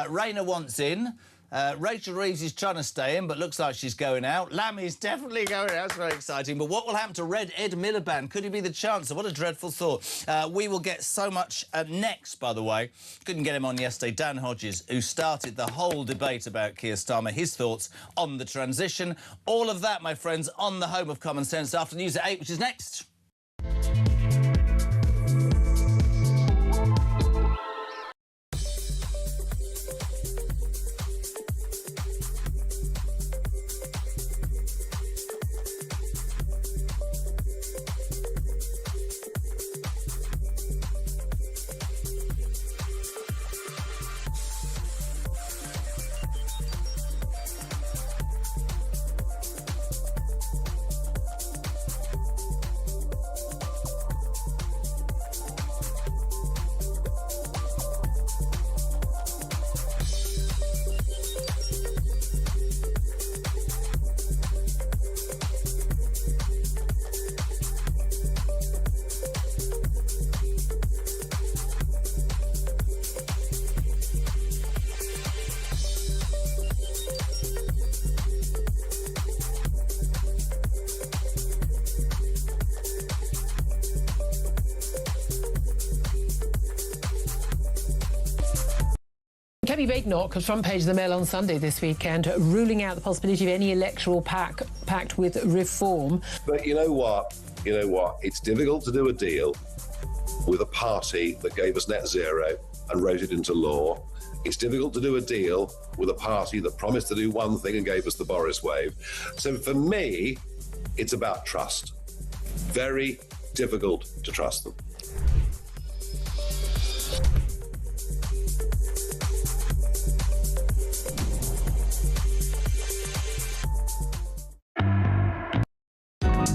Rayner wants in. Rachel Reeves is trying to stay in, but looks like she's going out. Lammy's definitely going out. That's very exciting. But what will happen to Red Ed Miliband? Could he be the Chancellor? What a dreadful thought. We will get so much next, by the way. Couldn't get him on yesterday. Dan Hodges, who started the whole debate about Keir Starmer, his thoughts on the transition. All of that, my friends, on the home of Common Sense after news at 8, which is next. Kemi Badenoch, front page of the Mail on Sunday this weekend, ruling out the possibility of any electoral pact with Reform. But you know what? It's difficult to do a deal with a party that gave us net zero and wrote it into law. It's difficult to do a deal with a party that promised to do one thing and gave us the Boris wave. So for me, it's about trust. Very difficult to trust them.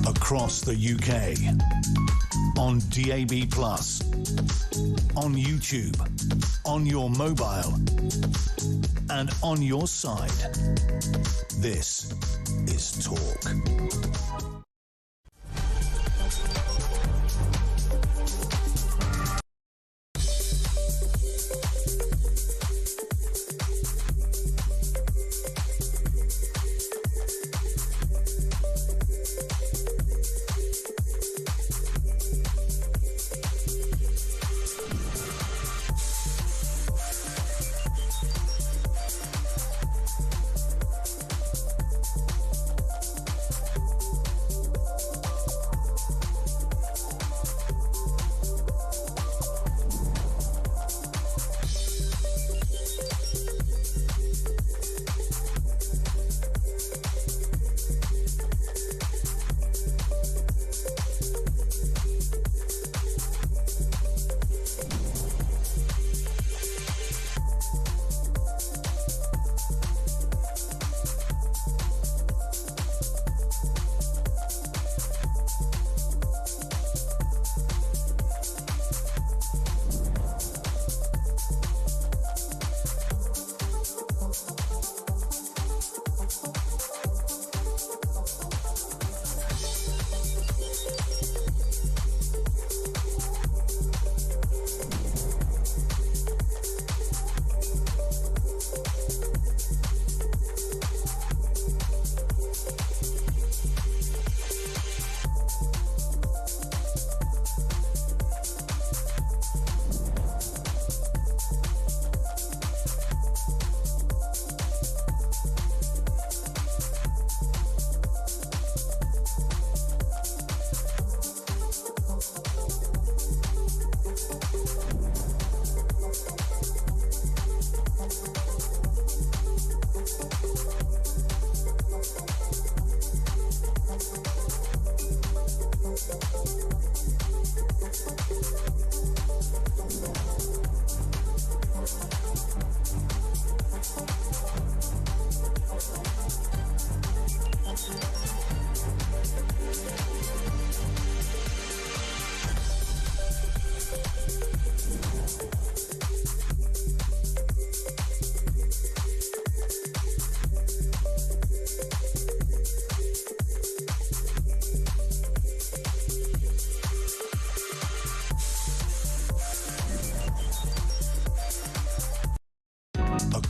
Across the UK, on DAB+, on YouTube, on your mobile, and on your side. This is Talk.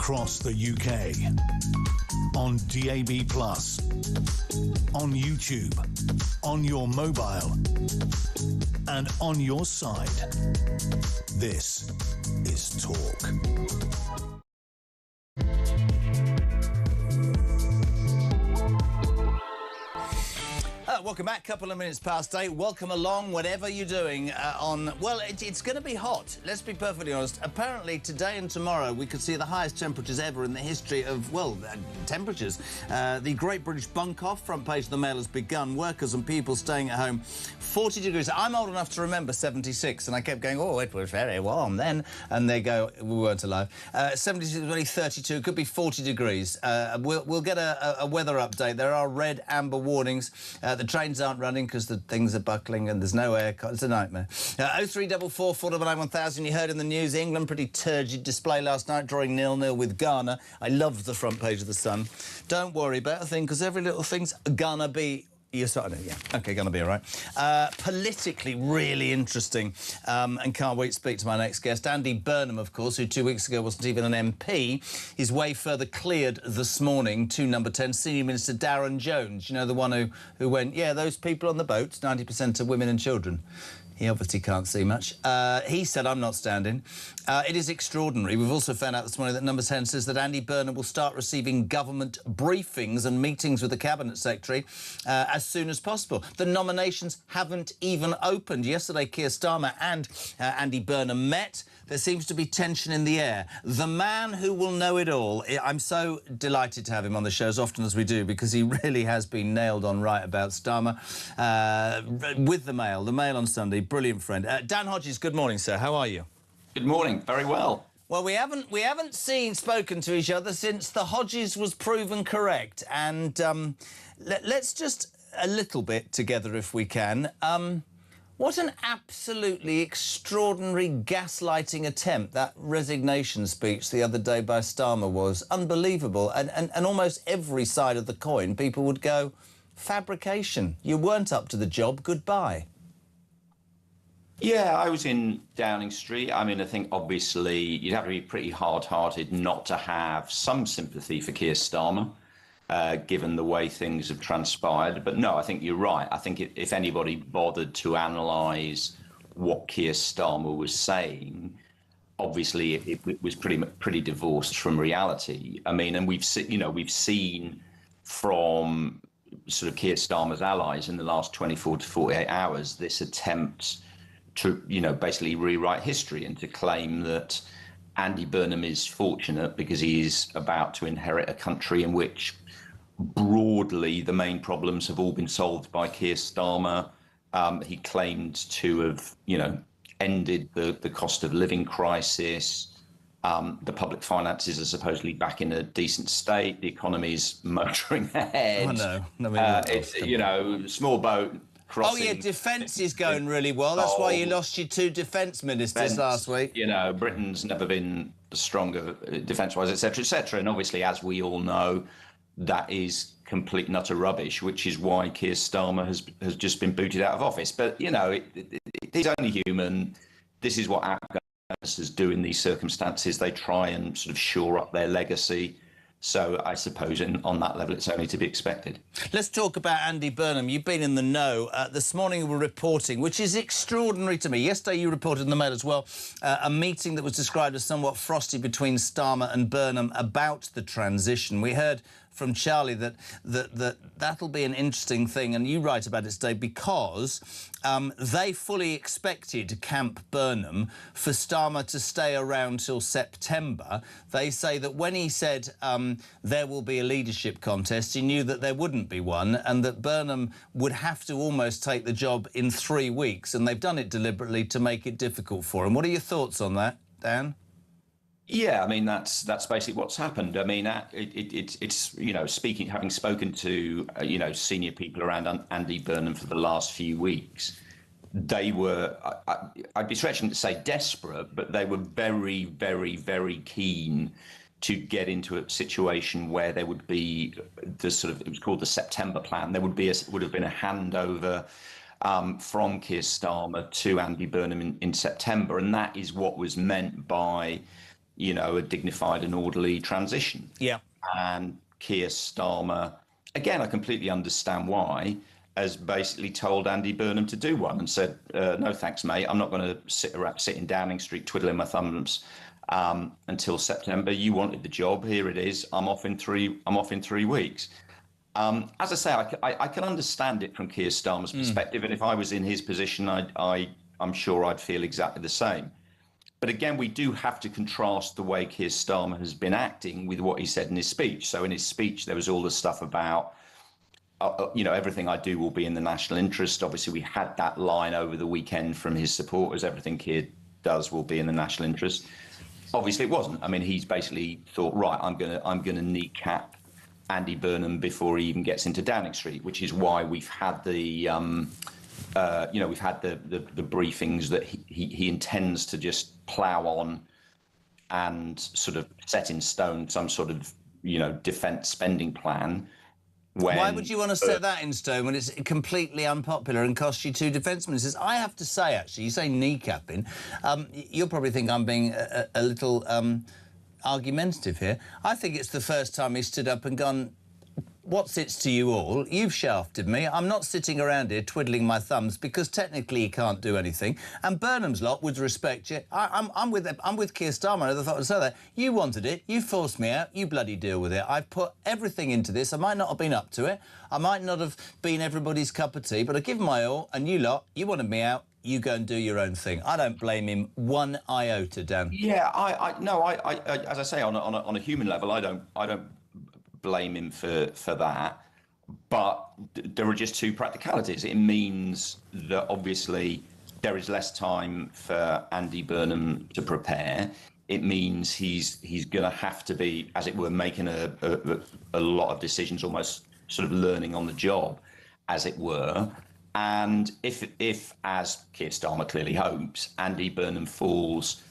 across the UK. On DAB+, on YouTube, on your mobile, and on your side. This is Talk. Welcome back. Couple of minutes past 8. Welcome along, whatever you're doing well, it's going to be hot. Let's be perfectly honest. Apparently, today and tomorrow, we could see the highest temperatures ever in the history of, temperatures. The Great British Bunk-Off, front page of the Mail, has begun. Workers and people staying at home. 40 degrees. I'm old enough to remember 76, and I kept going, oh, it was very warm then. And they go, we weren't alive. 76, only 32, could be 40 degrees. We'll get a weather update. There are red, amber warnings. The trains aren't running because the things are buckling and there's no aircon. It's a nightmare. 0344 499 1000. You heard in the news, England pretty turgid display last night, drawing 0-0 with Ghana. I loved the front page of the Sun. Don't worry about a thing, because every little thing's gonna be... You're starting to, yeah. OK, gonna be all right. Politically really interesting, and can't wait to speak to my next guest. Andy Burnham, of course, who 2 weeks ago wasn't even an MP, is way further cleared this morning to number 10, Senior Minister Darren Jones. You know, the one who went, yeah, those people on the boats, 90% are women and children. He obviously can't see much. He said, I'm not standing. It is extraordinary. We've also found out this morning that number 10 says that Andy Burnham will start receiving government briefings and meetings with the Cabinet Secretary as soon as possible. The nominations haven't even opened. Yesterday, Keir Starmer and Andy Burnham met. There seems to be tension in the air. The man who will know it all. I'm so delighted to have him on the show as often as we do, because he really has been nailed on right about Starmer. With the Mail on Sunday, brilliant friend. Dan Hodges, good morning, sir. How are you? Good morning. Very well. Well, we haven't spoken to each other since the Hodges was proven correct. And let's just a little bit together if we can. What an absolutely extraordinary gaslighting attempt that resignation speech the other day by Starmer was. Unbelievable. And almost every side of the coin, people would go, fabrication. You weren't up to the job. Goodbye. Yeah, I was in Downing Street. I mean, I think obviously you'd have to be pretty hard-hearted not to have some sympathy for Keir Starmer, given the way things have transpired. But no, I think you're right. I think if anybody bothered to analyse what Keir Starmer was saying, obviously it was pretty divorced from reality. I mean, and we've seen from sort of Keir Starmer's allies in the last 24 to 48 hours this attempt to, basically rewrite history and to claim that Andy Burnham is fortunate because he is about to inherit a country in which broadly the main problems have all been solved by Keir Starmer. He claimed to have, ended the cost of living crisis. The public finances are supposedly back in a decent state. The economy's motoring ahead. Oh, no. It's, small boat. Oh, yeah, defence is going really well. That's why you lost your 2 defence ministers last week. Britain's never been stronger defence-wise, etc., and obviously, as we all know, that is complete and utter rubbish, which is why Keir Starmer has just been booted out of office. But, he's only human. This is what Afghans do in these circumstances. They try and sort of shore up their legacy. So I suppose on that level, it's only to be expected. Let's talk about Andy Burnham. You've been in the know. This morning you were reporting, which is extraordinary to me. Yesterday you reported in the Mail as well, a meeting that was described as somewhat frosty between Starmer and Burnham about the transition. We heard from Charlie that'll be an interesting thing, and you write about it today because they fully expected Camp Burnham for Starmer to stay around till September. They say that when he said there will be a leadership contest, he knew that there wouldn't be one, and that Burnham would have to almost take the job in 3 weeks, and they've done it deliberately to make it difficult for him. What are your thoughts on that, Dan? Yeah, I mean that's basically what's happened. I mean, it's having spoken to senior people around Andy Burnham for the last few weeks, they were I'd be stretching to say desperate, but they were very, very, very keen to get into a situation where there would be it was called the September plan. There would have been a handover from Keir Starmer to Andy Burnham in September, and that is what was meant by a dignified and orderly transition. Yeah. And Keir Starmer, again, I completely understand why, has basically told Andy Burnham to do one and said, no, thanks, mate. I'm not going to sit in Downing Street twiddling my thumbs until September. You wanted the job. Here it is. I'm off in 3 weeks. As I say, I can understand it from Keir Starmer's perspective. And if I was in his position, I'm sure I'd feel exactly the same. But again, we do have to contrast the way Keir Starmer has been acting with what he said in his speech. So in his speech, there was all the stuff about, everything I do will be in the national interest. Obviously, we had that line over the weekend from his supporters, everything Keir does will be in the national interest. Obviously, it wasn't. I mean, he's basically thought, right, I'm gonna kneecap Andy Burnham before he even gets into Downing Street, which is why we've had the briefings that he intends to just plough on and sort of set in stone some sort of defence spending plan. Why would you want to set that in stone when it's completely unpopular and costs you 2 defence ministers? I have to say, actually, you say kneecapping. You'll probably think I'm being a little argumentative here. I think it's the first time he stood up and gone, what's it to you all? You've shafted me. I'm not sitting around here twiddling my thumbs because technically he can't do anything. And Burnham's lot would respect you. I'm with Keir Starmer. I thought I'd say that. You wanted it. You forced me out. You bloody deal with it. I've put everything into this. I might not have been up to it. I might not have been everybody's cup of tea, but I give my all. And you lot, you wanted me out. You go and do your own thing. I don't blame him one iota, Dan. Yeah, I as I say, on a human level, I don't blame him for that, but there are just 2 practicalities. It means that obviously there is less time for Andy Burnham to prepare. It means he's going to have to be, as it were, making a lot of decisions, almost sort of learning on the job, as it were. And if as Keir Starmer clearly hopes, Andy Burnham falls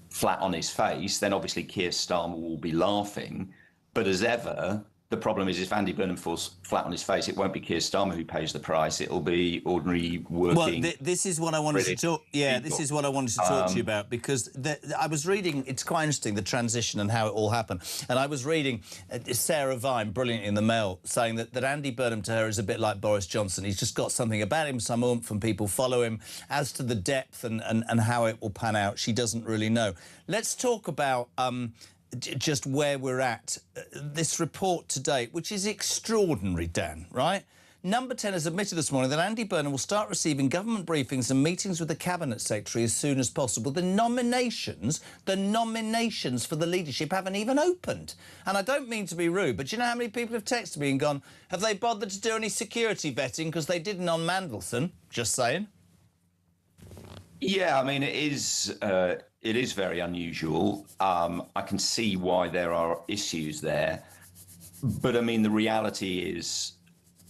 flat on his face, then obviously Keir Starmer will be laughing. But as ever, the problem is if Andy Burnham falls flat on his face, it won't be Keir Starmer who pays the price. It'll be ordinary working. Well, this is what I wanted to talk. Yeah, this is what I wanted to talk to you about, because I was reading. It's quite interesting, the transition and how it all happened. And I was reading Sarah Vine, brilliant in the Mail, saying that Andy Burnham to her is a bit like Boris Johnson. He's just got something about him, some oomph, and people follow him. As to the depth and how it will pan out, she doesn't really know. Let's talk about just where we're at. This report today, which is extraordinary, Dan, right? Number 10 has admitted this morning that Andy Burnham will start receiving government briefings and meetings with the Cabinet Secretary as soon as possible. The nominations for the leadership haven't even opened. And I don't mean to be rude, but do you know how many people have texted me and gone, have they bothered to do any security vetting because they didn't on Mandelson? Just saying. Yeah, I mean, it is very unusual. I can see why there are issues there. But, I mean, the reality is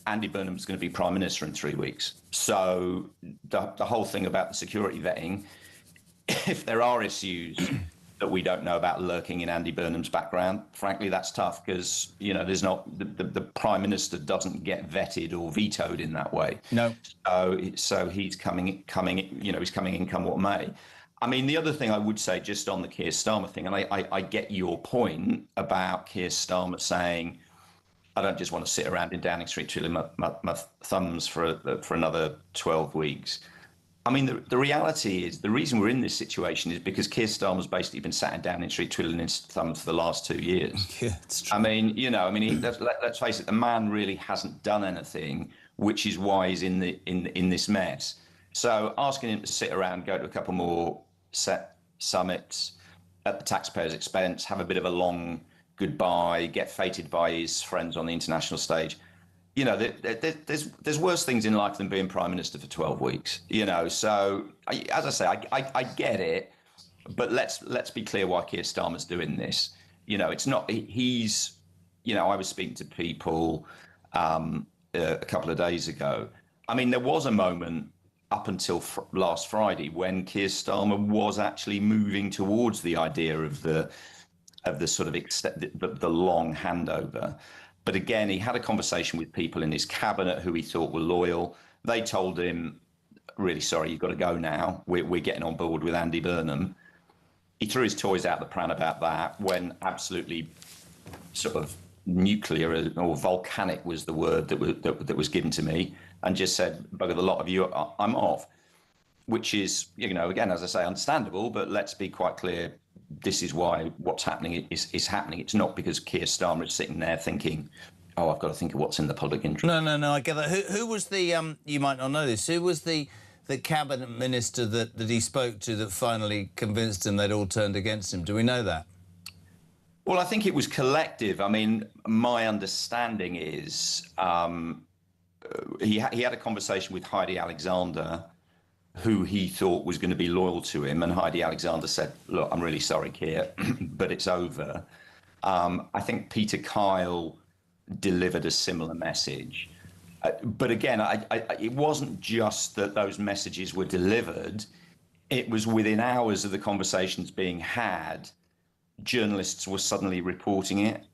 Andy Burnham's going to be Prime Minister in 3 weeks. So the whole thing about the security vetting, if there are issues that we don't know about lurking in Andy Burnham's background, frankly, that's tough because, there's not the Prime Minister doesn't get vetted or vetoed in that way. No. So he's coming in, come what may. I mean, the other thing I would say just on the Keir Starmer thing, and I get your point about Keir Starmer saying, I don't just want to sit around in Downing Street twiddling my thumbs for another 12 weeks. I mean, the reality is the reason we're in this situation is because Keir Starmer's basically been sat in Downing Street twiddling his thumbs for the last 2 years. Yeah, it's true. I mean, let's face it, the man really hasn't done anything, which is why he's in this mess. So asking him to sit around, go to a couple more summits at the taxpayer's expense, have a bit of a long goodbye, get feted by his friends on the international stage. There's worse things in life than being Prime Minister for 12 weeks, So, as I say, I get it, but let's be clear why Keir Starmer's doing this. It's not, I was speaking to people a couple of days ago. I mean, there was a moment up until last Friday when Keir Starmer was actually moving towards the idea of the sort of the long handover. But again, he had a conversation with people in his cabinet who he thought were loyal. They told him, really sorry, you've got to go now. We're getting on board with Andy Burnham. he threw his toys out the pram about that when absolutely sort of nuclear or volcanic was the word that was given to me, and just said, bugger the lot of you, I'm off. Which is, again, as I say, understandable, but let's be quite clear, this is why what's happening is happening. It's not because Keir Starmer is sitting there thinking, oh, I've got to think of what's in the public interest. No, I get that. Who was the, you might not know this, who was the cabinet minister that he spoke to that finally convinced him they'd all turned against him? Do we know that? Well, I think it was collective. I mean, my understanding is he had a conversation with Heidi Alexander, who he thought was going to be loyal to him, and Heidi Alexander said, look, I'm really sorry, Keir, but it's over. I think Peter Kyle delivered a similar message. But again, it wasn't just that those messages were delivered. It was within hours of the conversations being had, journalists were suddenly reporting it.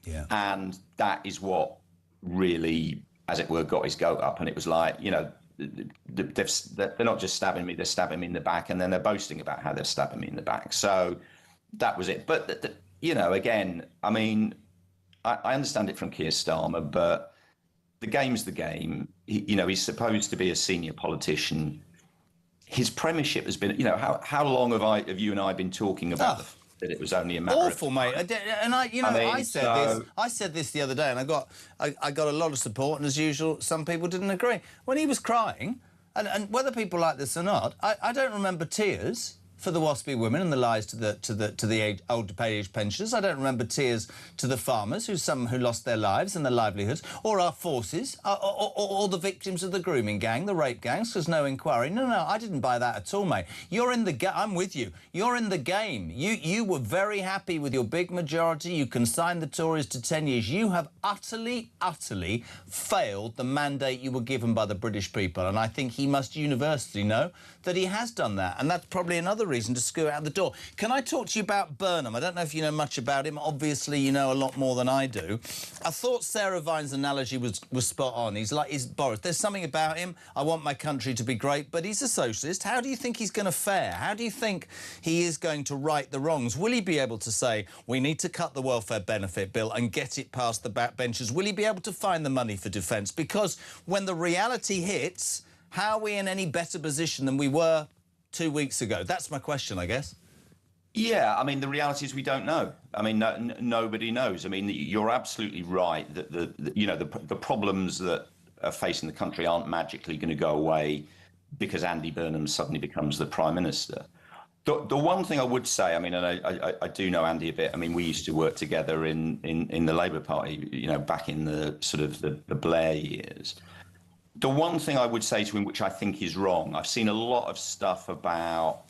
Yeah. And that is what really, as it were, got his goat up. And it was like, they're not just stabbing me, they're stabbing me in the back, and then they're boasting about how they're stabbing me in the back. So that was it. But, again, I mean, I understand it from Keir Starmer, but the game's the game. He's supposed to be a senior politician. His premiership has been, how long have you and I been talking about that it was only a matter awful, of mate. And I said this the other day, and I got a lot of support, and as usual, some people didn't agree. When he was crying, and whether people like this or not, I don't remember tears for the WASPy women and the lies to the older age pensioners. I don't remember tears to the farmers who lost their lives and their livelihoods, or our forces, or the victims of the grooming gang, the rape gangs, because no inquiry. No, I didn't buy that at all, mate. You're in the game. I'm with you. You're in the game. You were very happy with your big majority. You consigned the Tories to 10 years. You have utterly failed the mandate you were given by the British people, and I think he must universally know that he has done that, and that's probably another reason to scoot out the door. Can I talk to you about Burnham? I don't know if you know much about him. Obviously, you know a lot more than I do. I thought Sarah Vine's analogy was spot on. He's Boris. There's something about him. I want my country to be great, but he's a socialist. How do you think he's going to fare? How do you think he is going to right the wrongs? Will he be able to say, we need to cut the welfare benefit bill and get it past the backbenchers? Will he be able to find the money for defence? Because when the reality hits, how are we in any better position than we were 2 weeks ago? That's my question, I guess. Yeah, I mean, the reality is we don't know. I mean, nobody knows. I mean, you're absolutely right that the problems that are facing the country aren't magically going to go away because Andy Burnham suddenly becomes the Prime Minister. The one thing I would say, I mean, and I do know Andy a bit. I mean, we used to work together in the Labour Party, back in the sort of the Blair years. The one thing I would say to him, which I think is wrong, I've seen a lot of stuff about,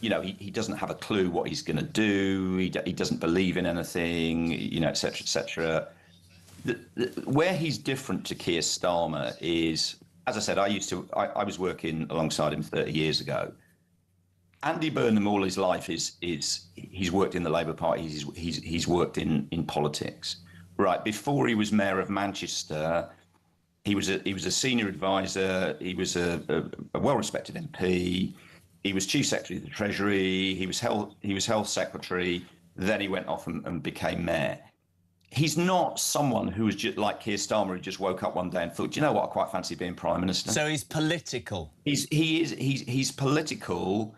he doesn't have a clue what he's going to do, he doesn't believe in anything, et cetera, et cetera. Where he's different to Keir Starmer is, as I said, I was working alongside him 30 years ago. Andy Burnham, all his life, he's worked in the Labour Party, he's worked in politics. Right, before he was Mayor of Manchester, he was a senior advisor. He was a well-respected MP. He was chief secretary of the Treasury. He was health secretary. Then he went off and became mayor. He's not someone who was just like Keir Starmer, who just woke up one day and thought, do you know what, I quite fancy being prime minister. So he's political. He's political,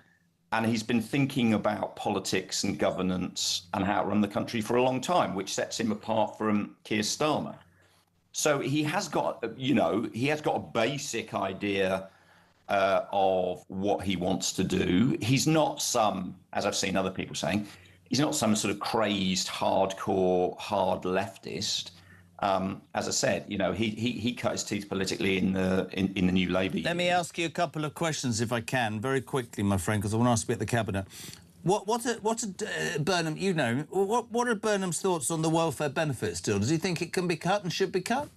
and he's been thinking about politics and governance and how to run the country for a long time, which sets him apart from Keir Starmer. So he has got, a basic idea of what he wants to do. He's not as I've seen other people saying, he's not some sort of crazed, hardcore, hard leftist. As I said, he cut his teeth politically in the New Labour. Let me ask you a couple of questions, if I can, very quickly, my friend, because I want to ask you about the cabinet. What are Burnham? What are Burnham's thoughts on the welfare benefit still? Does he think it can be cut and should be cut?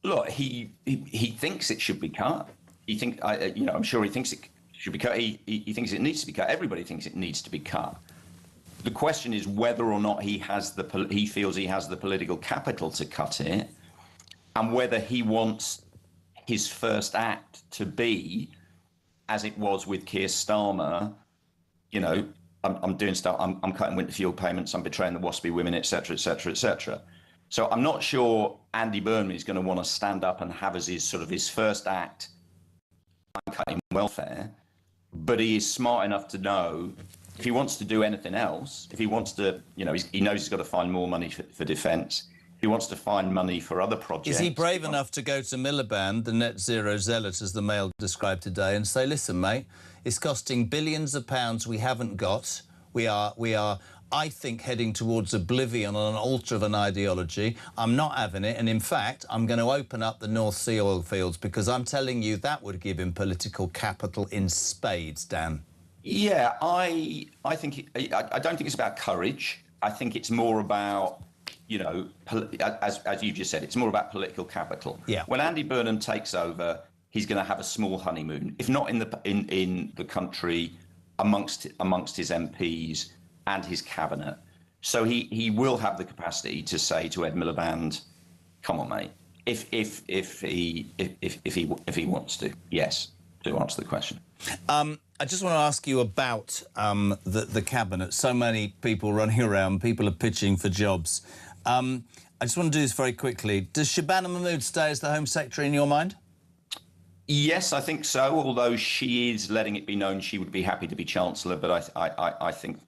Look, he thinks it should be cut. I'm sure he thinks it should be cut. He thinks it needs to be cut. Everybody thinks it needs to be cut. The question is whether or not he feels he has the political capital to cut it, and whether he wants his first act to be, as it was with Keir Starmer, you know, I'm doing stuff, I'm cutting winter fuel payments, I'm betraying the WASPy women, etc., etc., etc. So I'm not sure Andy Burnham is going to want to stand up and have as his first act, I'm cutting welfare, but he is smart enough to know if he wants to do anything else, if he wants to, you know, he knows he's got to find more money for defence. He wants to find money for other projects. Is he brave enough to go to Miliband, the net zero zealot, as the Mail described today, and say, listen, mate, it's costing billions of pounds we haven't got. We are, I think, heading towards oblivion on an altar of an ideology. I'm not having it. And in fact, I'm going to open up the North Sea oil fields because I'm telling you that would give him political capital in spades, Dan. Yeah, I think I don't think it's about courage. I think it's more about, you know, as you just said, it's more about political capital. Yeah. When Andy Burnham takes over, he's going to have a small honeymoon, if not in the country, amongst his MPs and his cabinet. So he will have the capacity to say to Ed Miliband, "Come on, mate," if he wants to. Yes, to answer the question. I just want to ask you about the cabinet. So many people running around, people are pitching for jobs. I just want to do this very quickly. Does Shabana Mahmood stay as the Home Secretary in your mind? Yes, I think so, although she is letting it be known she would be happy to be Chancellor, but I think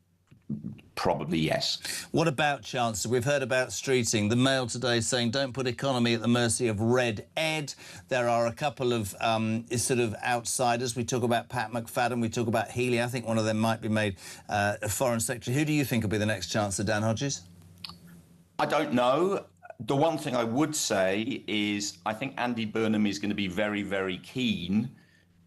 probably yes. What about Chancellor? We've heard about Streeting. The Mail today saying don't put economy at the mercy of Red Ed. There are a couple of sort of outsiders. We talk about Pat McFadden, we talk about Healy. I think one of them might be made a Foreign Secretary. Who do you think will be the next Chancellor, Dan Hodges? I don't know. The one thing I would say is I think Andy Burnham is going to be very, very keen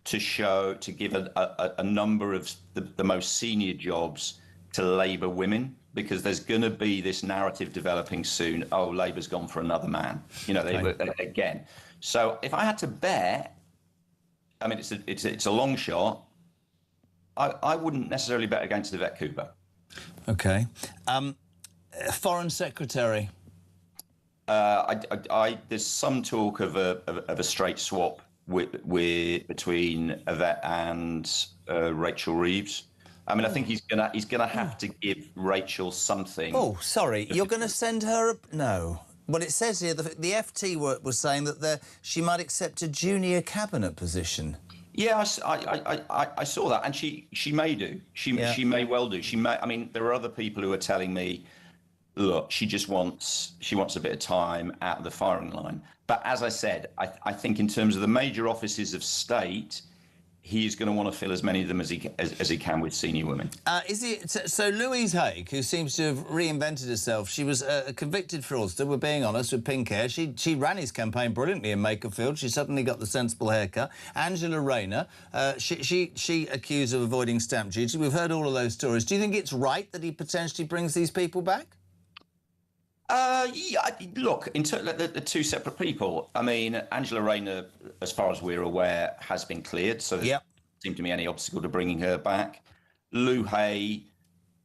to give a number of the most senior jobs to Labour women, because there's going to be this narrative developing soon. Oh, Labour's gone for another man. You know, again. So if I had to bet, I mean, it's a long shot. I wouldn't necessarily bet against Yvette Cooper. OK. Foreign Secretary. There's some talk of a straight swap between Yvette and Rachel Reeves. I mean, I think he's gonna have to give Rachel something. Oh, sorry, you're going to send her no. Well, it says here the FT was saying that she might accept a junior cabinet position. Yeah, I saw that, and she may do. She may well do. She may. I mean, there are other people who are telling me, look, she wants a bit of time out of the firing line. But as I said, I think in terms of the major offices of state, he's going to want to fill as many of them as he can with senior women. So Louise Haigh, who seems to have reinvented herself, she was a convicted fraudster, we're being honest, with pink hair. She ran his campaign brilliantly in Makerfield. She suddenly got the sensible haircut. Angela Rayner, she accused of avoiding stamp duty. We've heard all of those stories. Do you think it's right that he potentially brings these people back? Yeah, look, the two separate people. I mean, Angela Rayner, as far as we're aware, has been cleared, so there doesn't seem to be any obstacle to bringing her back. Lou Hay,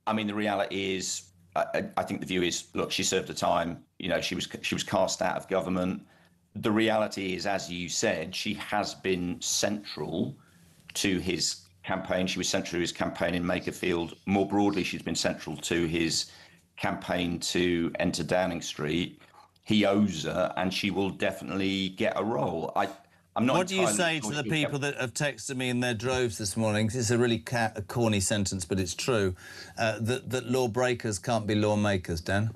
I mean, the reality is, I think the view is, look, she served her time. You know, she was cast out of government. The reality is, as you said, she has been central to his campaign. She was central to his campaign in Makerfield. More broadly, she's been central to his campaign to enter Downing Street. He owes her, and she will definitely get a role. I'm not. What do you say to the people that have texted me in their droves this morning? It's a really corny sentence, but it's true. That lawbreakers can't be lawmakers, Dan.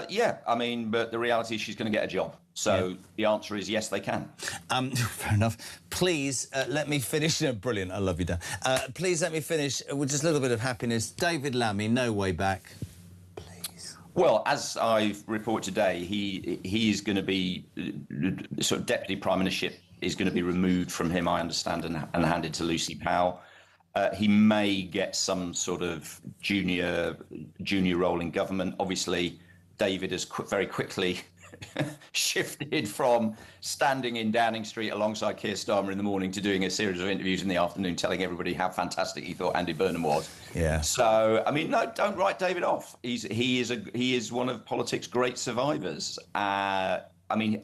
Yeah, I mean, but the reality is she's going to get a job. So the answer is yes, they can. Fair enough. Please let me finish. Brilliant. I love you, Dan. Please let me finish with just a little bit of happiness. David Lammy, no way back. Please. Well, as I've reported today, he is going to be sort of deputy prime ministership is going to be removed from him, I understand, and handed to Lucy Powell. He may get some sort of junior role in government. Obviously, David has very quickly shifted from standing in Downing Street alongside Keir Starmer in the morning to doing a series of interviews in the afternoon telling everybody how fantastic he thought Andy Burnham was. Yeah. So, I mean, no, don't write David off. He is one of politics' great survivors. I mean,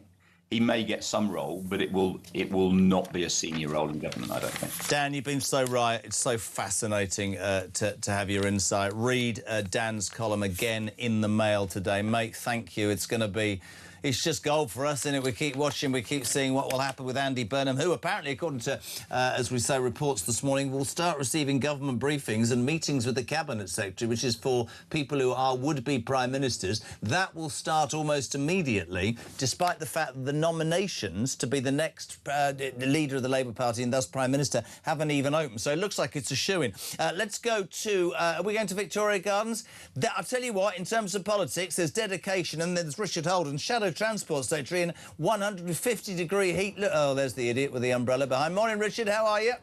he may get some role, but it will not be a senior role in government, I don't think. Dan, you've been so right. It's so fascinating to have your insight. Read Dan's column again in the Mail today. Mate, thank you. It's going to be... It's just gold for us, isn't it? We keep watching, we keep seeing what will happen with Andy Burnham, who apparently, according to, as we say, reports this morning, will start receiving government briefings and meetings with the Cabinet Secretary, which is for people who are would-be Prime Ministers. That will start almost immediately, despite the fact that the nominations to be the next leader of the Labour Party and thus Prime Minister haven't even opened. So it looks like it's a shoo-in. Let's go to... are we going to Victoria Gardens? I'll tell you what, in terms of politics, there's dedication and there's Richard Holden, Shadow Transport Secretary in 150-degree heat. Oh, there's the idiot with the umbrella behind. Morning, Richard. How are you?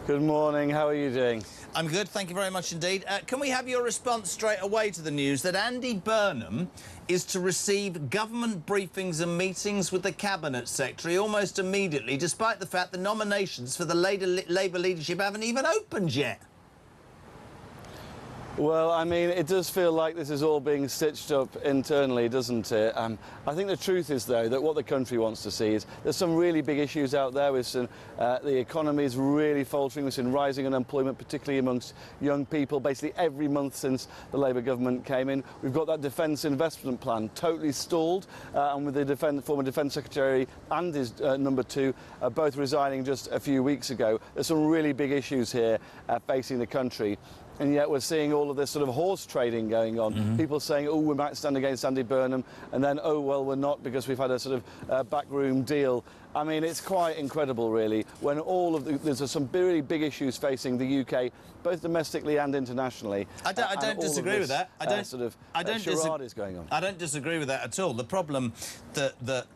Good morning. How are you doing? I'm good. Thank you very much indeed. Can we have your response straight away to the news that Andy Burnham is to receive government briefings and meetings with the Cabinet Secretary almost immediately, despite the fact the nominations for the Labour leadership haven't even opened yet? Well, I mean, it does feel like this is all being stitched up internally, doesn't it? I think the truth is, though, that what the country wants to see is there's some really big issues out there. We've seen the economy is really faltering. We've seen rising unemployment, particularly amongst young people, basically every month since the Labour government came in. We've got that defence investment plan totally stalled, and with the former Defence Secretary and his number two both resigning just a few weeks ago. There's some really big issues here facing the country. And yet we're seeing all of this sort of horse trading going on. People saying, oh, we might stand against Andy Burnham, and then, oh, well, we're not because we've had a sort of backroom deal. I mean, it's quite incredible, really, when all of there's some really big issues facing the UK, both domestically and internationally. I don't disagree with that. I don't charade is going on. I don't disagree with that at all. The problem that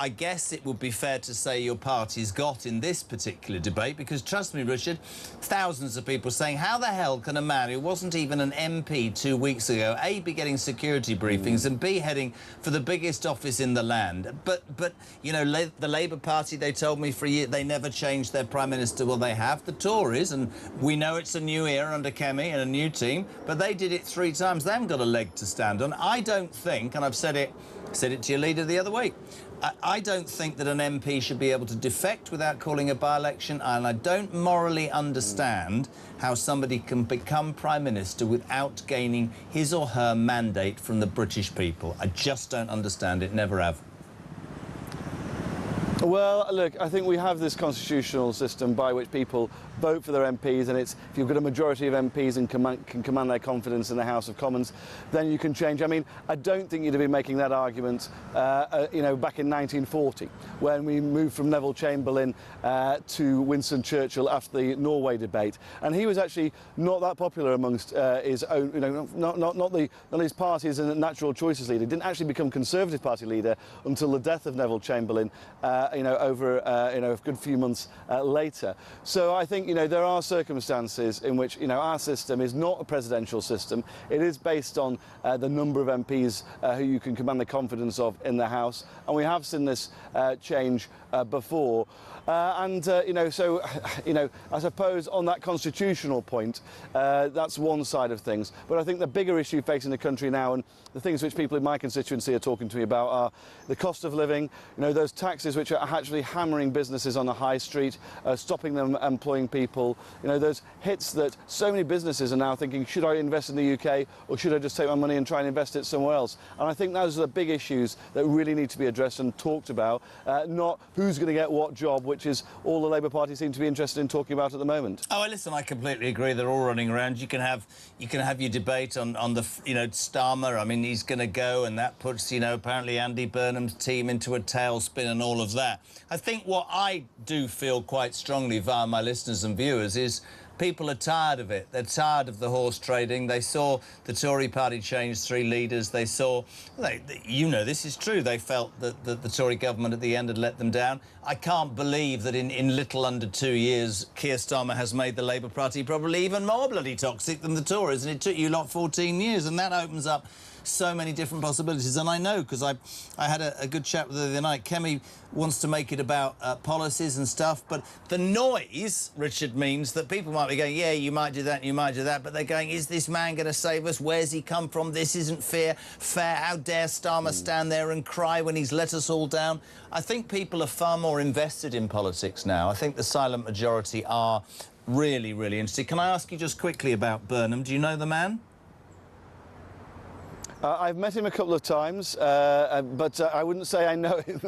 I guess it would be fair to say your party's got in this particular debate, because trust me, Richard, thousands of people saying, how the hell can a man who wasn't even an MP 2 weeks ago, A, be getting security briefings, and B, heading for the biggest office in the land? But you know, the Labour Party, they told me for a year, they never changed their Prime Minister. Well, they have. The Tories, and we know it's a new era under Kemi and a new team, but they did it 3 times. They haven't got a leg to stand on. I don't think, and I've said it to your leader the other week, I don't think that an MP should be able to defect without calling a by-election, and I don't morally understand how somebody can become Prime Minister without gaining his or her mandate from the British people. I just don't understand it, never have. Well, look, I think we have this constitutional system by which people vote for their MPs, and it's if you've got a majority of MPs and can command their confidence in the House of Commons, then you can change. I mean, I don't think you'd have been making that argument, you know, back in 1940 when we moved from Neville Chamberlain to Winston Churchill after the Norway debate, and he was actually not that popular amongst his own, you know, not his party's and natural choices leader. He didn't actually become Conservative Party leader until the death of Neville Chamberlain. You know, over you know, a good few months later. So I think, you know, there are circumstances in which, you know, our system is not a presidential system. It is based on the number of MPs who you can command the confidence of in the House, and we have seen this change before. You know, so, you know, I suppose on that constitutional point, that's one side of things. But I think the bigger issue facing the country now, and the things which people in my constituency are talking to me about, are the cost of living, you know, those taxes which are actually hammering businesses on the high street, stopping them employing people, you know, those hits that so many businesses are now thinking, should I invest in the UK or should I just take my money and try and invest it somewhere else? And I think those are the big issues that really need to be addressed and talked about, not who's going to get what job, which is all the Labour Party seem to be interested in talking about at the moment. Oh, listen, I completely agree. They're all running around. You can have your debate on the, you know, Starmer. I mean, he's going to go, and that puts, you know, apparently Andy Burnham's team into a tailspin and all of that. I think what I do feel quite strongly via my listeners and viewers is people are tired of it. They're tired of the horse trading. They saw the Tory party change 3 leaders. They saw, you know, this is true. They felt that the Tory government at the end had let them down. I can't believe that in little under 2 years, Keir Starmer has made the Labour Party probably even more bloody toxic than the Tories, and it took you lot 14 years, and that opens up so many different possibilities. And I know, because I had a good chat with her the other night, Kemi wants to make it about policies and stuff, but the noise, Richard, means that people might be going, yeah, you might do that and you might do that, but they're going, is this man going to save us? Where's he come from? This isn't fair. How dare Starmer stand there and cry when he's let us all down? I think people are far more invested in politics now. I think the silent majority are really, really interested. Can I ask you just quickly about Burnham? Do you know the man? I've met him a couple of times, but I wouldn't say I know him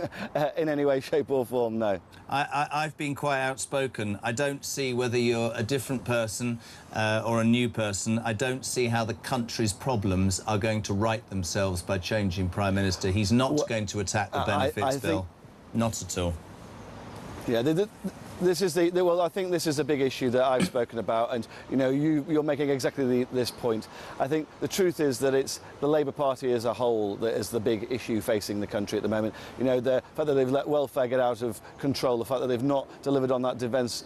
in any way, shape or form, no. I've been quite outspoken. I don't see whether you're a different person or a new person. I don't see how the country's problems are going to right themselves by changing Prime Minister. He's not going to attack the benefits bill. Not at all. Yeah, this is well, I think this is a big issue that I've spoken about, and you know, you're making exactly this point. I think the truth is that it's the Labour Party as a whole that is the big issue facing the country at the moment. You know, the fact that they've let welfare get out of control, the fact that they've not delivered on that defence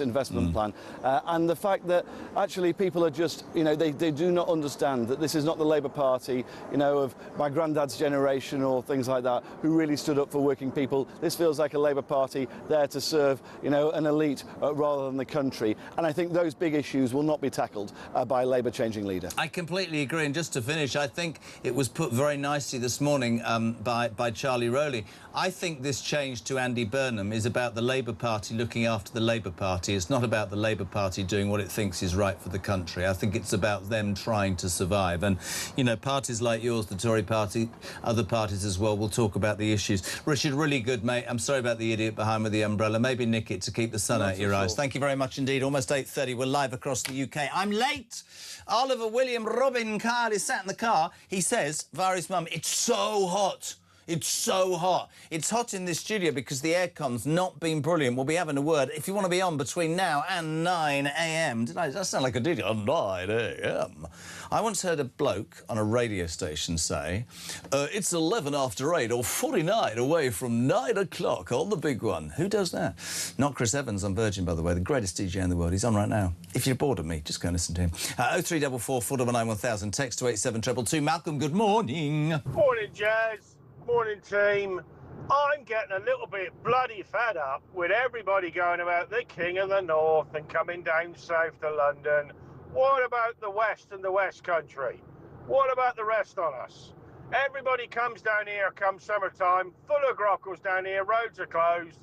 investment plan, and the fact that actually people are just, you know, they do not understand that this is not the Labour Party, you know, of my granddad's generation or things like that, who really stood up for working people. This feels like a Labour Party there to serve, you know, an elite rather than the country. And I think those big issues will not be tackled by a Labour-changing leader. I completely agree. And just to finish, I think it was put very nicely this morning by Charlie Rowley. I think this change to Andy Burnham is about the Labour Party looking after the Labour Party. It's not about the Labour Party doing what it thinks is right for the country. I think it's about them trying to survive. And, you know, parties like yours, the Tory party, other parties as well, will talk about the issues. Richard, really good, mate. I'm sorry about the idiot behind with the umbrella. Maybe nick it to keep the sun out your eyes. Thank you very much indeed. Almost 8:30. We're live across the UK. I'm late. Oliver William Robin Kyle is sat in the car. He says, via his mum, it's so hot. It's so hot. It's hot in this studio because the aircon's not been brilliant. We'll be having a word. If you want to be on between now and 9 a.m. Did I? That sound like a did on 9 a.m. I once heard a bloke on a radio station say, it's 11 after 8 or 49 away from 9 o'clock on the big one. Who does that? Not Chris Evans on Virgin, by the way, the greatest DJ in the world. He's on right now. If you're bored of me, just go and listen to him. 0344 499 1000, text to 87222. Malcolm, good morning. Morning, Jazz. Morning, team. I'm getting a little bit bloody fed up with everybody going about the King of the North and coming down south to London. What about the West and the West Country? What about the rest on us? Everybody comes down here come summertime, full of grockles down here, roads are closed,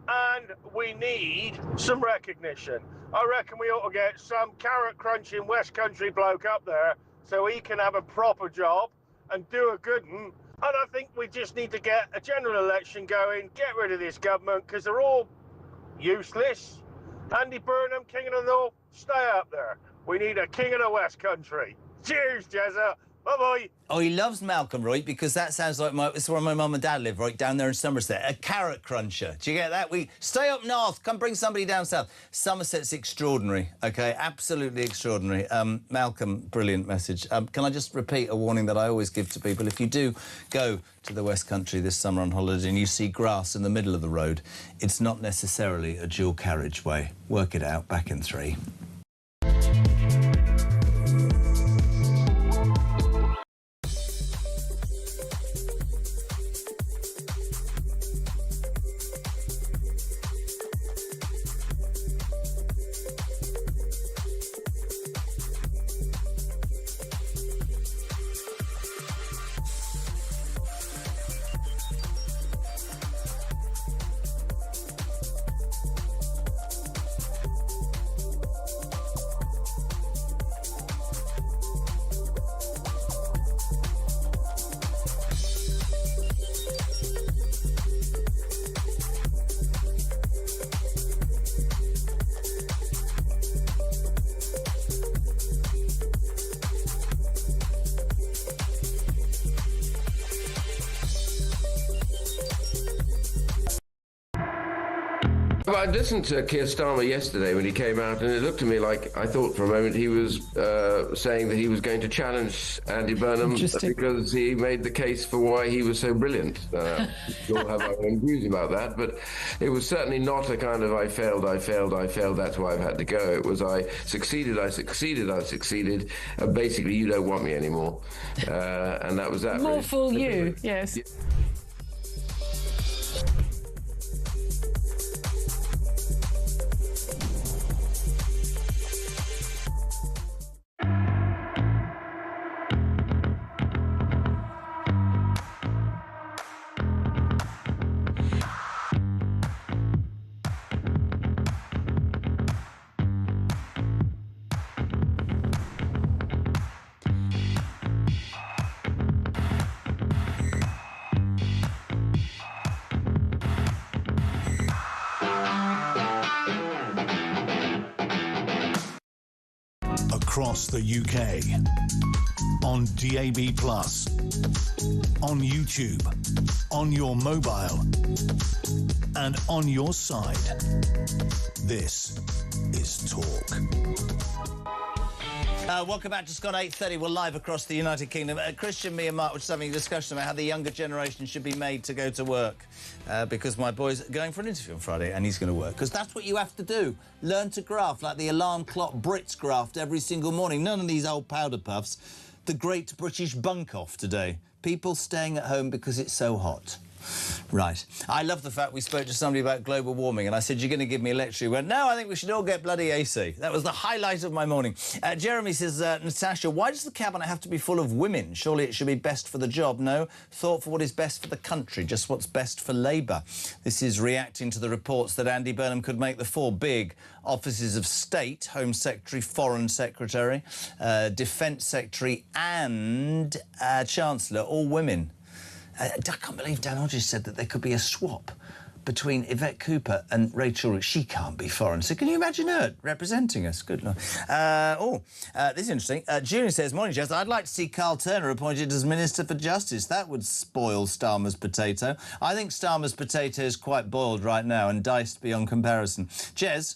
and we need some recognition. I reckon we ought to get some carrot-crunching West Country bloke up there so he can have a proper job and do a good one. And I think we just need to get a general election going, get rid of this government, because they're all useless. Andy Burnham, King of the North, stay up there. We need a King of the West Country. Cheers, Jezza. Bye-bye. Oh, he loves Malcolm, right? Because that sounds like it's where my mum and dad live, right down there in Somerset. A carrot cruncher. Do you get that? We stay up north. Come bring somebody down south. Somerset's extraordinary, OK? Absolutely extraordinary. Malcolm, brilliant message. Can I just repeat a warning that I always give to people? If you do go to the West Country this summer on holiday and you see grass in the middle of the road, it's not necessarily a dual carriageway. Work it out. Back in 3. Well, I listened to Keir Starmer yesterday when he came out, and it looked to me like I thought for a moment he was saying that he was going to challenge Andy Burnham because he made the case for why he was so brilliant. We all have our own views about that, but it was certainly not a kind of I failed, that's why I've had to go. It was I succeeded, and basically you don't want me anymore. And that was that. More really. fool you, yes. Across the UK, on DAB+, on YouTube, on your mobile, and on your side. This is Talk. Welcome back to Scott 8:30. We're live across the United Kingdom. Christian, me and Mark were just having a discussion about how the younger generation should be made to go to work because my boy's going for an interview on Friday and he's going to work. Because that's what you have to do. Learn to graft like the alarm clock Brits graft every single morning. None of these old powder puffs. The Great British Bunk Off today. People staying at home because it's so hot. Right. I love the fact we spoke to somebody about global warming and I said, you're going to give me a lecture. He went, no, I think we should all get bloody AC. That was the highlight of my morning. Jeremy says, Natasha, why does the cabinet have to be full of women? Surely it should be best for the job. No, thought for what is best for the country, just what's best for Labour. This is reacting to the reports that Andy Burnham could make the four big offices of state, Home Secretary, Foreign Secretary, Defence Secretary and Chancellor, all women. I can't believe Dan Hodges said that there could be a swap between Yvette Cooper and Rachel. She can't be foreign. So can you imagine her representing us? Good Lord. This is interesting. Julian says, morning, Jess. I'd like to see Carl Turner appointed as Minister for Justice. That would spoil Starmer's potato. I think Starmer's potato is quite boiled right now and diced beyond comparison. Jez,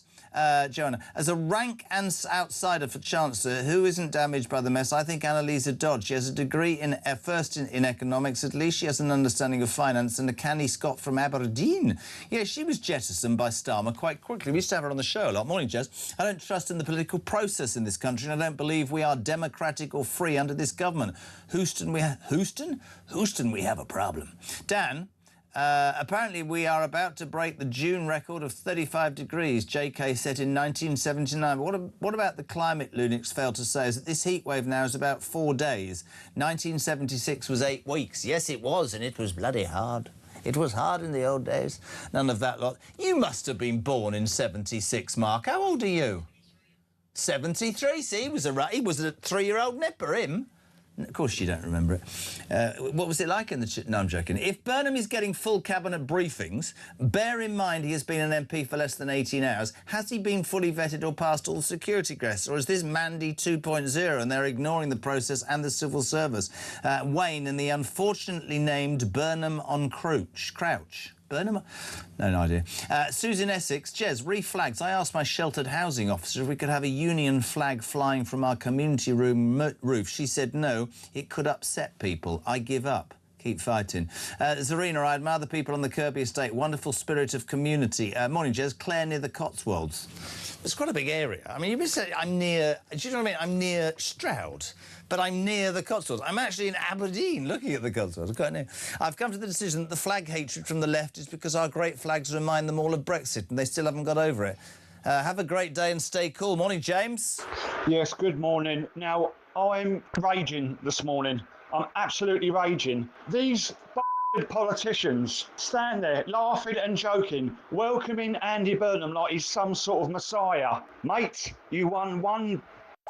Joanna, as a rank outsider for Chancellor who isn't damaged by the mess, I think Annalisa Dodds. She has a degree in economics. At least she has an understanding of finance. And a canny Scot from Aberdeen. Yeah, she was jettisoned by Starmer quite quickly. We used to have her on the show a lot. Morning, Jess. I don't trust in the political process in this country, and I don't believe we are democratic or free under this government. Houston, we have a problem. Dan. Apparently we are about to break the June record of 35 degrees JK set in 1979. But what about the climate lunatics failed to say is that this heat wave now is about 4 days. 1976 was 8 weeks. Yes, it was, and it was bloody hard. It was hard in the old days. None of that lot. You must have been born in 76, Mark. How old are you? 73. See, he was a 3-year-old nipper, him. Of course you don't remember it. What was it like in the... No, I'm joking. If Burnham is getting full cabinet briefings, bear in mind he has been an MP for less than 18 hours. Has he been fully vetted or passed all the security tests? Or is this Mandy 2.0 and they're ignoring the process and the civil service? Wayne and the unfortunately named Burnham on Crouch. Burnham? No idea. Susan Essex, Jez, reflags. I asked my sheltered housing officer if we could have a union flag flying from our community room roof. She said no, it could upset people. I give up. Keep fighting. Zarina, I admire the people on the Kirby estate. Wonderful spirit of community. Morning, Jez. Claire near the Cotswolds. It's quite a big area. I mean, you say I'm near... Do you know what I mean? I'm near Stroud. But I'm near the Cotswolds. I'm actually in Aberdeen looking at the Cotswolds. Quite near. I've come to the decision that the flag hatred from the left is because our great flags remind them all of Brexit and they still haven't got over it. Have a great day and stay cool. Morning, James. Yes, good morning. Now, I'm raging this morning. I'm absolutely raging. These politicians stand there laughing and joking, welcoming Andy Burnham like he's some sort of messiah. Mate, you won one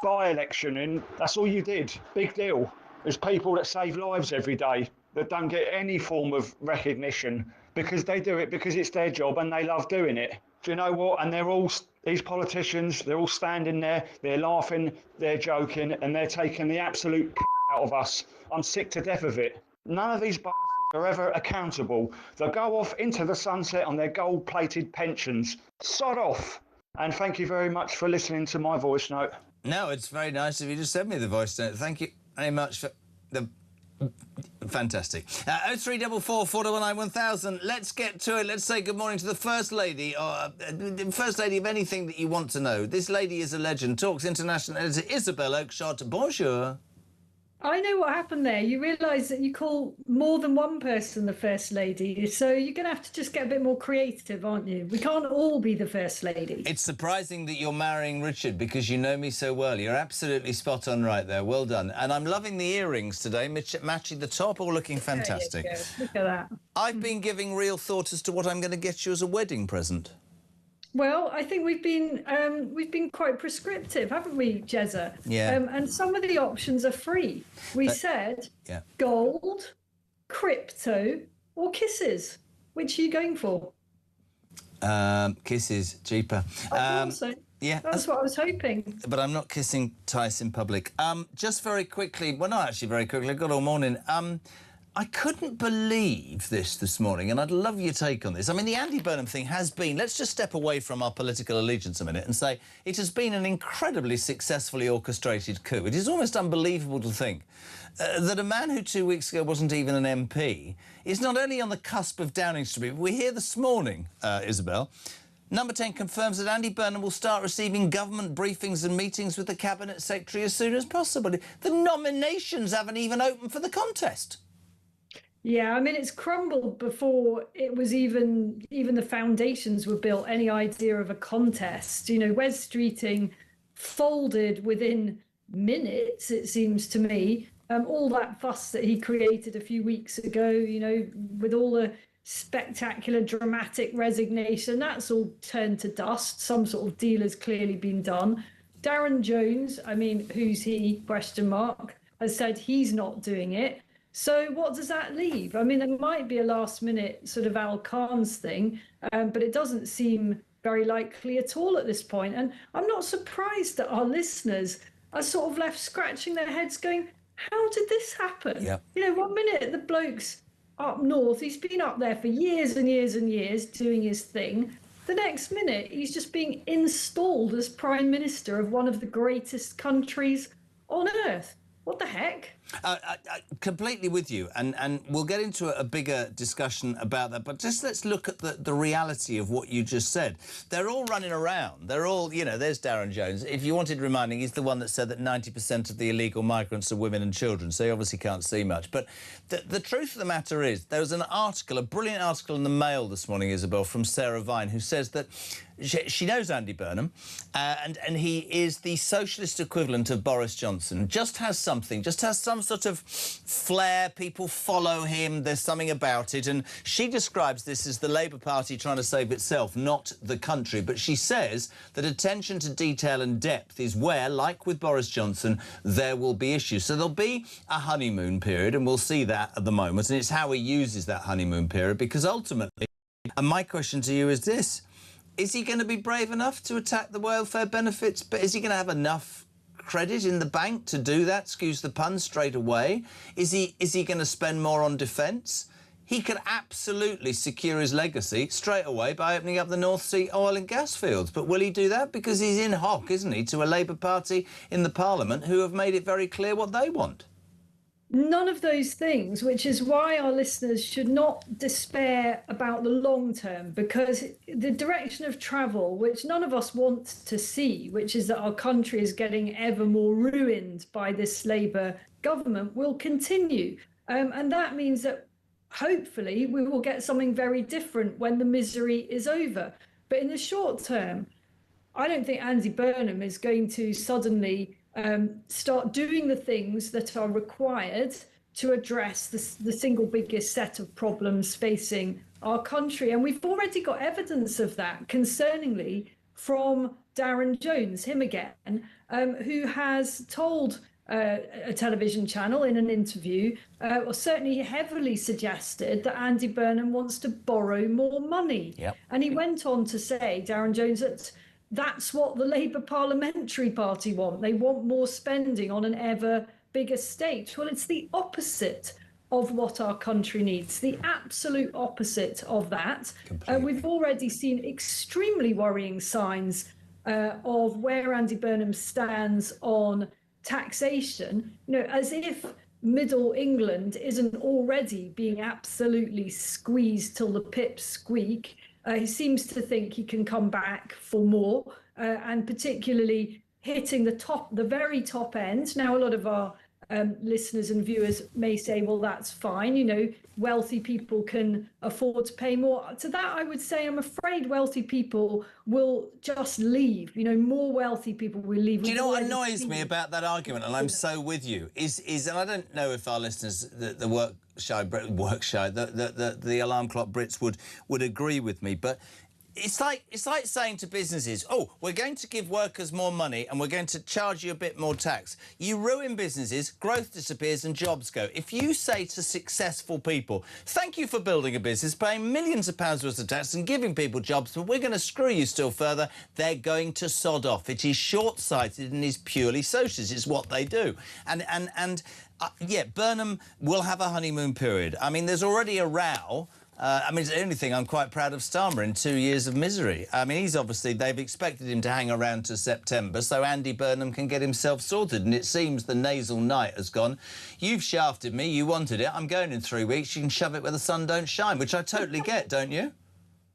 by-election and that's all you did. Big deal. There's people that save lives every day that don't get any form of recognition because they do it because it's their job and they love doing it. Do you know what? And they're all, these politicians, they're all standing there, they're laughing, they're joking, and they're taking the absolute out of us. I'm sick to death of it. None of these bastards are ever accountable. They'll go off into the sunset on their gold-plated pensions. Sod off. And thank you very much for listening to my voice note. No, it's very nice of you to send me the voice note. Thank you very much for the... Fantastic. 0344 419 1000. Let's get to it. Let's say good morning to the First Lady, or First Lady of anything that you want to know. This lady is a legend. Talks International Editor Isabel Oakeshott. Bonjour. I know what happened there. You realise that you call more than one person the First Lady, so you're going to have to just get a bit more creative, aren't you? We can't all be the First Lady. It's surprising that you're marrying Richard because you know me so well. You're absolutely spot on right there. Well done. And I'm loving the earrings today, matching the top, all looking fantastic. There you go. Look at that. I've been giving real thought as to what I'm going to get you as a wedding present. Well, I think we've been quite prescriptive, haven't we, Jezza? Yeah. And some of the options are free. We said gold, crypto, or kisses. Which are you going for? Kisses, cheaper. I thought so. Yeah, that's what I was hoping. But I'm not kissing Tice in public. Just very quickly, well, not actually very quickly. I've got all morning. I couldn't believe this morning, and I'd love your take on this. I mean, the Andy Burnham thing has been, let's just step away from our political allegiance a minute and say it has been an incredibly successfully orchestrated coup. It is almost unbelievable to think that a man who 2 weeks ago wasn't even an MP is not only on the cusp of Downing Street, but we hear this morning, Isabel, Number 10 confirms that Andy Burnham will start receiving government briefings and meetings with the Cabinet Secretary as soon as possible. The nominations haven't even opened for the contest. Yeah, I mean, it's crumbled before it was even the foundations were built, any idea of a contest. You know, Wes Streeting folded within minutes, it seems to me. All that fuss that he created a few weeks ago, you know, with all the spectacular, dramatic resignation, that's all turned to dust. Some sort of deal has clearly been done. Darren Jones, I mean, who's he, question mark, has said he's not doing it. So what does that leave? I mean, it might be a last-minute sort of Al Khan's thing, but it doesn't seem very likely at all at this point. And I'm not surprised that our listeners are sort of left scratching their heads going, how did this happen? Yeah. You know, 1 minute the bloke's up north, he's been up there for years and years and years doing his thing. The next minute, he's just being installed as Prime Minister of one of the greatest countries on earth. What the heck? Completely with you, and we'll get into a bigger discussion about that, but just let's look at the reality of what you just said. They're all running around. They're all, you know, there's Darren Jones. If you wanted reminding, he's the one that said that 90% of the illegal migrants are women and children, so he obviously can't see much. But the truth of the matter is, there was an article, a brilliant article in the Mail this morning, Isabel, from Sarah Vine, who says that she knows Andy Burnham, and he is the socialist equivalent of Boris Johnson. Just has some sort of flair, people follow him, there's something about it, and she describes this as the Labour Party trying to save itself, not the country. But she says that attention to detail and depth is where, like with Boris Johnson, there will be issues. So there'll be a honeymoon period, and we'll see that at the moment, and it's how he uses that honeymoon period, because ultimately, and my question to you is this, is he going to be brave enough to attack the welfare benefits, but is he going to have enough credit in the bank to do that, excuse the pun, straight away? Is he going to spend more on defence? He could absolutely secure his legacy straight away by opening up the North Sea oil and gas fields. But will he do that? Because he's in hock, isn't he, to a Labour Party in the Parliament who have made it very clear what they want. None of those things, which is why our listeners should not despair about the long term, because the direction of travel, which none of us want to see, which is that our country is getting ever more ruined by this Labour government, will continue. And that means that hopefully we will get something very different when the misery is over. But in the short term, I don't think Andy Burnham is going to suddenly start doing the things that are required to address the single biggest set of problems facing our country. And we've already got evidence of that, concerningly, from Darren Jones, him again, who has told a television channel in an interview, or certainly heavily suggested that Andy Burnham wants to borrow more money. Yep. And he went on to say, Darren Jones, that that's what the Labour Parliamentary Party want. They want more spending on an ever bigger state. Well, it's the opposite of what our country needs. The absolute opposite of that. We've already seen extremely worrying signs of where Andy Burnham stands on taxation, as if Middle England isn't already being absolutely squeezed till the pips squeak. He seems to think he can come back for more, and particularly hitting the very top end. Now, a lot of our listeners and viewers may say, well, that's fine. Wealthy people can afford to pay more. To that, I would say, I'm afraid wealthy people will just leave. More wealthy people will leave. Do you know what annoys me about that argument? And I'm so with you. Is and I don't know if our listeners, the alarm clock Brits would agree with me, but it's like saying to businesses, oh, we're going to give workers more money and we're going to charge you a bit more tax. You ruin businesses, growth disappears and jobs go. If you say to successful people, thank you for building a business, paying millions of pounds worth of tax and giving people jobs, but we're going to screw you still further, they're going to sod off. It is short-sighted and is purely socialist. It's what they do. Yeah, Burnham will have a honeymoon period. I mean, there's already a row. It's the only thing I'm quite proud of Starmer in 2 years of misery. I mean, they've expected him to hang around to September so Andy Burnham can get himself sorted. And it seems the nasal night has gone, you've shafted me, you wanted it, I'm going in 3 weeks, you can shove it where the sun don't shine, which I totally get, don't you?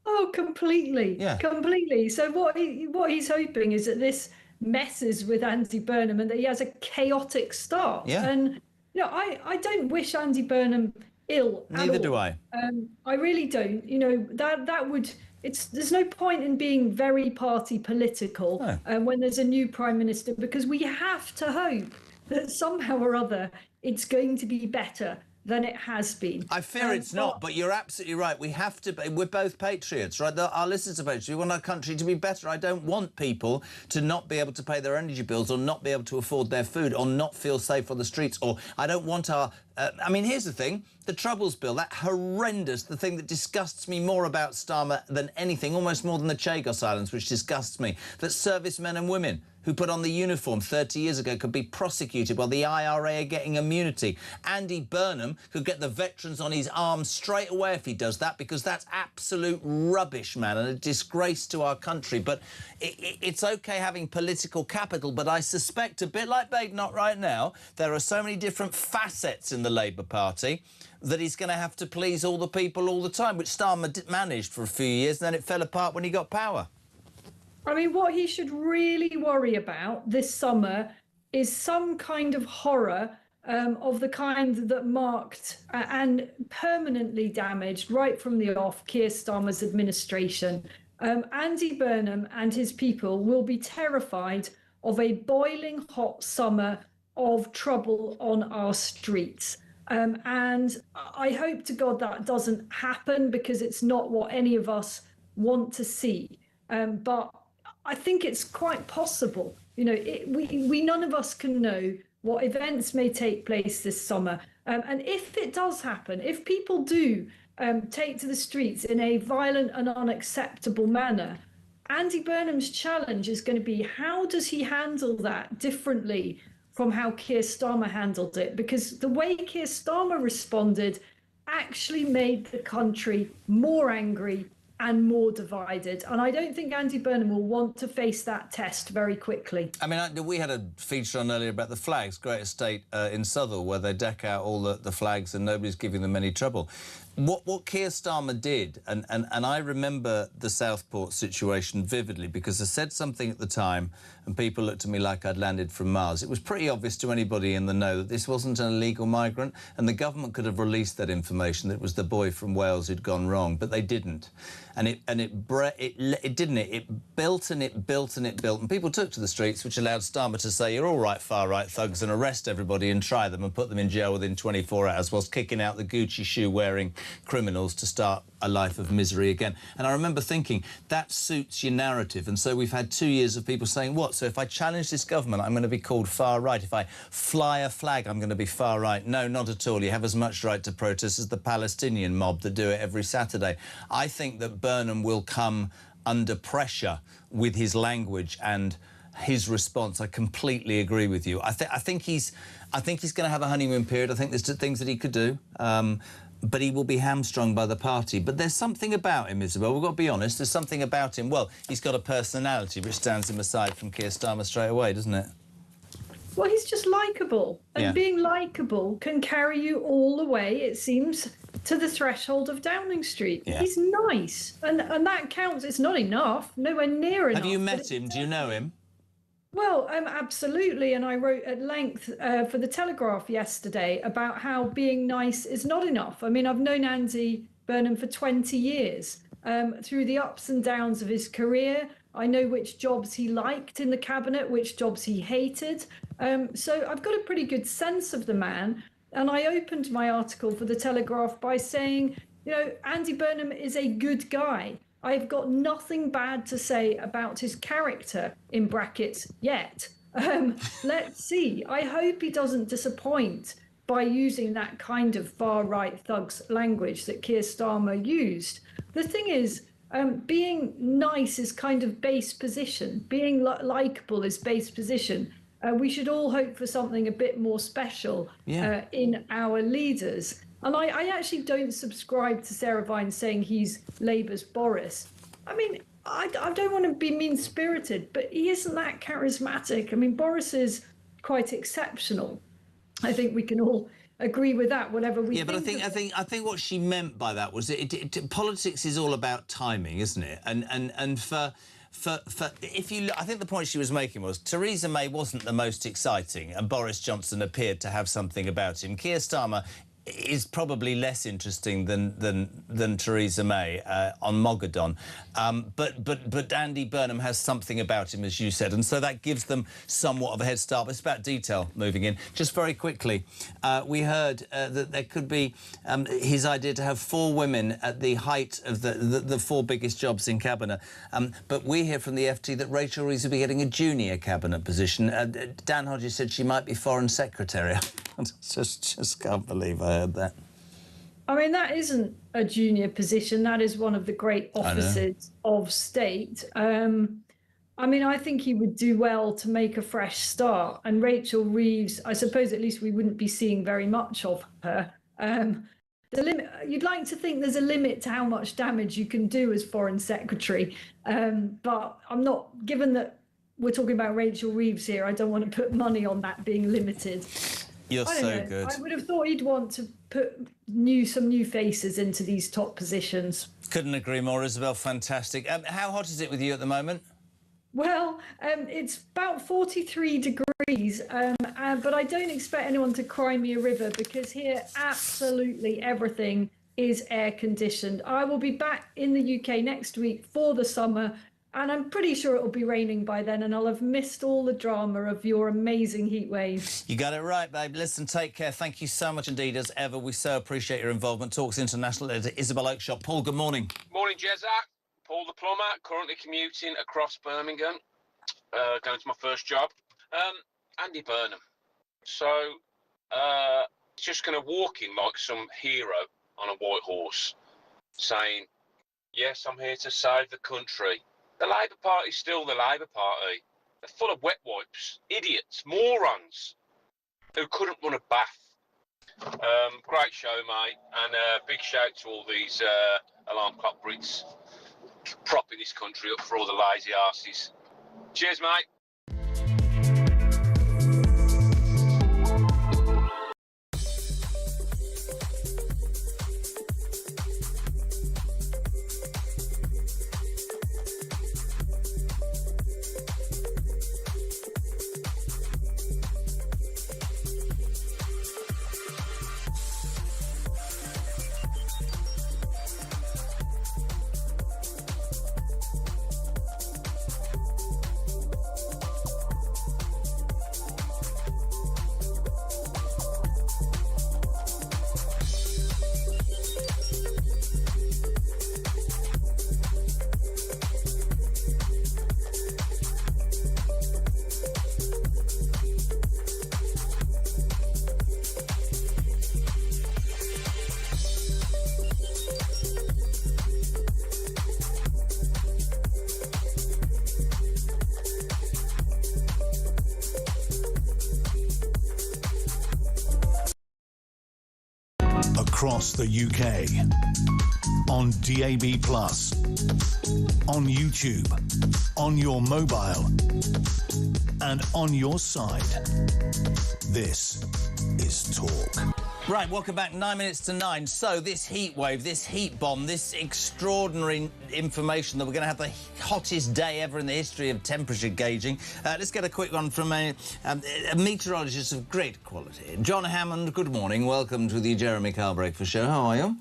Oh, completely. Yeah. Completely. So what he's hoping is that this messes with Andy Burnham and that he has a chaotic start. Yeah. And, I don't wish Andy Burnham ill at all. Neither do I. I really don't. That would. There's no point in being very party political when there's a new prime minister, because we have to hope that somehow or other it's going to be better than it has been. I fear it's not, but you're absolutely right. We have to. We're both patriots, right? Our listeners are patriots. We want our country to be better. I don't want people to not be able to pay their energy bills or not be able to afford their food or not feel safe on the streets. Or I don't want our... here's the thing. The Troubles Bill, that horrendous, the thing that disgusts me more about Starmer than anything, almost more than the Chagos Islands, which disgusts me, that servicemen and women who put on the uniform 30 years ago could be prosecuted while the IRA are getting immunity. Andy Burnham could get the veterans on his arm straight away if he does that, because that's absolute rubbish, man, and a disgrace to our country. But it's OK having political capital, but I suspect, a bit like Badenoch right now, there are so many different facets in the Labour Party that he's going to have to please all the people all the time, which Starmer managed for a few years, and then it fell apart when he got power. What he should really worry about this summer is some kind of horror of the kind that marked and permanently damaged right from the off Keir Starmer's administration. Andy Burnham and his people will be terrified of a boiling hot summer of trouble on our streets. And I hope to God that doesn't happen, because it's not what any of us want to see. But I think it's quite possible. We none of us can know what events may take place this summer. And if it does happen, if people do take to the streets in a violent and unacceptable manner, Andy Burnham's challenge is going to be, how does he handle that differently from how Keir Starmer handled it? Because the way Keir Starmer responded actually made the country more angry and more divided. And I don't think Andy Burnham will want to face that test very quickly. We had a feature on earlier about the flags, great estate in Southall, where they deck out all the flags and nobody's giving them any trouble. What Keir Starmer did, and I remember the Southport situation vividly, because I said something at the time and people looked at me like I'd landed from Mars. It was pretty obvious to anybody in the know that this wasn't an illegal migrant, and the government could have released that information, that it was the boy from Wales who'd gone wrong, but they didn't. And it didn't. It built and it built and it built, and people took to the streets, which allowed Starmer to say, you're all right, far-right thugs, and arrest everybody and try them and put them in jail within 24 hours whilst kicking out the Gucci shoe-wearing criminals to start a life of misery again. And I remember thinking, that suits your narrative. And so we've had 2 years of people saying, what? So if I challenge this government, I'm going to be called far-right. If I fly a flag, I'm going to be far-right. No, not at all. You have as much right to protest as the Palestinian mob that do it every Saturday. I think that Burnham will come under pressure with his language and his response. I completely agree with you. I think he's going to have a honeymoon period. I think there's things that he could do. But he will be hamstrung by the party. But there's something about him, Isabel, we've got to be honest, there's something about him. Well, he's got a personality which stands him aside from Keir Starmer straight away, doesn't it? Well, he's just likeable. And being likeable can carry you all the way, it seems, to the threshold of Downing Street. Yeah. He's nice. And that counts. It's not enough, nowhere near enough. Have you met him? Do you know him? Well, absolutely. And I wrote at length for The Telegraph yesterday about how being nice is not enough. I mean, I've known Andy Burnham for 20 years. Through the ups and downs of his career, I know which jobs he liked in the cabinet, which jobs he hated. So I've got a pretty good sense of the man. And I opened my article for The Telegraph by saying, Andy Burnham is a good guy. I've got nothing bad to say about his character, in brackets, yet. Let's see. I hope he doesn't disappoint by using that kind of far-right thugs language that Keir Starmer used. The thing is, being nice is kind of base position. Being likeable is base position. We should all hope for something a bit more special in our leaders. And I actually don't subscribe to Sarah Vine saying he's Labour's Boris. I mean, I don't want to be mean-spirited, but he isn't that charismatic. I mean, Boris is quite exceptional. I think we can all agree with that, whatever we think. Yeah, but I think what she meant by that was politics is all about timing, isn't it? And for if you look, I think the point she was making was Theresa May wasn't the most exciting, and Boris Johnson appeared to have something about him. Keir Starmer is probably less interesting than Theresa May on Mogadon, but Andy Burnham has something about him, as you said, and so that gives them somewhat of a head start. But it's about detail moving in. Just very quickly, we heard that there could be his idea to have 4 women at the height of the 4 biggest jobs in cabinet. But we hear from the FT that Rachel Reeves will be getting a junior cabinet position. Dan Hodges said she might be Foreign Secretary. I just can't believe I heard that. I mean, that isn't a junior position. That is one of the great offices of state. I mean, I think he would do well to make a fresh start. And Rachel Reeves, I suppose at least we wouldn't be seeing very much of her. The limit, you'd like to think there's a limit to how much damage you can do as Foreign Secretary. But I'm not, given that we're talking about Rachel Reeves here, I don't want to put money on that being limited. You're so good. I would have thought he'd want to put some new faces into these top positions. Couldn't agree more, Isabel. Fantastic. How hot is it with you at the moment? Well, it's about 43 degrees, but I don't expect anyone to cry me a river because here absolutely everything is air conditioned. I will be back in the UK next week for the summer, and I'm pretty sure it'll be raining by then, and I'll have missed all the drama of your amazing heat wave. You got it right, babe. Listen, take care. Thank you so much indeed, as ever. We so appreciate your involvement. Talks International editor Isabel Oakeshott. Paul, good morning. Morning, Jezza. Paul the plumber, currently commuting across Birmingham, going to my first job. Andy Burnham. So, he's just going to walk in like some hero on a white horse, saying, yes, I'm here to save the country. The Labour Party's still the Labour Party. They're full of wet wipes, idiots, morons, who couldn't run a bath. Great show, mate, and big shout to all these alarm clock Brits propping this country up for all the lazy arses. Cheers, mate. across the UK. On DAB+, on YouTube, on your mobile, and on your side. This is Talk. Right, welcome back. 9 minutes to 9. So this heat wave, this heat bomb, this extraordinary information that we're going to have the hottest day ever in the history of temperature gauging. Let's get a quick one from a meteorologist of great quality. John Hammond, good morning. Welcome to the Jeremy Kyle Breakfast Show. How are you?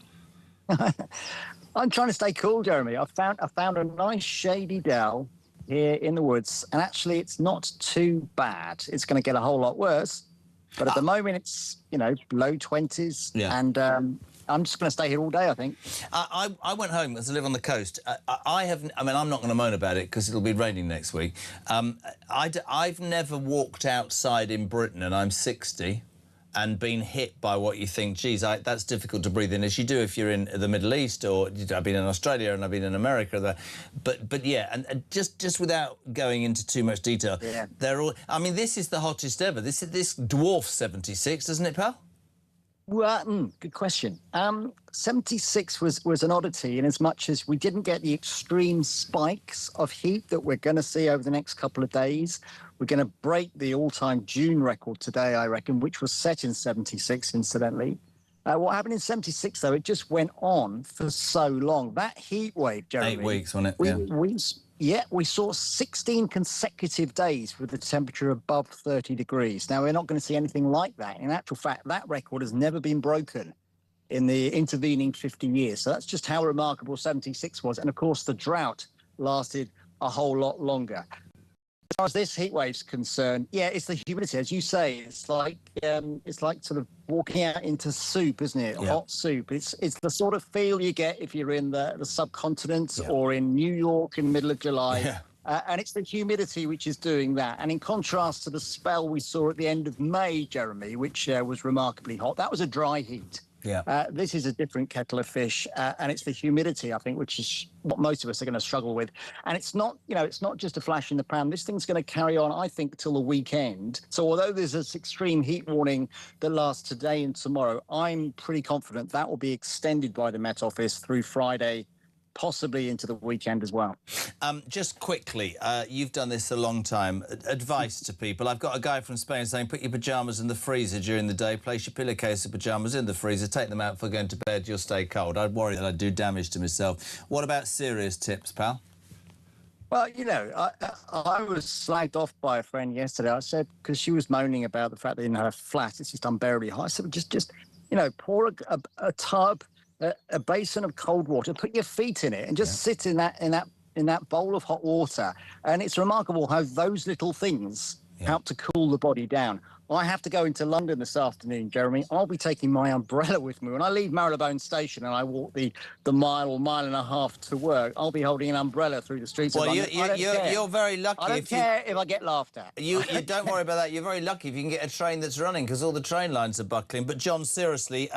I'm trying to stay cool, Jeremy. I found a nice shady dell here in the woods, and actually it's not too bad. It's going to get a whole lot worse. But at the moment, it's, you know, low 20s. Yeah. And I'm just going to stay here all day, I think. I went home because I live on the coast. I'm not going to moan about it because it'll be raining next week. I've never walked outside in Britain, and I'm 60, and been hit by what you think, geez, that's difficult to breathe in, as you do if you're in the Middle East, or I've been in Australia and I've been in America. But yeah, and just without going into too much detail, yeah. They're all. I mean, this is the hottest ever. This dwarfs 76, doesn't it, pal? Well, good question. 76 was an oddity in as much as we didn't get the extreme spikes of heat that we're going to see over the next couple of days. We're going to break the all-time June record today, I reckon, which was set in 76, incidentally. What happened in 76, though, it just went on for so long. That heat wave, Jeremy... 8 weeks, wasn't it? We saw 16 consecutive days with the temperature above 30 degrees. Now, we're not going to see anything like that. In actual fact, that record has never been broken in the intervening 50 years. So that's just how remarkable 76 was. And, of course, the drought lasted a whole lot longer. As far as this heat wave's concerned, yeah, it's the humidity, as you say. It's like sort of walking out into soup, isn't it? Yeah. Hot soup. It's the sort of feel you get if you're in the subcontinent or in New York in the middle of July. Yeah. And it's the humidity which is doing that. And in contrast to the spell we saw at the end of May, Jeremy, which was remarkably hot, that was a dry heat. Yeah. This is a different kettle of fish, and it's the humidity, I think, which is what most of us are going to struggle with. And it's not, it's not just a flash in the pan. This thing's going to carry on, I think, till the weekend. So although there's this extreme heat warning that lasts today and tomorrow, I'm pretty confident that will be extended by the Met Office through Friday, possibly into the weekend as well. Just quickly, you've done this a long time. Advice to people. I've got a guy from Spain saying put your pyjamas in the freezer during the day, place your pillowcase of pyjamas in the freezer, take them out for going to bed, you'll stay cold. I'd worry that I'd do damage to myself. What about serious tips, pal? Well, I was slagged off by a friend yesterday. I said, because she was moaning about the fact that in her flat it's just unbearably hot. I said, just pour a tub, a basin of cold water, put your feet in it, and just sit in that bowl of hot water. And it's remarkable how those little things help to cool the body down. I have to go into London this afternoon, Jeremy. I'll be taking my umbrella with me. When I leave Marylebone Station and I walk the mile or mile and a half to work, I'll be holding an umbrella through the streets of London. You're very lucky. I don't care if I get laughed at. You don't worry about that. You're very lucky if you can get a train that's running, because all the train lines are buckling. But, John, seriously,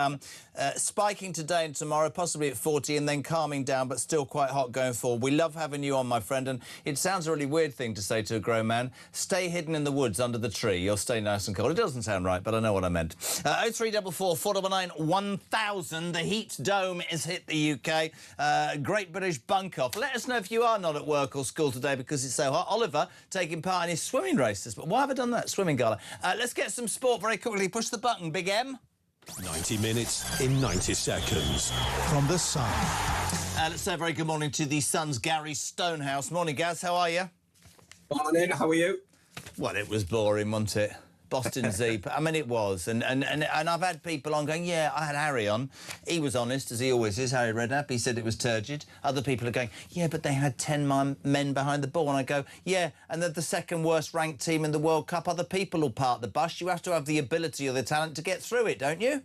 spiking today and tomorrow, possibly at 40, and then calming down, but still quite hot going forward. We love having you on, my friend, and it sounds a really weird thing to say to a grown man. Stay hidden in the woods under the tree. You'll stay nice and cold. It doesn't sound right, but I know what I meant. 0344 499 1000. The heat dome has hit the UK. Great British Bunk Off. Let us know if you are not at work or school today because it's so hot. Oliver taking part in his swimming races. But why have I done that? Swimming gala. Let's get some sport very quickly. Push the button, Big M. 90 minutes in 90 seconds. From The Sun. Let's say a very good morning to the Sun's Gary Stonehouse. Morning, Gaz. How are you? Morning. How are you? Well, it was boring, wasn't it? Boston Zeep. I mean, it was. And I've had people on going, yeah, I had Harry on. He was honest, as he always is, Harry Redknapp. He said it was turgid. Other people are going, yeah, but they had 10 men behind the ball. And I go, yeah, and they're the second worst ranked team in the World Cup. Other people will park the bus. You have to have the ability or the talent to get through it, don't you?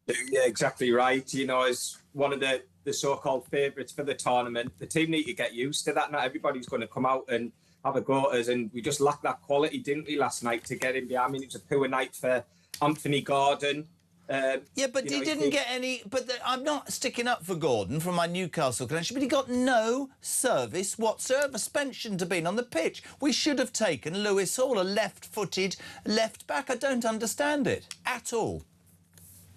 Yeah, exactly right. As one of the so-called favourites for the tournament, the team need to get used to that. Not everybody's going to come out and have a go at us, and we just lacked that quality, didn't we, last night to get in behind. I mean, it was a poor night for Anthony Gordon. Yeah, but he didn't get any... But I'm not sticking up for Gordon from my Newcastle connection, but he got no service whatsoever. Spence shouldn't have been on the pitch. We should have taken Lewis Hall, a left-footed left-back. I don't understand it at all.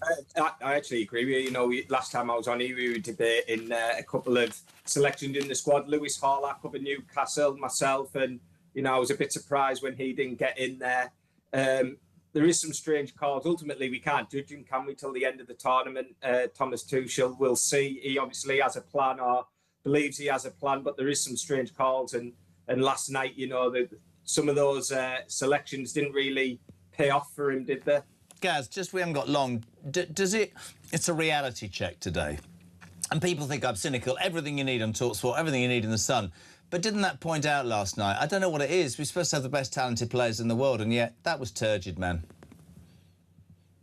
I actually agree with you. You know, last time I was on here, we were debating a couple of selections in the squad. Lewis Hall, I covered Newcastle, myself, and, you know, I was a bit surprised when he didn't get in there. There is some strange calls. Ultimately, we can't judge him, can we, till the end of the tournament? Thomas Tuchel, we'll see. He obviously has a plan, or believes he has a plan, but there is some strange calls. And last night, you know, some of those selections didn't really pay off for him, did they? Gaz, just we haven't got long. It's a reality check today. And people think I'm cynical. Everything you need on TalkSport, everything you need in the Sun. But didn't that point out last night? I don't know what it is. We're supposed to have the best talented players in the world, and yet that was turgid, man.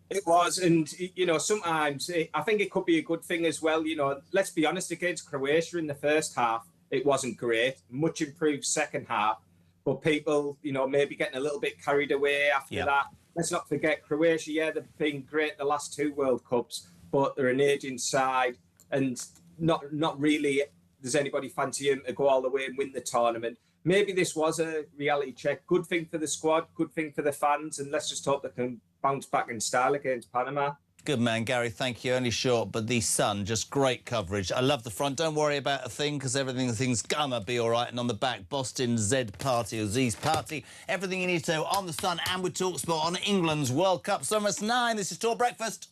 It was, and, you know, sometimes I think it could be a good thing as well. You know, let's be honest, against Croatia in the first half, it wasn't great. Much improved second half. But people, you know, maybe getting a little bit carried away after that. Let's not forget Croatia, yeah, they've been great the last 2 World Cups, but they're an aging side, and not really does anybody fancy him to go all the way and win the tournament. Maybe this was a reality check. Good thing for the squad, good thing for the fans, and let's just hope they can bounce back in style against Panama. Good man, Gary, thank you. Only short, but the Sun, just great coverage. I love the front. Don't worry about a thing, because everything's gonna be all right. And on the back, Boston Z Party, or Z's Party. Everything you need to know on the Sun and with TalkSport on England's World Cup. Summer's 9. This is Talk Breakfast.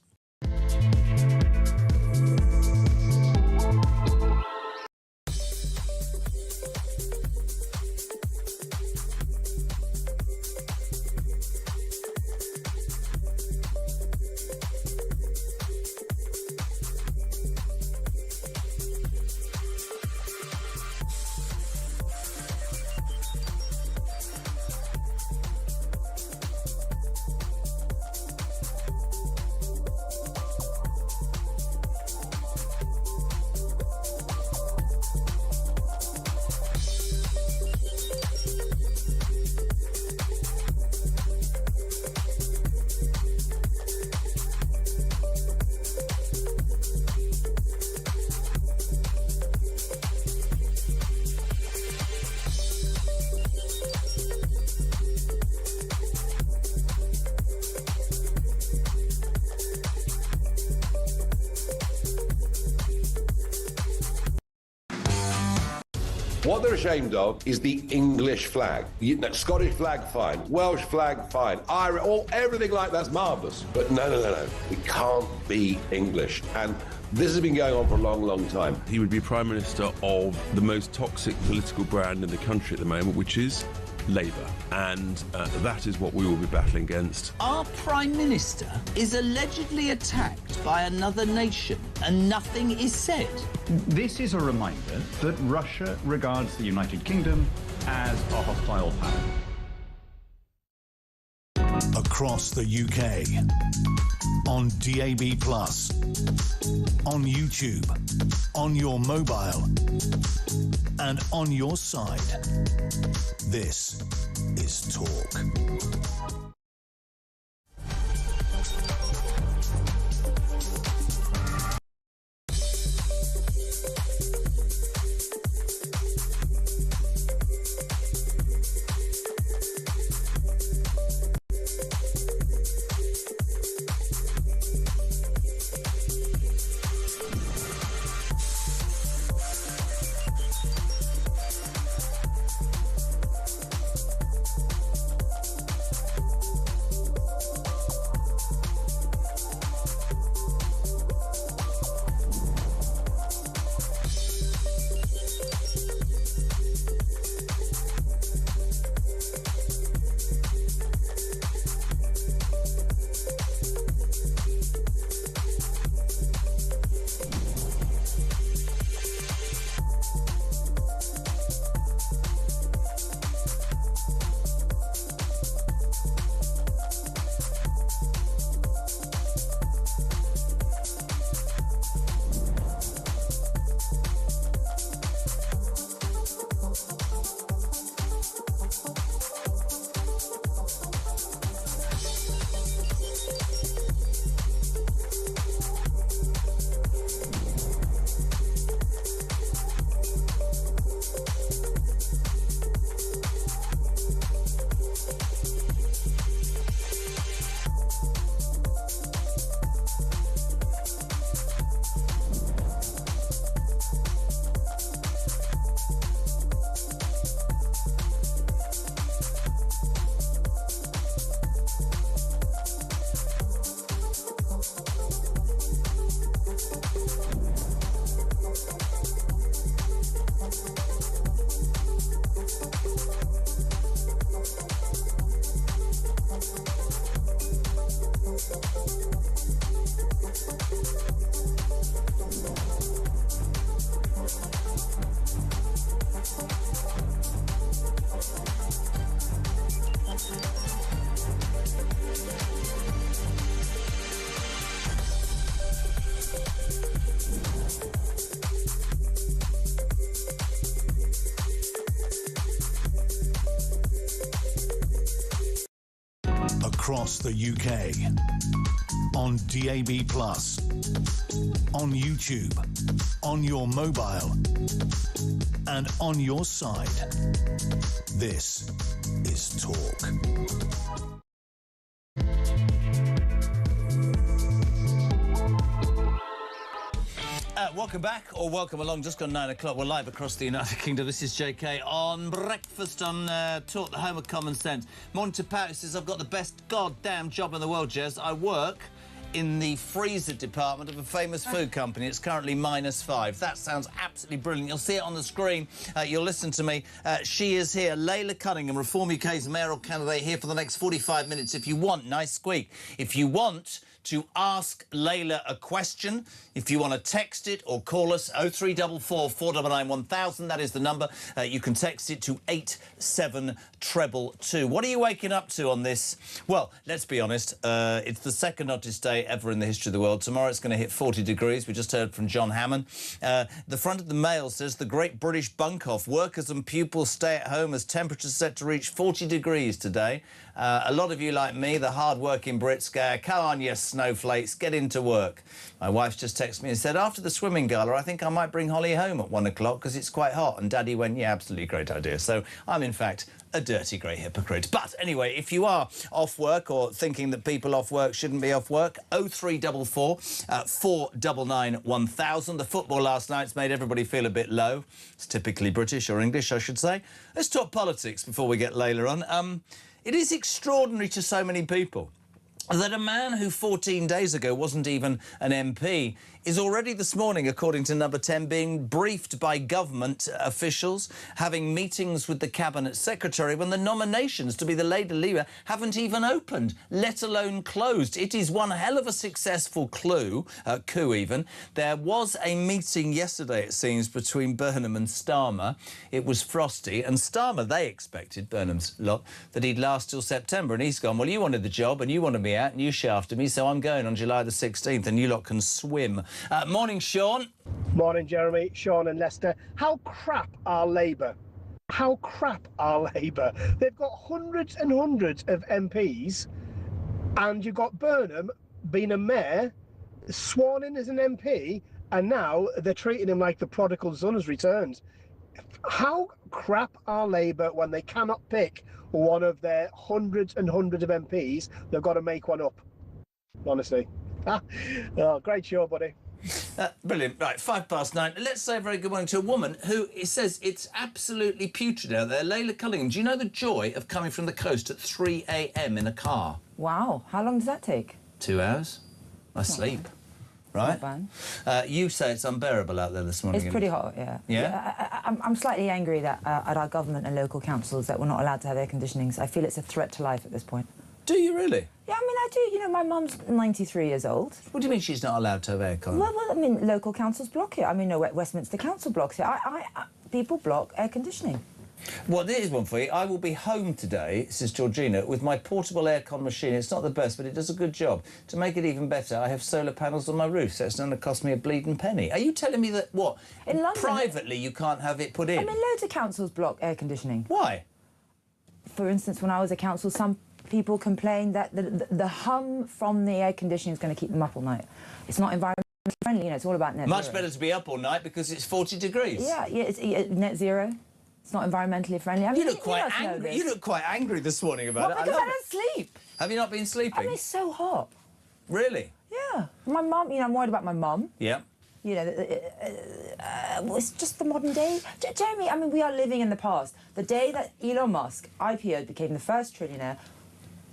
What they're ashamed of is the English flag. Scottish flag, fine. Welsh flag, fine. Irish, everything like that's marvellous. But no. We can't be English. And this has been going on for a long, long time. He would be Prime Minister of the most toxic political brand in the country at the moment, which is Labour. And that is what we will be battling against. Our Prime Minister is allegedly attacked by another nation and nothing is said. This is a reminder that Russia regards the United Kingdom as a hostile power. Across the UK, on DAB+, on YouTube, on your mobile, and on your side. This is Talk. across the UK. On DAB+, on YouTube, on your mobile, and on your side. This is Talk. Welcome back, or welcome along. Just gone 9 o'clock. We're live across the United Kingdom. This is JK on breakfast on Talk, the home of common sense. Morning to Pat, who says, I've got the best goddamn job in the world, Jez. I work in the freezer department of a famous food company. It's currently -5. That sounds absolutely brilliant. You'll see it on the screen. You'll listen to me. She is here, Layla Cunningham, Reform UK's mayoral candidate, here for the next 45 minutes. If you want, nice squeak, if you want to ask Layla a question, if you want to text it or call us, 0344 499 1000, that is the number. You can text it to 87222. What are you waking up to on this? Well, let's be honest, it's the second hottest day ever in the history of the world. Tomorrow it's going to hit 40 degrees. We just heard from John Hammond. The front of the Mail says the Great British Bunk-Off. Workers and pupils stay at home as temperatures set to reach 40 degrees today. A lot of you, like me, the hard-working Brits, go, come on, you snowflakes, get into work. My wife's just texted me and said, after the swimming gala, I think I might bring Holly home at 1 o'clock because it's quite hot. And Daddy went, yeah, absolutely great idea. So I'm, in fact, a dirty grey hypocrite. But anyway, if you are off work or thinking that people off work shouldn't be off work, 0344 499 1000. The football last night's made everybody feel a bit low. It's typically British or English, I should say. Let's talk politics before we get Layla on. It is extraordinary to so many people that a man who 14 days ago wasn't even an MP is already this morning, according to Number 10, being briefed by government officials, having meetings with the Cabinet Secretary when the nominations to be the Labour leader haven't even opened, let alone closed. It is one hell of a successful coup even. There was a meeting yesterday, it seems, between Burnham and Starmer. It was frosty, and Starmer, they expected, Burnham's lot, that he'd last till September, and he's gone, well, you wanted the job and you wanted me out and you shafted me, so I'm going on July the 16th and you lot can swim. Morning, Sean. Morning, Jeremy. Sean and Leicester. How crap are Labour? How crap are Labour? They've got hundreds and hundreds of MPs, and you've got Burnham being a mayor, sworn in as an MP, and now they're treating him like the prodigal son has returned. How crap are Labour when they cannot pick one of their hundreds and hundreds of MPs? They've got to make one up, honestly. Oh, great show, buddy. Brilliant. Right, 9:05. Let's say a very good morning to a woman who says it's absolutely putrid out there. Layla Cunningham, do you know the joy of coming from the coast at 3 a.m. in a car? Wow. How long does that take? 2 hours. I sleep. Right? Not you say it's unbearable out there this morning. It's pretty hot, yeah. Yeah? I'm slightly angry that at our government and local councils that we're not allowed to have air conditioning. So I feel it's a threat to life at this point. Do you really? Yeah, I mean, I do. You know, my mum's 93 years old. What do you mean she's not allowed to have aircon? Well, I mean, local councils block it. I mean, no, Westminster Council blocks it. People block air conditioning. Well, there is one for you. I will be home today, says Georgina, with my portable aircon machine. It's not the best, but it does a good job. To make it even better, I have solar panels on my roof, so it's not going to cost me a bleeding penny. Are you telling me that, what, in London, privately you can't have it put in? I mean, loads of councils block air conditioning. Why? For instance, when I was at council, some people complained that the hum from the air conditioning is going to keep them up all night. It's not environmentally friendly, you know, it's all about net zero. Much better to be up all night because it's 40 degrees. Yeah, it's net zero. It's not environmentally friendly. I mean, you look quite angry. You look quite angry this morning about it. Because I don't sleep. Have you not been sleeping? I mean, it's so hot. Really? Yeah. My mum, you know, I'm worried about my mum. Yeah. You know, it's just the modern day. Jeremy, I mean, we are living in the past. The day that Elon Musk IPO'd, became the first trillionaire,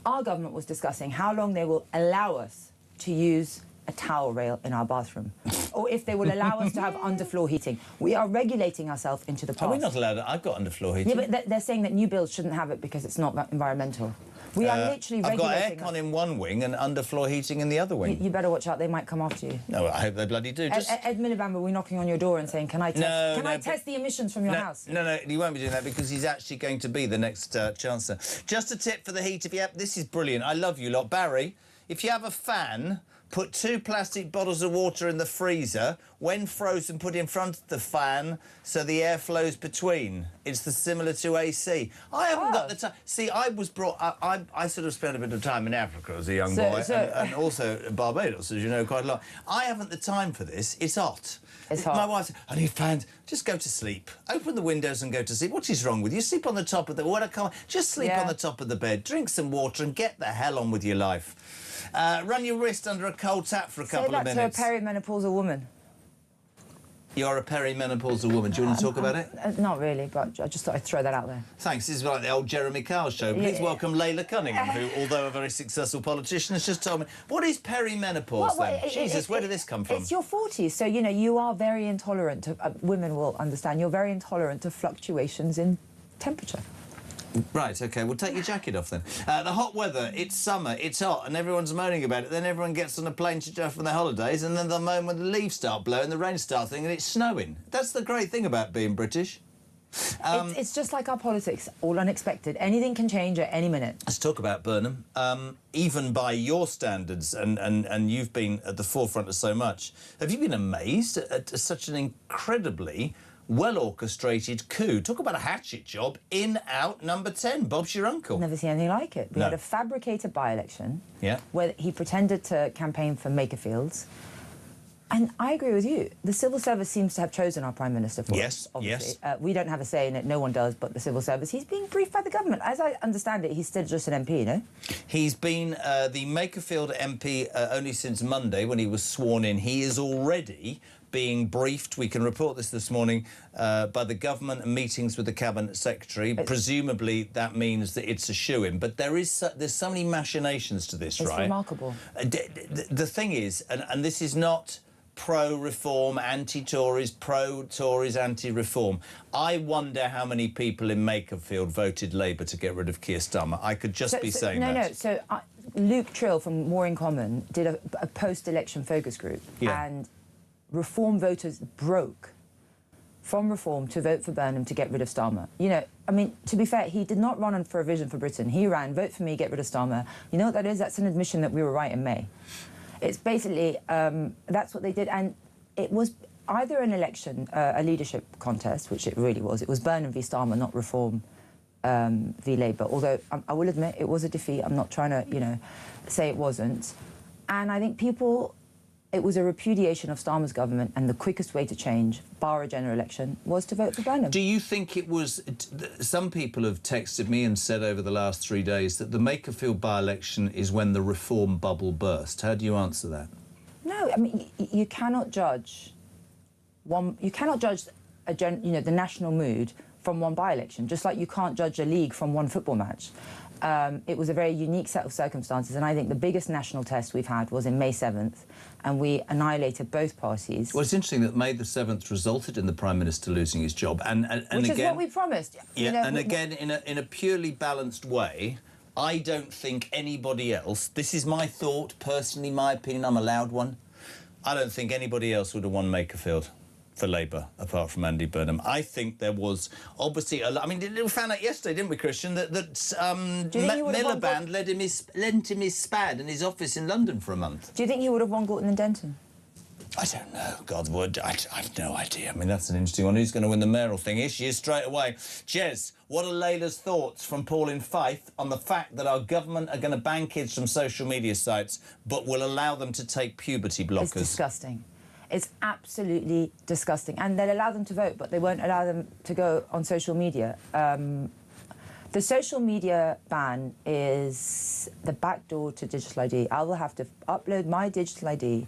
our government was discussing how long they will allow us to use a towel rail in our bathroom, or if they will allow us to have underfloor heating. We are regulating ourselves into the past. Are we not allowed? I've got underfloor heating. Yeah, but they're saying that new builds shouldn't have it because it's not environmental. We are literally regulating. I've got aircon in one wing and underfloor heating in the other wing. You better watch out, they might come after you. No, I hope they bloody do. Ed Miliband will be knocking on your door and saying, can I test the emissions from your house? No, he won't be doing that because he's actually going to be the next Chancellor. Just a tip for the heat if you have... This is brilliant. I love you lot. Barry, if you have a fan, put 2 plastic bottles of water in the freezer, when frozen, put in front of the fan so the air flows between. It's similar to AC. I haven't got the time. See, I was brought up... I sort of spent a bit of time in Africa as a young boy and also Barbados, as you know, quite a lot. I haven't the time for this. It's hot. It's hot. My wife said, I need fans. Just go to sleep. Open the windows and go to sleep. What is wrong with you? Sleep on the top of the... Just sleep on the top of the bed. Drink some water and get the hell on with your life. Run your wrist under a cold tap for a couple of minutes. Say that to a perimenopausal woman. You're a perimenopausal woman. Do you want to talk about it? Not really, but I just thought I'd throw that out there. Thanks. This is like the old Jeremy Kyle show. Please welcome Layla Cunningham, who, although a very successful politician, has just told me. What is perimenopause, then? Jesus, where did this come from? It's your 40s, so, you know, you are very intolerant to... women will understand. You're very intolerant to fluctuations in temperature. Right, OK, well, take your jacket off, then. The hot weather, it's summer, it's hot, and everyone's moaning about it. Then everyone gets on a plane to go from their holidays, and then the moment when the leaves start blowing, the rain starts thing, and it's snowing. That's the great thing about being British. It's just like our politics, all unexpected. Anything can change at any minute. Let's talk about Burnham. Even by your standards, and you've been at the forefront of so much, have you been amazed at such an incredibly well-orchestrated coup? Talk about a hatchet job. In, out, number 10. Bob's your uncle. Never seen anything like it. We had a fabricated by-election where he pretended to campaign for Makerfields. And I agree with you. The civil service seems to have chosen our Prime Minister for us, obviously. We don't have a say in it. No one does, but the civil service. He's being briefed by the government. As I understand it, he's still just an MP, you know? He's been the Makerfield MP only since Monday, when he was sworn in. He is already being briefed, we can report this morning, by the government and meetings with the Cabinet Secretary. Presumably that means that it's a shoo-in. But there's so many machinations to this, right? It's remarkable. The thing is, and this is not pro-reform, anti-Tories, pro-Tories, anti-reform. I wonder how many people in Makerfield voted Labour to get rid of Keir Starmer. I could just be saying that. No, so Luke Trill from Mooring Common did a post-election focus group, and Reform voters broke from Reform to vote for Burnham to get rid of Starmer. You know, I mean, to be fair, he did not run for a vision for Britain. He ran, vote for me, get rid of Starmer. You know what that is? That's an admission that we were right in May. It's basically, that's what they did. And it was either an election, a leadership contest, which it really was. It was Burnham v Starmer, not Reform v Labour. Although I will admit it was a defeat. I'm not trying to, you know, say it wasn't. And I think people... It was a repudiation of Starmer's government, and the quickest way to change, bar a general election, was to vote for Burnham. Do you think it was... Some people have texted me and said over the last 3 days that the Makerfield by-election is when the reform bubble burst. How do you answer that? No, I mean, you cannot judge one... You cannot judge, the national mood from one by-election, just like you can't judge a league from one football match. It was a very unique set of circumstances, and I think the biggest national test we've had was in May 7th, and we annihilated both parties. Well, it's interesting that May the 7th resulted in the Prime Minister losing his job, and which again... is what we promised. Yeah, you know, and again, in a purely balanced way, I don't think anybody else... This is my thought, personally, my opinion, I'm allowed one. I don't think anybody else would have won Makerfield for Labour, apart from Andy Burnham. I think there was obviously I mean, we found out yesterday, didn't we, Christian, that Miliband lent him his spad in his office in London for a month. Do you think he would have won Gorton and Denton? I don't know, God would. I've no idea. I mean, that's an interesting one. Who's going to win the mayoral thing? Here she is straight away. Jez, what are Layla's thoughts from Paul in Fife on the fact that our government are going to ban kids from social media sites but will allow them to take puberty blockers? It's disgusting. It's absolutely disgusting. And they'll allow them to vote, but they won't allow them to go on social media. The social media ban is the back door to digital ID. I will have to upload my digital ID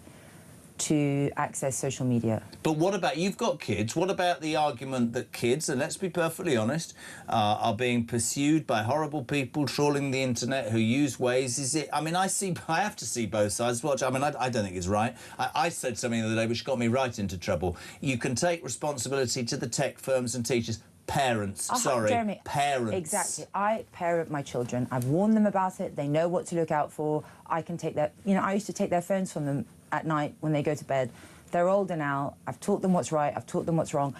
to access social media. But what about, you've got kids, what about the argument that kids, and let's be perfectly honest, are being pursued by horrible people trawling the internet who use Waze? Is it, I mean, I have to see both sides. Watch, I mean, I don't think it's right. I said something the other day which got me right into trouble. You can take responsibility to the tech firms and teachers. Parents, Jeremy, parents. Exactly. I parent my children. I've warned them about it. They know what to look out for. I can take their, you know, I used to take their phones from them at night when they go to bed. They're older now. I've taught them what's right. I've taught them what's wrong.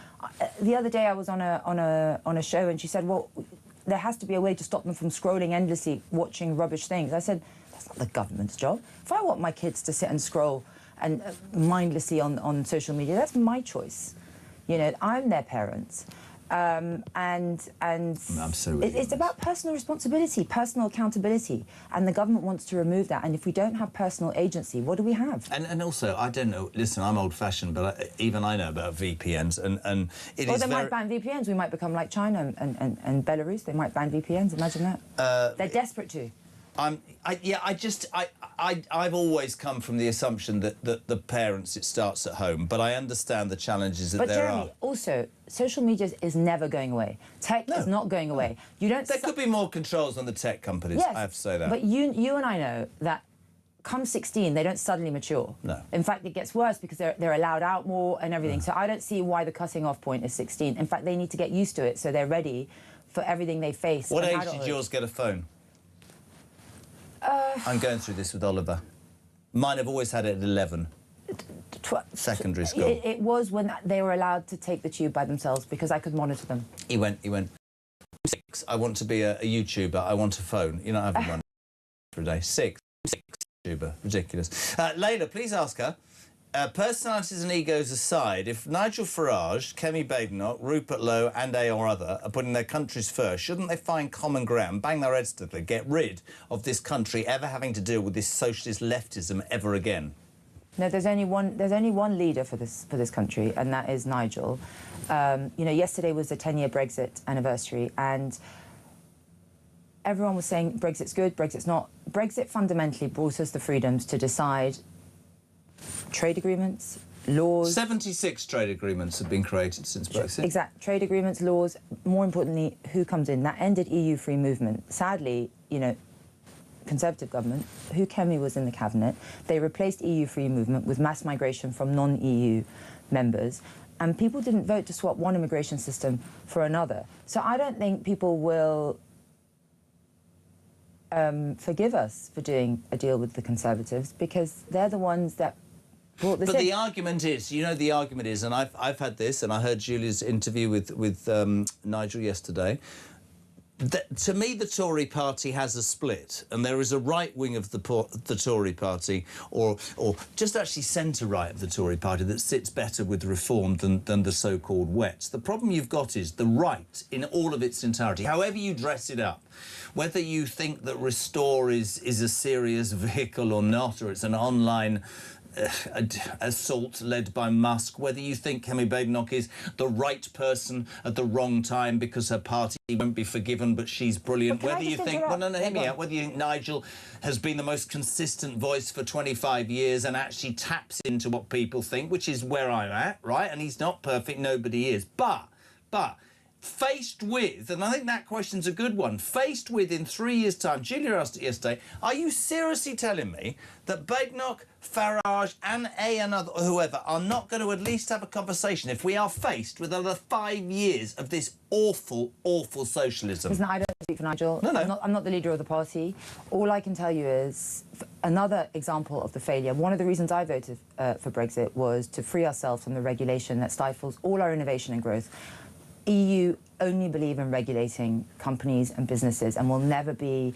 The other day I was on a show and she said, well, there has to be a way to stop them from scrolling endlessly, watching rubbish things. I said, that's not the government's job. If I want my kids to sit and scroll and mindlessly on social media. That's my choice. You know, I'm their parents. And I'm so with you it's about personal responsibility, personal accountability, and the government wants to remove that. And if we don't have personal agency, what do we have? And also, I don't know. Listen, I'm old-fashioned, but even I know about VPNs, and it Or is they very. might ban VPNs. We might become like China and Belarus. They might ban VPNs. Imagine that. They're desperate to. I've always come from the assumption that the parents, it starts at home, but I understand the challenges that But there Jeremy, are. also, social media is never going away. Tech is not going away. You don't. There could be more controls on the tech companies. Yes, I have to say that. But you and I know that come 16, they don't suddenly mature. No. In fact, it gets worse because they're allowed out more and everything. So I don't see why the cutting off point is 16. In fact, they need to get used to it so they're ready for everything they face. What in age adulthood. did yours get a phone? I'm going through this with Oliver. Mine have always had it at 11. Secondary school. It was when they were allowed to take the tube by themselves because I could monitor them. He went, 6, I want to be a YouTuber, I want a phone. You're not having one for a day. 6, YouTuber. Ridiculous. Layla, please ask her. Personalities and egos aside, if Nigel Farage, Kemi Badenoch, Rupert Lowe and a or other are putting their countries first, shouldn't they find common ground, bang their heads together, get rid of this country ever having to deal with this socialist leftism ever again? No, there's only one leader for this country, and that is Nigel. You know, yesterday was the 10-year Brexit anniversary, and everyone was saying Brexit's good, Brexit's not. Brexit fundamentally brought us the freedoms to decide trade agreements, laws. 76 trade agreements have been created since Brexit. Exact. Trade agreements, laws, more importantly, who comes in. That ended EU free movement. Sadly, you know, Conservative government, who Kemi was in the cabinet, they replaced EU free movement with mass migration from non-EU members, and people didn't vote to swap one immigration system for another. So I don't think people will forgive us for doing a deal with the Conservatives because they're the ones that brought this in. But the argument is, you know, the argument is, and I've had this, and I heard Julia's interview with Nigel yesterday. To me, the Tory party has a split, and there is a right wing of the Tory party, or just actually centre-right of the Tory party, that sits better with reform than the so-called wets. The problem you've got is the right, in all of its entirety, however you dress it up, whether you think that Restore is a serious vehicle or not, or it's an online assault led by Musk, whether you think Kemi Badenoch is the right person at the wrong time because her party won't be forgiven but she's brilliant, whether you think, well, no, hear me out, whether you think Nigel has been the most consistent voice for 25 years and actually taps into what people think, which is where I'm at, right? And he's not perfect, nobody is, but faced with, and I think that question's a good one, faced with in 3 years' time, Julia asked it yesterday, are you seriously telling me that Badenoch, Farage and another, whoever, are not going to at least have a conversation if we are faced with another 5 years of this awful, awful socialism? Listen, I don't speak for Nigel. No. I'm not the leader of the party. All I can tell you is another example of the failure. One of the reasons I voted for Brexit was to free ourselves from the regulation that stifles all our innovation and growth. EU only believe in regulating companies and businesses and will never be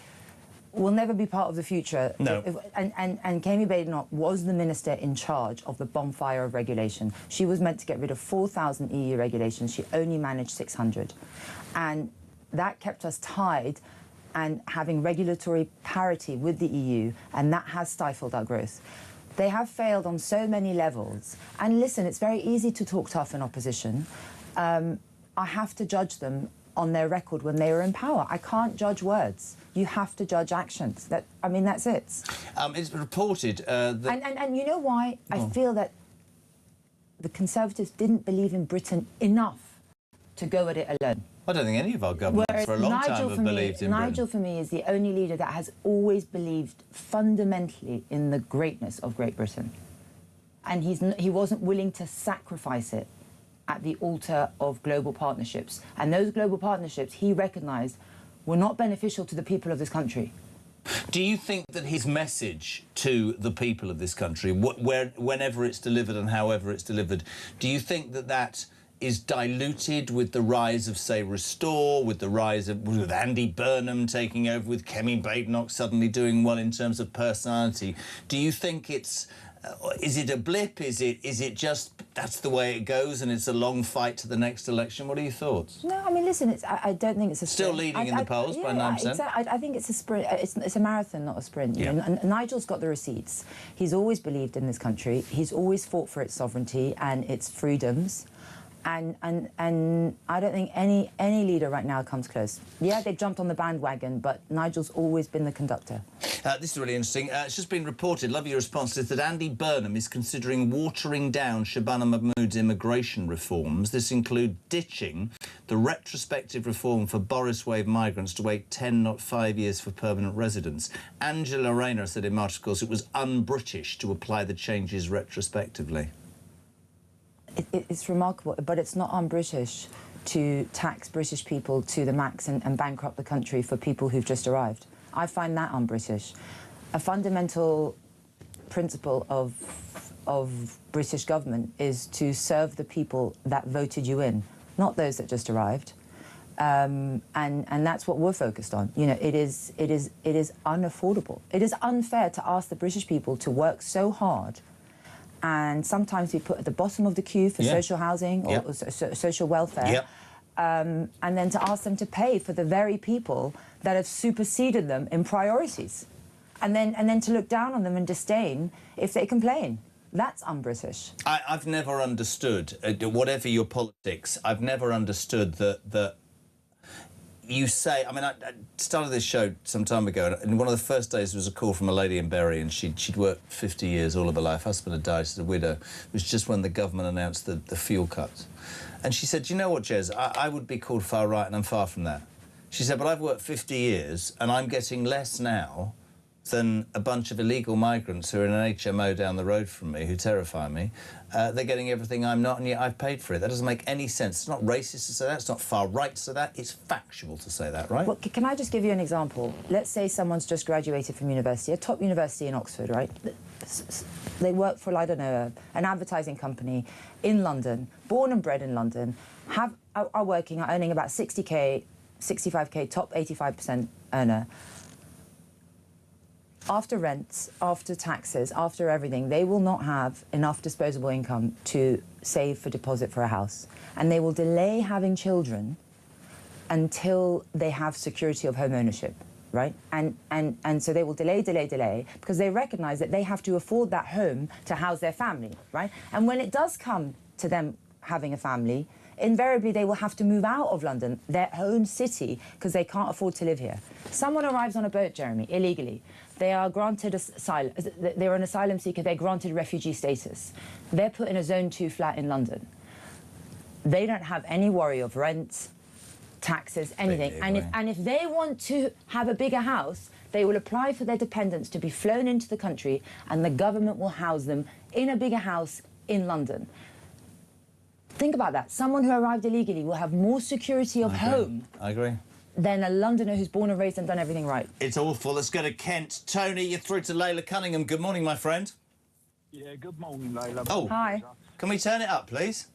part of the future. No. And Kemi Badenoch was the minister in charge of the bonfire of regulation. She was meant to get rid of 4,000 EU regulations. She only managed 600. And that kept us tied and having regulatory parity with the EU, and that has stifled our growth. They have failed on so many levels. And listen, it's very easy to talk tough in opposition. I have to judge them on their record when they were in power. I can't judge words. You have to judge actions. That's it. It's reported that... And you know why? I feel that the Conservatives didn't believe in Britain enough to go at it alone. I don't think any of our governments for a long time have believed in Britain. Nigel, for me, is the only leader that has always believed fundamentally in the greatness of Great Britain. And he wasn't willing to sacrifice it at the altar of global partnerships. And those global partnerships, he recognised, were not beneficial to the people of this country. Do you think that his message to the people of this country, whenever it's delivered and however it's delivered, do you think that that is diluted with the rise of, say, Restore, with the rise of with Andy Burnham taking over, with Kemi Badenoch suddenly doing well in terms of personality? Do you think it's Is it a blip? Is it just that's the way it goes and it's a long fight to the next election? What are your thoughts? No, I mean, listen, I don't think it's a sprint. Still leading in the polls by 9%? Exactly. I think it's a sprint. It's a marathon, not a sprint. You know? Nigel's got the receipts. He's always believed in this country. He's always fought for its sovereignty and its freedoms. And I don't think any leader right now comes close. Yeah, they've jumped on the bandwagon, but Nigel's always been the conductor. This is really interesting. It's just been reported, love your response to this, that Andy Burnham is considering watering down Shabana Mahmood's immigration reforms. This includes ditching the retrospective reform for Boris Wave migrants to wait 10, not 5 years for permanent residence. Angela Rayner said in March, of course, it was un-British to apply the changes retrospectively. It's remarkable, but it's not un-British to tax British people to the max and bankrupt the country for people who've just arrived. I find that un-British. A fundamental principle of British government is to serve the people that voted you in, not those that just arrived. And that's what we're focused on. You know, it is unaffordable. It is unfair to ask the British people to work so hard and sometimes be put at the bottom of the queue for social housing or social welfare, and then to ask them to pay for the very people that have superseded them in priorities, and then to look down on them in disdain if they complain. That's un-British. I've never understood, whatever your politics, I've never understood that you say, I mean, I started this show some time ago, and one of the first days was a call from a lady in Bury, and she'd worked 50 years, all of her life. Husband had died, she's a widow. It was just when the government announced the fuel cuts. And she said, do you know what, Jez, I would be called far right, and I'm far from that. She said, but I've worked 50 years, and I'm getting less now than a bunch of illegal migrants who are in an HMO down the road from me, who terrify me. They're getting everything I'm not, and yet I've paid for it. That doesn't make any sense. It's not racist to say that. It's not far right to say that. It's factual to say that, right? Well, can I just give you an example? Let's say someone's just graduated from university, a top university in Oxford, right? They work for, I don't know, an advertising company in London, born and bred in London, are working, are earning about 60k, 65k, top 85% earner. After rents, after taxes, after everything, they will not have enough disposable income to save for deposit for a house. And they will delay having children until they have security of home ownership, right? And so they will delay, because they recognise that they have to afford that home to house their family, right? And when it does come to them having a family, invariably they will have to move out of London, their own city, because they can't afford to live here. Someone arrives on a boat, Jeremy, illegally. They are granted asylum. They're an asylum seeker. They're granted refugee status. They're put in a Zone 2 flat in London. They don't have any worry of rent, taxes, anything. And if they want to have a bigger house, they will apply for their dependents to be flown into the country, and the government will house them in a bigger house in London. Think about that. Someone who arrived illegally will have more security of home. I agree. Than a Londoner who's born and raised and done everything right. It's awful. Let's go to Kent. Tony, you're through to Layla Cunningham. Good morning, my friend. Yeah, good morning, Layla. Oh, hi. Can we turn it up, please?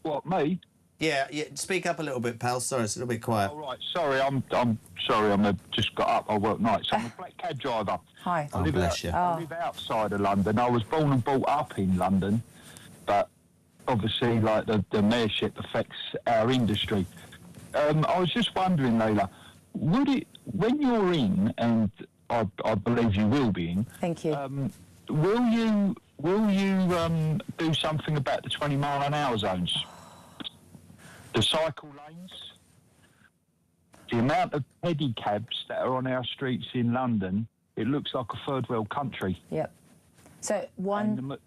What, me? Yeah, speak up a little bit, pal. Sorry, it's a little bit quiet. All right, sorry, I'm sorry, just got up. I work nights. I'm a black cab driver. Hi. Oh, bless you. I live outside of London. I was born and brought up in London, but obviously, like, the mayorship affects our industry. I was just wondering, Layla, would it, when you're in, and I believe you will be in... Thank you. Will you do something about the 20-mile-an-hour zones? The cycle lanes? The amount of pedicabs that are on our streets in London, it looks like a third world country. Yep. So, go on.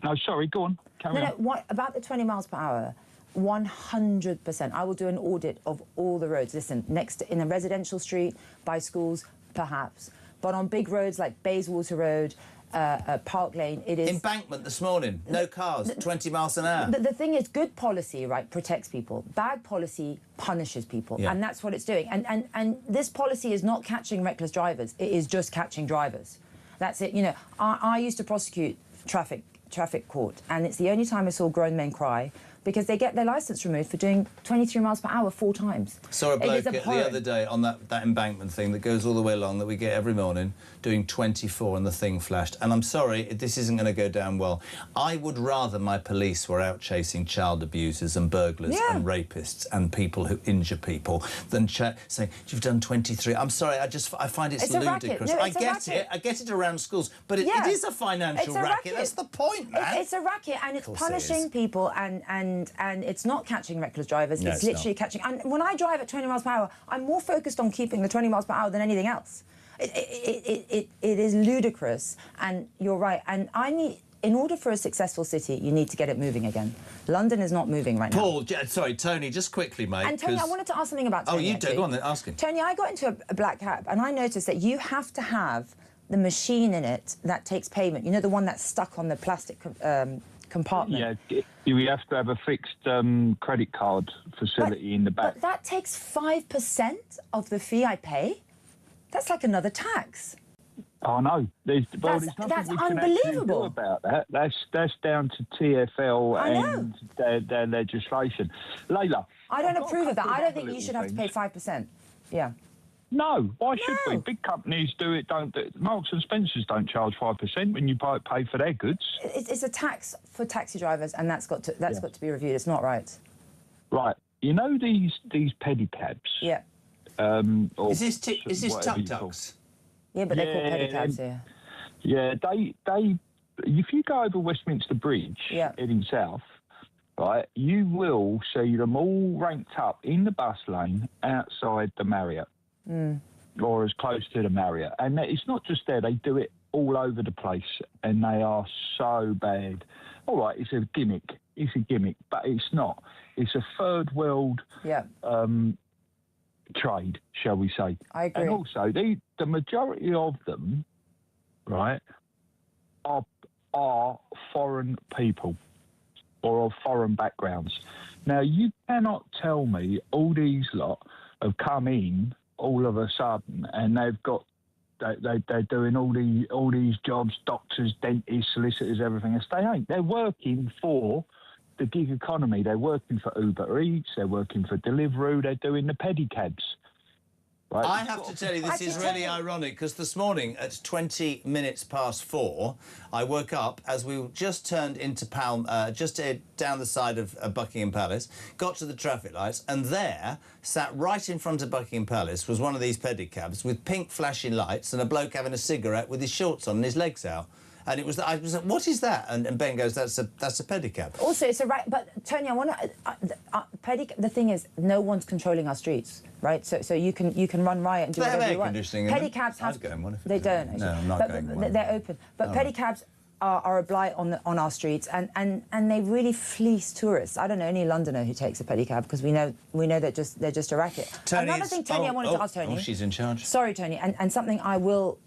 No, sorry, go on. Carry on. What about the 20 miles per hour? 100%. I will do an audit of all the roads. Listen, in a residential street, by schools, perhaps. But on big roads like Bayswater Road, Park Lane, it is... Embankment this morning, no cars, 20 miles an hour. The thing is, good policy, right, protects people. Bad policy punishes people, and that's what it's doing. And this policy is not catching reckless drivers. It is just catching drivers. That's it. You know, I used to prosecute traffic court, and it's the only time I saw grown men cry because they get their licence removed for doing 23 miles per hour 4 times. Saw a It bloke is the abhorrent. other day on that embankment thing that goes all the way along that we get every morning, doing 24 and the thing flashed. And I'm sorry, this isn't going to go down well. I would rather my police were out chasing child abusers and burglars and rapists and people who injure people than saying, you've done 23. I'm sorry, I find it's ludicrous. No, I get it around schools, but it is a financial racket. That's the point, man. It's a racket, and it's punishing people, and it's not catching reckless drivers. No, it's literally catching. And when I drive at 20 miles per hour, I'm more focused on keeping the 20 miles per hour than anything else. It is ludicrous, and you're right. And in order for a successful city, you need to get it moving again. London is not moving right now. Paul, sorry, Tony, just quickly, mate. And Tony, I wanted to ask something about Tony. Oh, you actually. do? Go on then, ask him. Tony, I got into a black cab, and I noticed that you have to have the machine in it that takes payment. You know, the one that's stuck on the plastic compartment. Yeah, you have to have a fixed credit card facility in the back. But that takes 5% of the fee I pay. That's like another tax. Oh no, there's nothing that's we can actually do unbelievable. about that. That's down to TfL and their legislation. Layla, I don't approve of that. I don't think you should have to pay 5%. Yeah. No, why should we? Big companies do it. Marks and Spencers don't charge 5% when you pay for their goods. It's a tax for taxi drivers, and that's got to be reviewed. It's not right. Right. You know these pedicabs. Yeah. Is this tuk-tuks? Yeah, but they're called pedicabs here. Yeah, they. If you go over Westminster Bridge heading south, right, you will see them all ranked up in the bus lane outside the Marriott, or as close to the Marriott. And it's not just there; they do it all over the place, and they are so bad. All right, it's a gimmick. It's a gimmick, but it's not. It's a third world. Trade, shall we say? I agree. And also, the majority of them, right, are foreign people or of foreign backgrounds. Now, you cannot tell me all these lot have come in all of a sudden and they're doing all these jobs, doctors, dentists, solicitors, everything else. They ain't. They're working for the gig economy. They're working for Uber Eats, they're working for Deliveroo, they're doing the pedicabs. Right? I have to tell you, this is really ironic, because this morning at 20 minutes past 4, I woke up as we just turned into just down the side of Buckingham Palace, got to the traffic lights, and there, sat right in front of Buckingham Palace, was one of these pedicabs with pink flashing lights and a bloke having a cigarette with his shorts on and his legs out. And I was like, what is that? And Ben goes, that's a pedicab. Also, it's a right. But Tony, I want to. The thing is, no one's controlling our streets, right? So you can run riot and do whatever you want. Pedicabs have. They don't. No, I'm not going one. They're open. But pedicabs are a blight on our streets, and they really fleece tourists. I don't know any Londoner who takes a pedicab, because we know they're just a racket. Another thing, Tony, I wanted to ask Tony. Oh, she's in charge. Sorry, Tony, and something I will.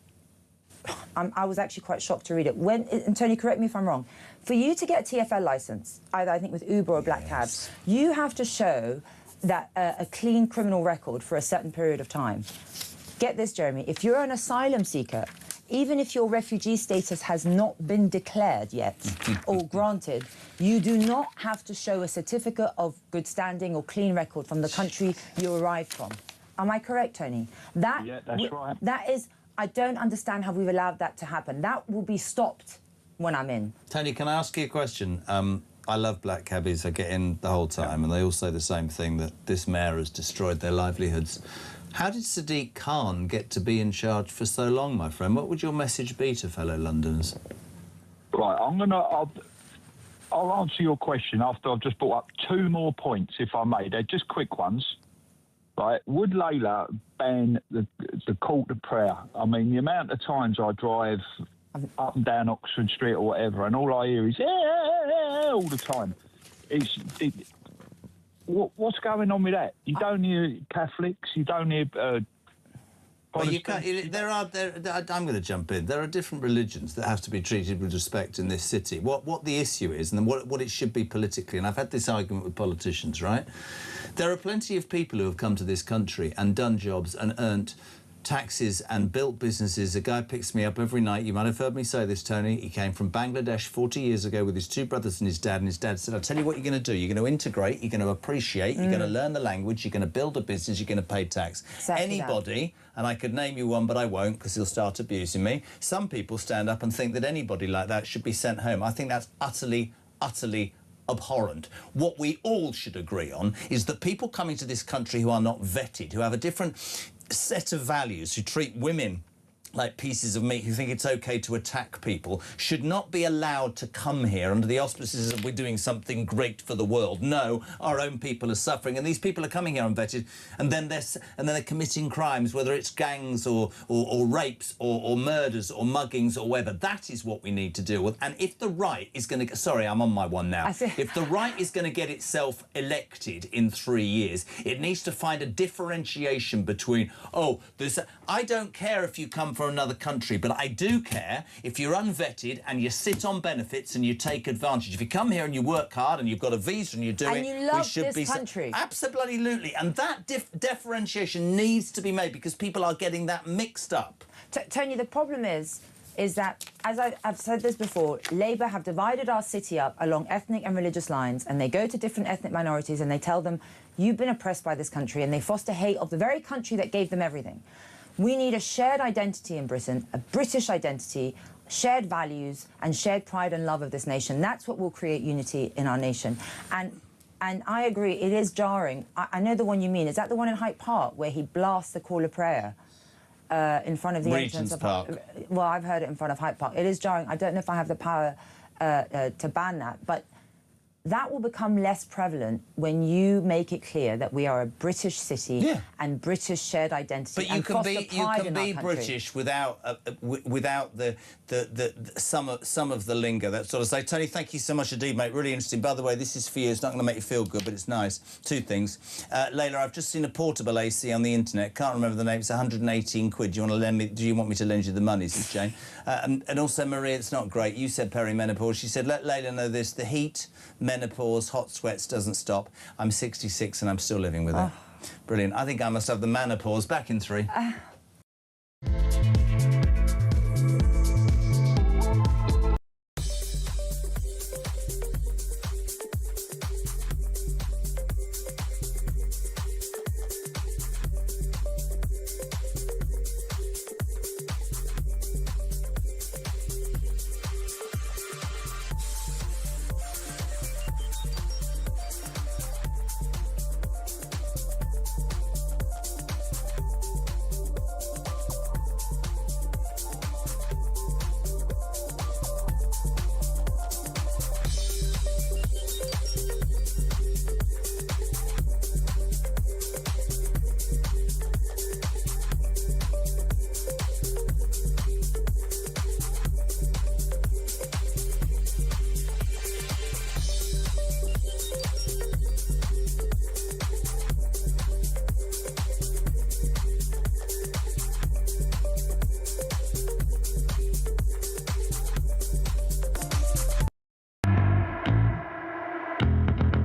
I was actually quite shocked to read it. And Tony, correct me if I'm wrong. For you to get a TfL licence, either I think with Uber or Black Cab, you have to show that a clean criminal record for a certain period of time. Get this, Jeremy. If you're an asylum seeker, even if your refugee status has not been declared yet or granted, you do not have to show a certificate of good standing or clean record from the country you arrived from. Am I correct, Tony? Yeah, that's right. That is... I don't understand how we've allowed that to happen. That will be stopped when I'm in. Tony, can I ask you a question? I love black cabbies. I get in the whole time, and they all say the same thing, that this mayor has destroyed their livelihoods. How did Sadiq Khan get to be in charge for so long, my friend? What would your message be to fellow Londoners? Right, I'll answer your question after I've just brought up 2 more points, if I may. They're just quick ones. Right, would Layla ban the call to prayer? I mean, the amount of times I drive up and down Oxford Street or whatever, and all I hear is all the time. What's going on with that? You don't hear Catholics, you don't hear. Well, you can't, I'm going to jump in. There are different religions that have to be treated with respect in this city. What the issue is, and what it should be politically, and I've had this argument with politicians, right? There are plenty of people who have come to this country and done jobs and earned taxes and built businesses. A guy picks me up every night. You might have heard me say this, Tony. He came from Bangladesh 40 years ago with his 2 brothers and his dad said, I'll tell you what you're going to do. You're going to integrate, you're going to appreciate, you're going to learn the language, you're going to build a business, you're going to pay tax. Exactly anybody, and I could name you one, but I won't because he'll start abusing me. Some people stand up and think that anybody like that should be sent home. I think that's utterly abhorrent. What we all should agree on is that people coming to this country who are not vetted, who have a different set of values, who treat women like pieces of meat, who think it's OK to attack people, should not be allowed to come here under the auspices of we're doing something great for the world. No, our own people are suffering, and these people are coming here unvetted, and then they're committing crimes, whether it's gangs or rapes or murders or muggings or whatever. That is what we need to deal with. And if the right is going to... Sorry, I'm on my one now. If the right is going to get itself elected in 3 years, it needs to find a differentiation between, I don't care if you come from another country, but I do care if you're unvetted and you sit on benefits and you take advantage. If you come here and you work hard and you've got a visa and you do and it, you love we should this country. Absolutely. And that differentiation needs to be made because people are getting that mixed up. Tony, the problem is that, as I've said this before, Labour have divided our city up along ethnic and religious lines, and they go to different ethnic minorities and they tell them, you've been oppressed by this country, and they foster hate of the very country that gave them everything. We need a shared identity in Britain, a British identity, shared values and shared pride and love of this nation. That's what will create unity in our nation. And I agree, it is jarring. I know the one you mean. Is that the one in Hyde Park where he blasts the call of prayer in front of the entrance of Park? Well, I've heard it in front of Hyde Park. It is jarring. I don't know if I have the power to ban that, but that will become less prevalent when you make it clear that we are a British city and British shared identity. But you can be British without some of the lingo, that sort of say. Tony, thank you so much indeed, mate. Really interesting. By the way, this is for you. It's not going to make you feel good, but it's nice. 2 things. Layla, I've just seen a portable AC on the internet. Can't remember the name. It's 118 quid. Do you want to lend me? Do you want me to lend you the money, says Jane? And also, Maria, it's not great. You said perimenopause. She said, let Layla know this. The heat, menopause, hot sweats doesn't stop. I'm 66 and I'm still living with it. Brilliant. I think I must have the menopause. Back in 3.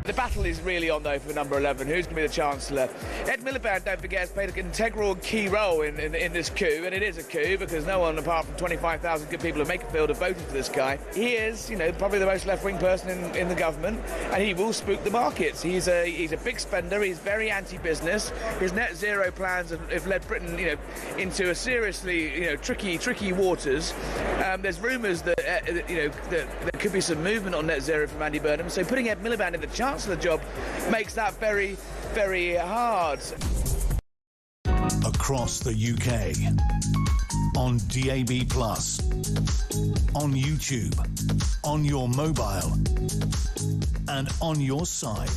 The battle is really on, though, for number 11. Who's going to be the Chancellor? Ed Miliband, don't forget, has played an integral key role in this coup, and it is a coup because no one apart from 25,000 good people of Makerfield have voted for this guy. He is, probably the most left-wing person in the government, and he will spook the markets. He's a big spender. He's very anti-business. His net zero plans have led Britain, into a seriously, tricky waters. There's rumours that, that there could be some movement on net zero from Andy Burnham. So putting Ed Miliband in the Chancellor job makes that very, very hard. Across the UK, on DAB+, on YouTube, on your mobile, and on your side.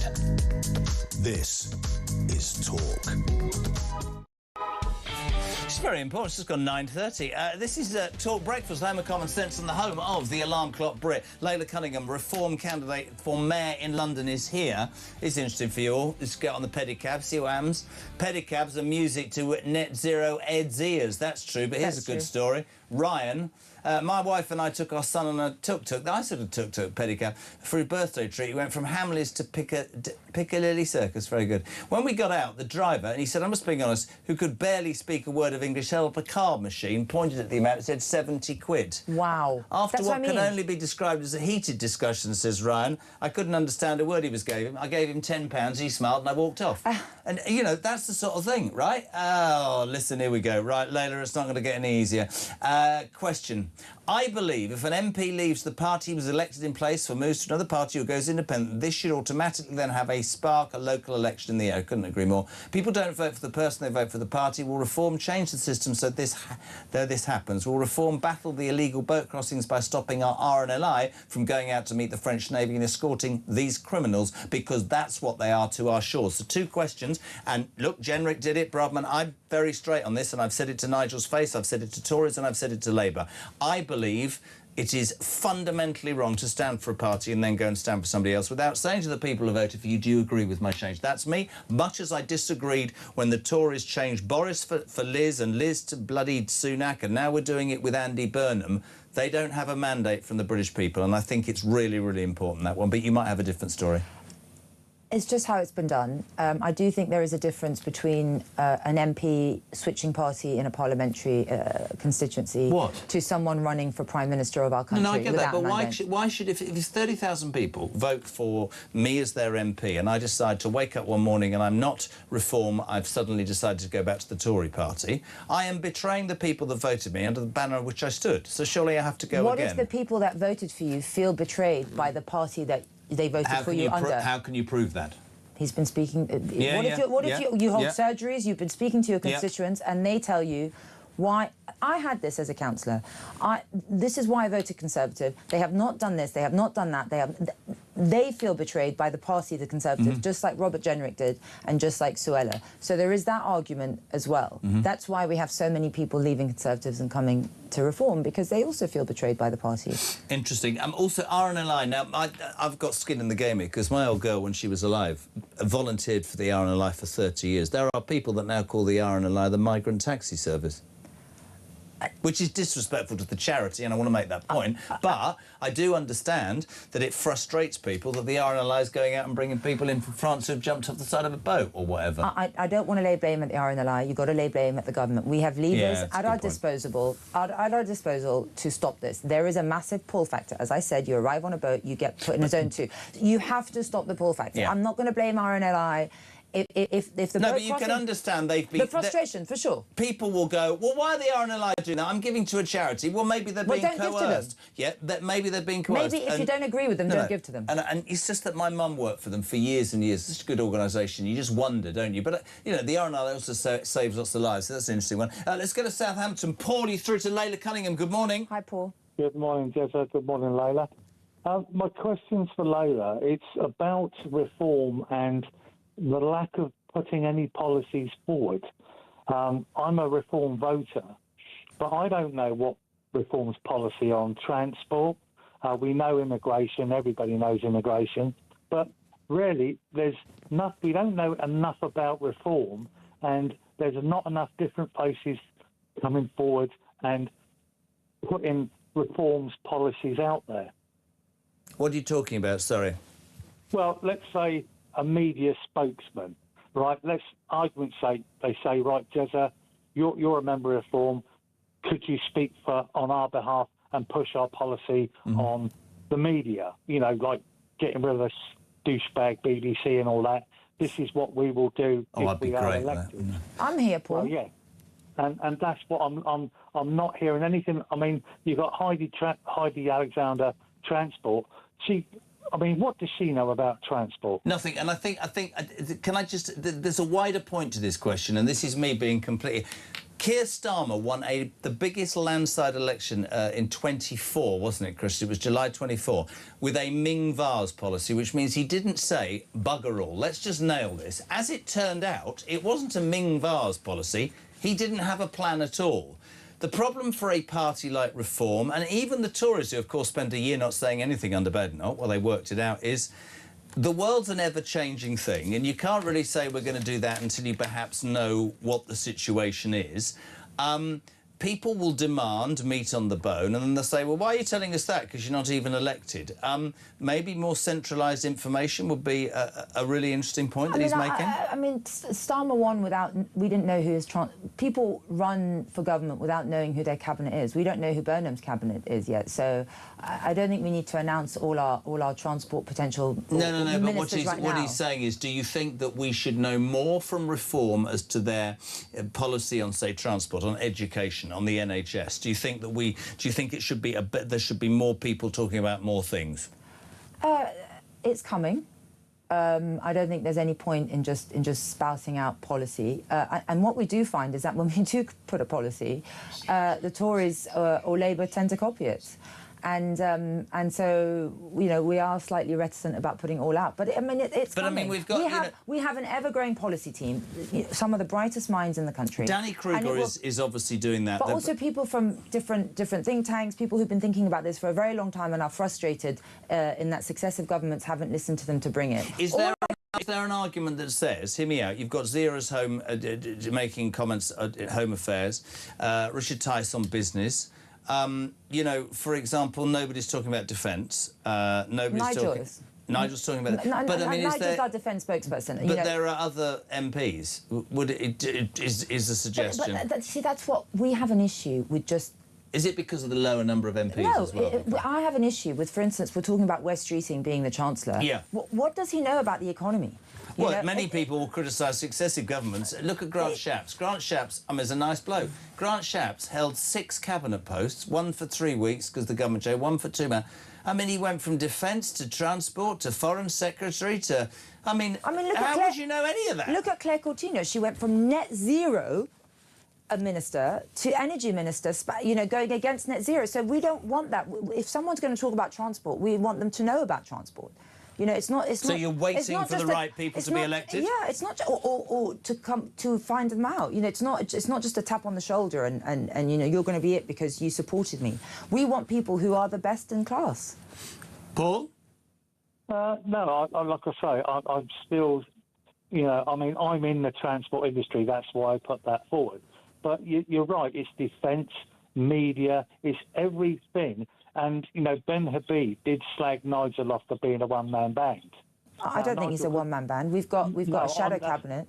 This is Talk. It's very important. It's just gone 9:30. This is Talk Breakfast, home of common sense and the home of the alarm clock Brit. Layla Cunningham, reform candidate for mayor in London, is here. It's interesting for you all. Let's get on the pedicab, see what happens. Pedicabs are music to net zero Ed's ears. That's true, but here's a good story. Ryan, my wife and I took our son on a tuk-tuk. I sort of tuk-tuk pedicab for his birthday treat. He went from Hamleys to Piccadilly Circus. Very good. When we got out, the driver, and he said, I must be honest, who could barely speak a word of English held up a card machine, pointed at the amount, it said 70 quid. Wow. After That's what I can mean. only be described as a heated discussion, says Ryan, I couldn't understand a word he was giving him. I gave him £10, he smiled and I walked off. And, you know, that's the sort of thing, right? Oh, listen, here we go. Right, Layla, it's not going to get any easier. Question. I believe if an MP leaves the party he was elected in place for moves to another party or goes independent, this should automatically then have a spark, a local election in the air. I couldn't agree more. People don't vote for the person, they vote for the party. Will reform change the system so this happens? Will reform battle the illegal boat crossings by stopping our RNLI from going out to meet the French Navy and escorting these criminals, because that's what they are to our shores? So 2 questions. And look, Jenrick did it, Brodman. I'm very straight on this, and I've said it to Nigel's face, I've said it to Tories, and I've said it to Labour. I believe it is fundamentally wrong to stand for a party and then go and stand for somebody else without saying to the people who voted for you, do you agree with my change? That's me. Much as I disagreed when the Tories changed Boris for Liz and Liz to bloody Sunak, and now we're doing it with Andy Burnham, they don't have a mandate from the British people, and I think it's really, really important, that one. But you might have a different story. It's just how it's been done. I do think there is a difference between an MP switching party in a parliamentary constituency to someone running for Prime Minister of our country. No, I get that, but mandate. why should if 30,000 people vote for me as their MP and I decide to wake up one morning and I'm not Reform, I've suddenly decided to go back to the Tory party, I am betraying the people that voted me under the banner on which I stood. So surely I have to go What again. if the people that voted for you feel betrayed by the party that they voted for you under? How can you prove that? He's been speaking. What if you hold surgeries? You've been speaking to your constituents, and they tell you why. I had this as a councillor. This is why I voted Conservative. They have not done this. They have not done that. They feel betrayed by the party, the Conservatives, just like Robert Jenrick did, and just like Suella. So there is that argument as well. That's why we have so many people leaving Conservatives and coming to Reform, because they also feel betrayed by the party. Interesting. Also, RNLI. Now, I've got skin in the game here, because my old girl, when she was alive, volunteered for the RNLI for 30 years. There are people that now call the RNLI the migrant taxi service, which is disrespectful to the charity, and I want to make that point. But I do understand that it frustrates people that the RNLI is going out and bringing people in from France who have jumped off the side of a boat or whatever. I don't want to lay blame at the RNLI. You've got to lay blame at the government. We have levers at our disposal to stop this. There is a massive pull factor. As I said, you arrive on a boat, you get put in a zone 2. You have to stop the pull factor. I'm not going to blame RNLI. If the no, boat but you can understand they've been... The frustration, for sure. People will go, well, why are the RNLI doing that? I'm giving to a charity. Well, maybe they're being coerced. Don't give to them. Yeah, maybe they're being coerced. Maybe if you don't agree with them, don't give to them. And it's just that my mum worked for them for years and years. It's a good organisation. You just wonder, don't you? But, you know, the RNLI also saves lots of lives, so that's an interesting one. Let's go to Southampton. Paul, you through to Layla Cunningham. Good morning. Hi, Paul. Good morning, Jezza. Good morning, Layla. My question's for Layla. It's about reform and the lack of putting any policies forward. I'm a Reform voter, but I don't know what Reform's policy on transport. We know immigration, everybody knows immigration, but really we don't know enough about Reform, and there's not enough different places coming forward and putting Reform's policies out there. What are you talking about? Sorry. Well, let's say a media spokesman. Right, let's argument's sake, they say, right, Jezza, you're a member of Reform. Could you speak on our behalf and push our policy on the media? You know, like getting rid of this douchebag BBC and all that. This is what we will do if we are elected. I'm here, Paul. Well, yeah, and that's what I'm not hearing anything. I mean, you've got Heidi Alexander, transport. What does she know about transport? Nothing. And I think, can I just... There's a wider point to this question, and this is me being completely... Keir Starmer won the biggest landslide election in 24, wasn't it, Chris? It was July 24, with a Ming vase policy, which means he didn't say, bugger all, let's just nail this. As it turned out, it wasn't a Ming vase policy. He didn't have a plan at all. The problem for a party like Reform, and even the Tories, who, of course, spent a year not saying anything under Badenoch while they worked it out, is the world's an ever-changing thing, and you can't really say we're going to do that until you perhaps know what the situation is. People will demand meat on the bone, and then they'll say, well, why are you telling us that? Because you're not even elected. Maybe more centralised information would be a really interesting point that he's making. Starmer won without... We didn't know who his people run for government without knowing who their cabinet is. We don't know who Burnham's cabinet is yet, so I don't think we need to announce all our transport potential. No. But what now. he's saying is, do you think that we should know more from Reform as to their policy on, say, transport, on education, on the NHS? Do you think it should be there should be more people talking about more things? It's coming. I don't think there's any point in just spouting out policy. And what we do find is that when we do put a policy, the Tories or Labour tend to copy it. And so, you know, we are slightly reticent about putting it all out. But, I mean, it's coming. I mean, we've got... We have an ever-growing policy team, some of the brightest minds in the country. Danny Kruger is obviously doing that. But also people from different think tanks, people who've been thinking about this for a very long time and are frustrated in that successive governments haven't listened to them to bring it. Is there an argument that says, hear me out, you've got Zera's home making comments at Home Affairs, Richard Tice on business. You know, for example, nobody's talking about defence. Nigel's talking about that. But I mean, Nigel's our defence spokesperson. But there are other MPs. Is a suggestion? But see, that's what we have an issue with. Just is it because of the lower number of MPs as well? I have an issue with, for instance, we're talking about Wes Streeting being the Chancellor. Yeah. What does he know about the economy? Well, many people will criticise successive governments. Look at Grant Shapps. Grant Shapps, I mean, is a nice bloke. Grant Shapps held 6 cabinet posts, 1 for 3 weeks because the government changed, 1 for 2 months. I mean, he went from defence to transport to foreign secretary to... I mean how would you know any of that? Look at Claire Coutinho. She went from net zero a minister to energy minister, you know, going against net zero. So we don't want that. If someone's going to talk about transport, we want them to know about transport. You know, it's not. So you're waiting for the right people to be elected? Yeah, it's not, or to come to find them out. You know, it's not just a tap on the shoulder and you know, you're going to be it because you supported me. We want people who are the best in class. Paul? No, like I say, I'm still, you know, I mean, I'm in the transport industry. That's why I put that forward. But you're right. It's defence, media, it's everything. And, you know, Ben Habib did slag Nigel off for being a one-man band. I don't think he's a one-man band. We've got a shadow cabinet.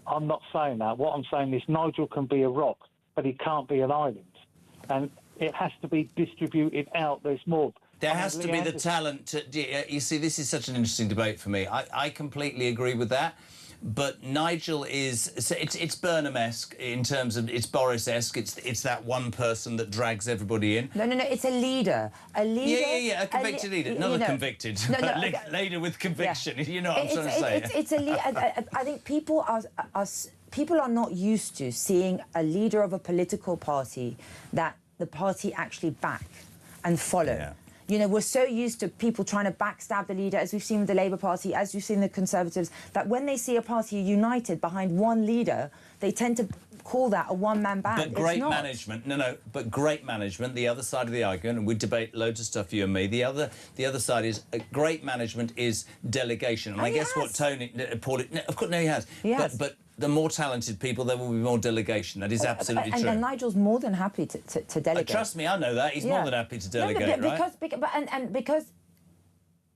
I'm not saying that. What I'm saying is Nigel can be a rock, but he can't be an island. And it has to be distributed out. There's more. There has to be the talent to... You see, this is such an interesting debate for me. I completely agree with that. But Nigel is... It's Burnham-esque in terms of... It's Boris-esque. It's that one person that drags everybody in. No, it's a leader. A leader... Yeah, a convicted leader. Not a convicted, but leader with conviction. Yeah. You know what I'm trying to say. It's a leader. I think people are not used to seeing a leader of a political party that the party actually back and follow. Yeah. You know, we're so used to people trying to backstab the leader, as we've seen with the Labour Party, as we've seen the Conservatives, that when they see a party united behind one leader, they tend to call that a one-man band. But great management, but great management, the other side of the argument, and we debate loads of stuff, you and me, the other side is great management is delegation. And I guess what Paul... Of course, no, he has. But the more talented people, there will be more delegation. That is absolutely true. And Nigel's more than happy to delegate. Trust me, I know that. He's more than happy to delegate, because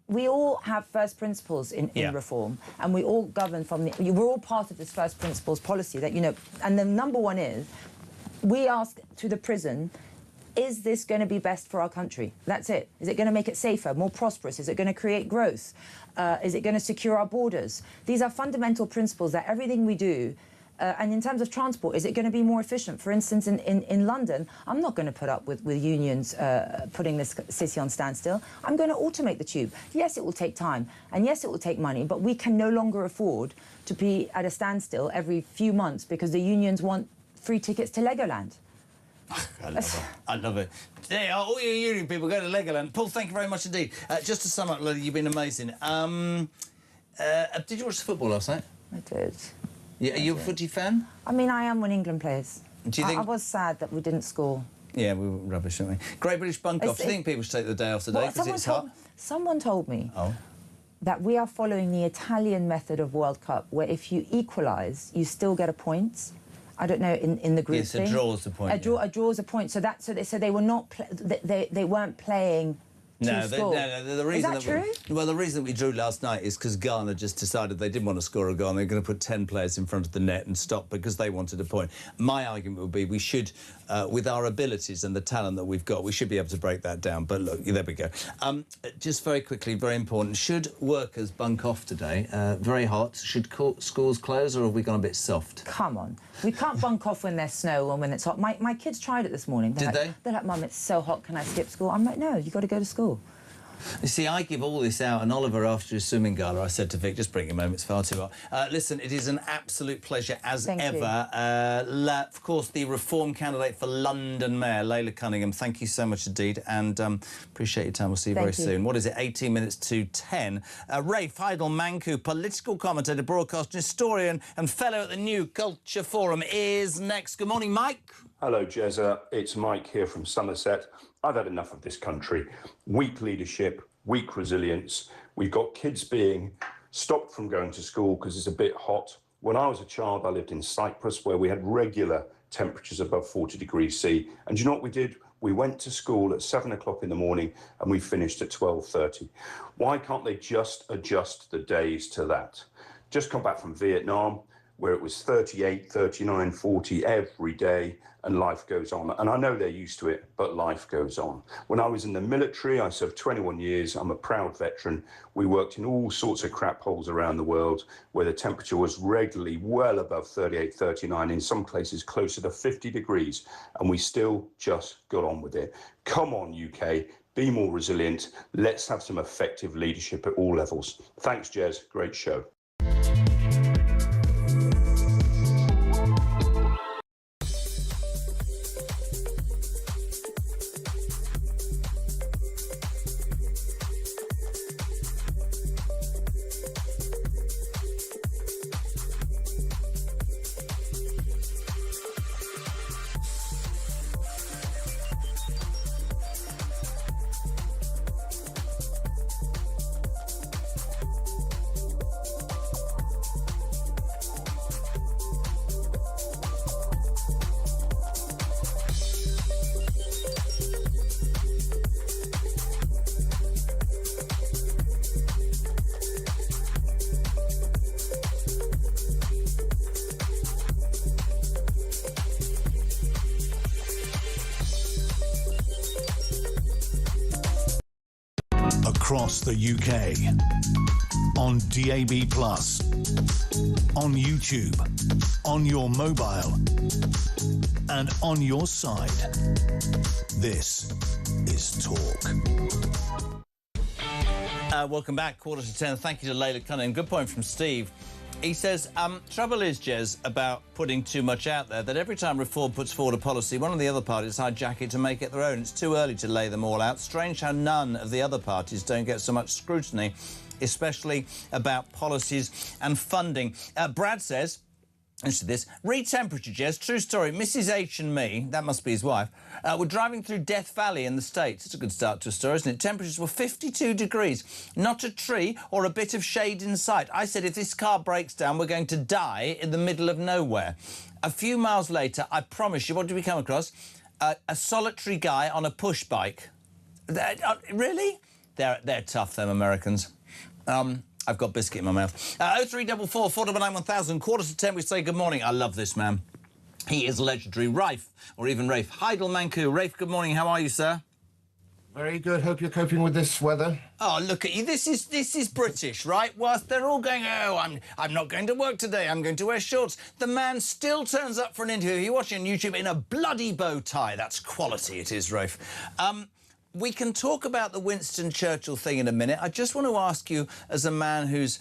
we all have first principles in reform, and we all govern from we're all part of this first principles policy that, you know, and the number one is we ask to the prison, is this going to be best for our country? That's it. Is it going to make it safer, more prosperous? Is it going to create growth? Is it going to secure our borders? These are fundamental principles that everything we do, and in terms of transport, is it going to be more efficient? For instance, in London, I'm not going to put up with unions putting this city on standstill. I'm going to automate the tube. Yes, it will take time, and yes, it will take money, but we can no longer afford to be at a standstill every few months because the unions want free tickets to Legoland. I love it. Yeah, all you union people go to Legoland. Paul, thank you very much indeed. Just to sum up, Lily, you've been amazing. Did you watch the football last night? I did. Yeah, are you a footy fan? I mean, I am when England plays. Do you think... I was sad that we didn't score. Yeah, we were rubbish, weren't we? Great British Bunk Off. Do you think people should take the day off today because it's hot? Someone told me that we are following the Italian method of World Cup, where if you equalise, you still get a point. I don't know, in the group thing. Yes, a draw is a point. A draw is a point. So they were not. They weren't playing to school. The reason Is that true? Well, the reason that we drew last night is because Ghana just decided they didn't want to score a goal and they're going to put 10 players in front of the net and stop because they wanted a point. My argument would be we should, with our abilities and the talent that we've got, we should be able to break that down. But look, there we go. Just very quickly, very important, should workers bunk off today? Very hot. Should schools close, or have we gone a bit soft? Come on. We can't bunk off when there's snow and when it's hot. My kids tried it this morning. Did they? They're like, Mum, it's so hot, can I skip school? I'm like, no, you've got to go to school. You see, I give all this out, and Oliver, after his swimming gala, I said to Vic, just bring him home, it's far too hot. Listen, it is an absolute pleasure, as ever. Of course, the Reform candidate for London Mayor, Layla Cunningham, thank you so much indeed, and appreciate your time. We'll see you very soon. What is it, 18 minutes to 10? Rafe Heidel-Manku, political commentator, broadcaster, historian, and fellow at the New Culture Forum, is next. Good morning, Mike. Hello, Jezza. It's Mike here from Somerset. I've had enough of this country. Weak leadership, weak resilience. We've got kids being stopped from going to school because it's a bit hot. When I was a child, I lived in Cyprus, where we had regular temperatures above 40 degrees C. And do you know what we did? We went to school at 7 o'clock in the morning and we finished at 12:30. Why can't they just adjust the days to that? Just come back from Vietnam, where it was 38, 39, 40 every day, and life goes on. And I know they're used to it, but life goes on. When I was in the military, I served 21 years. I'm a proud veteran. We worked in all sorts of crap holes around the world where the temperature was regularly well above 38, 39, in some places closer to 50 degrees, and we still just got on with it. Come on, UK, be more resilient. Let's have some effective leadership at all levels. Thanks, Jez. Great show. Across the UK, on DAB+, on YouTube, on your mobile, and on your side. This is Talk. Welcome back, 9:45. Thank you to Layla Cunningham. Good point from Steve. He says, trouble is, Jez, about putting too much out there, that every time Reform puts forward a policy, one of the other parties hijack it to make it their own. It's too early to lay them all out. Strange how none of the other parties don't get so much scrutiny, especially about policies and funding. Brad says, listen to this. Read temperature, Jez. True story. Mrs H and me, that must be his wife, were driving through Death Valley in the States. It's a good start to a story, isn't it? Temperatures were 52 degrees. Not a tree or a bit of shade in sight. I said, if this car breaks down, we're going to die in the middle of nowhere. A few miles later, I promise you, what did we come across? A solitary guy on a push bike. Really? They're tough, them Americans. I've got biscuit in my mouth. 0344 499 1000, 9:45, we say good morning. I love this man. He is legendary. Rafe, or even Rafe Heidel-Manku. Rafe, good morning. How are you, sir? Very good. Hope you're coping with this weather. Oh, look at you. This is British, right? Whilst they're all going, oh, I'm not going to work today. I'm going to wear shorts. The man still turns up for an interview. You're watching on YouTube in a bloody bow tie. That's quality, it is, Rafe. We can talk about the Winston Churchill thing in a minute. I just want to ask you, as a man who's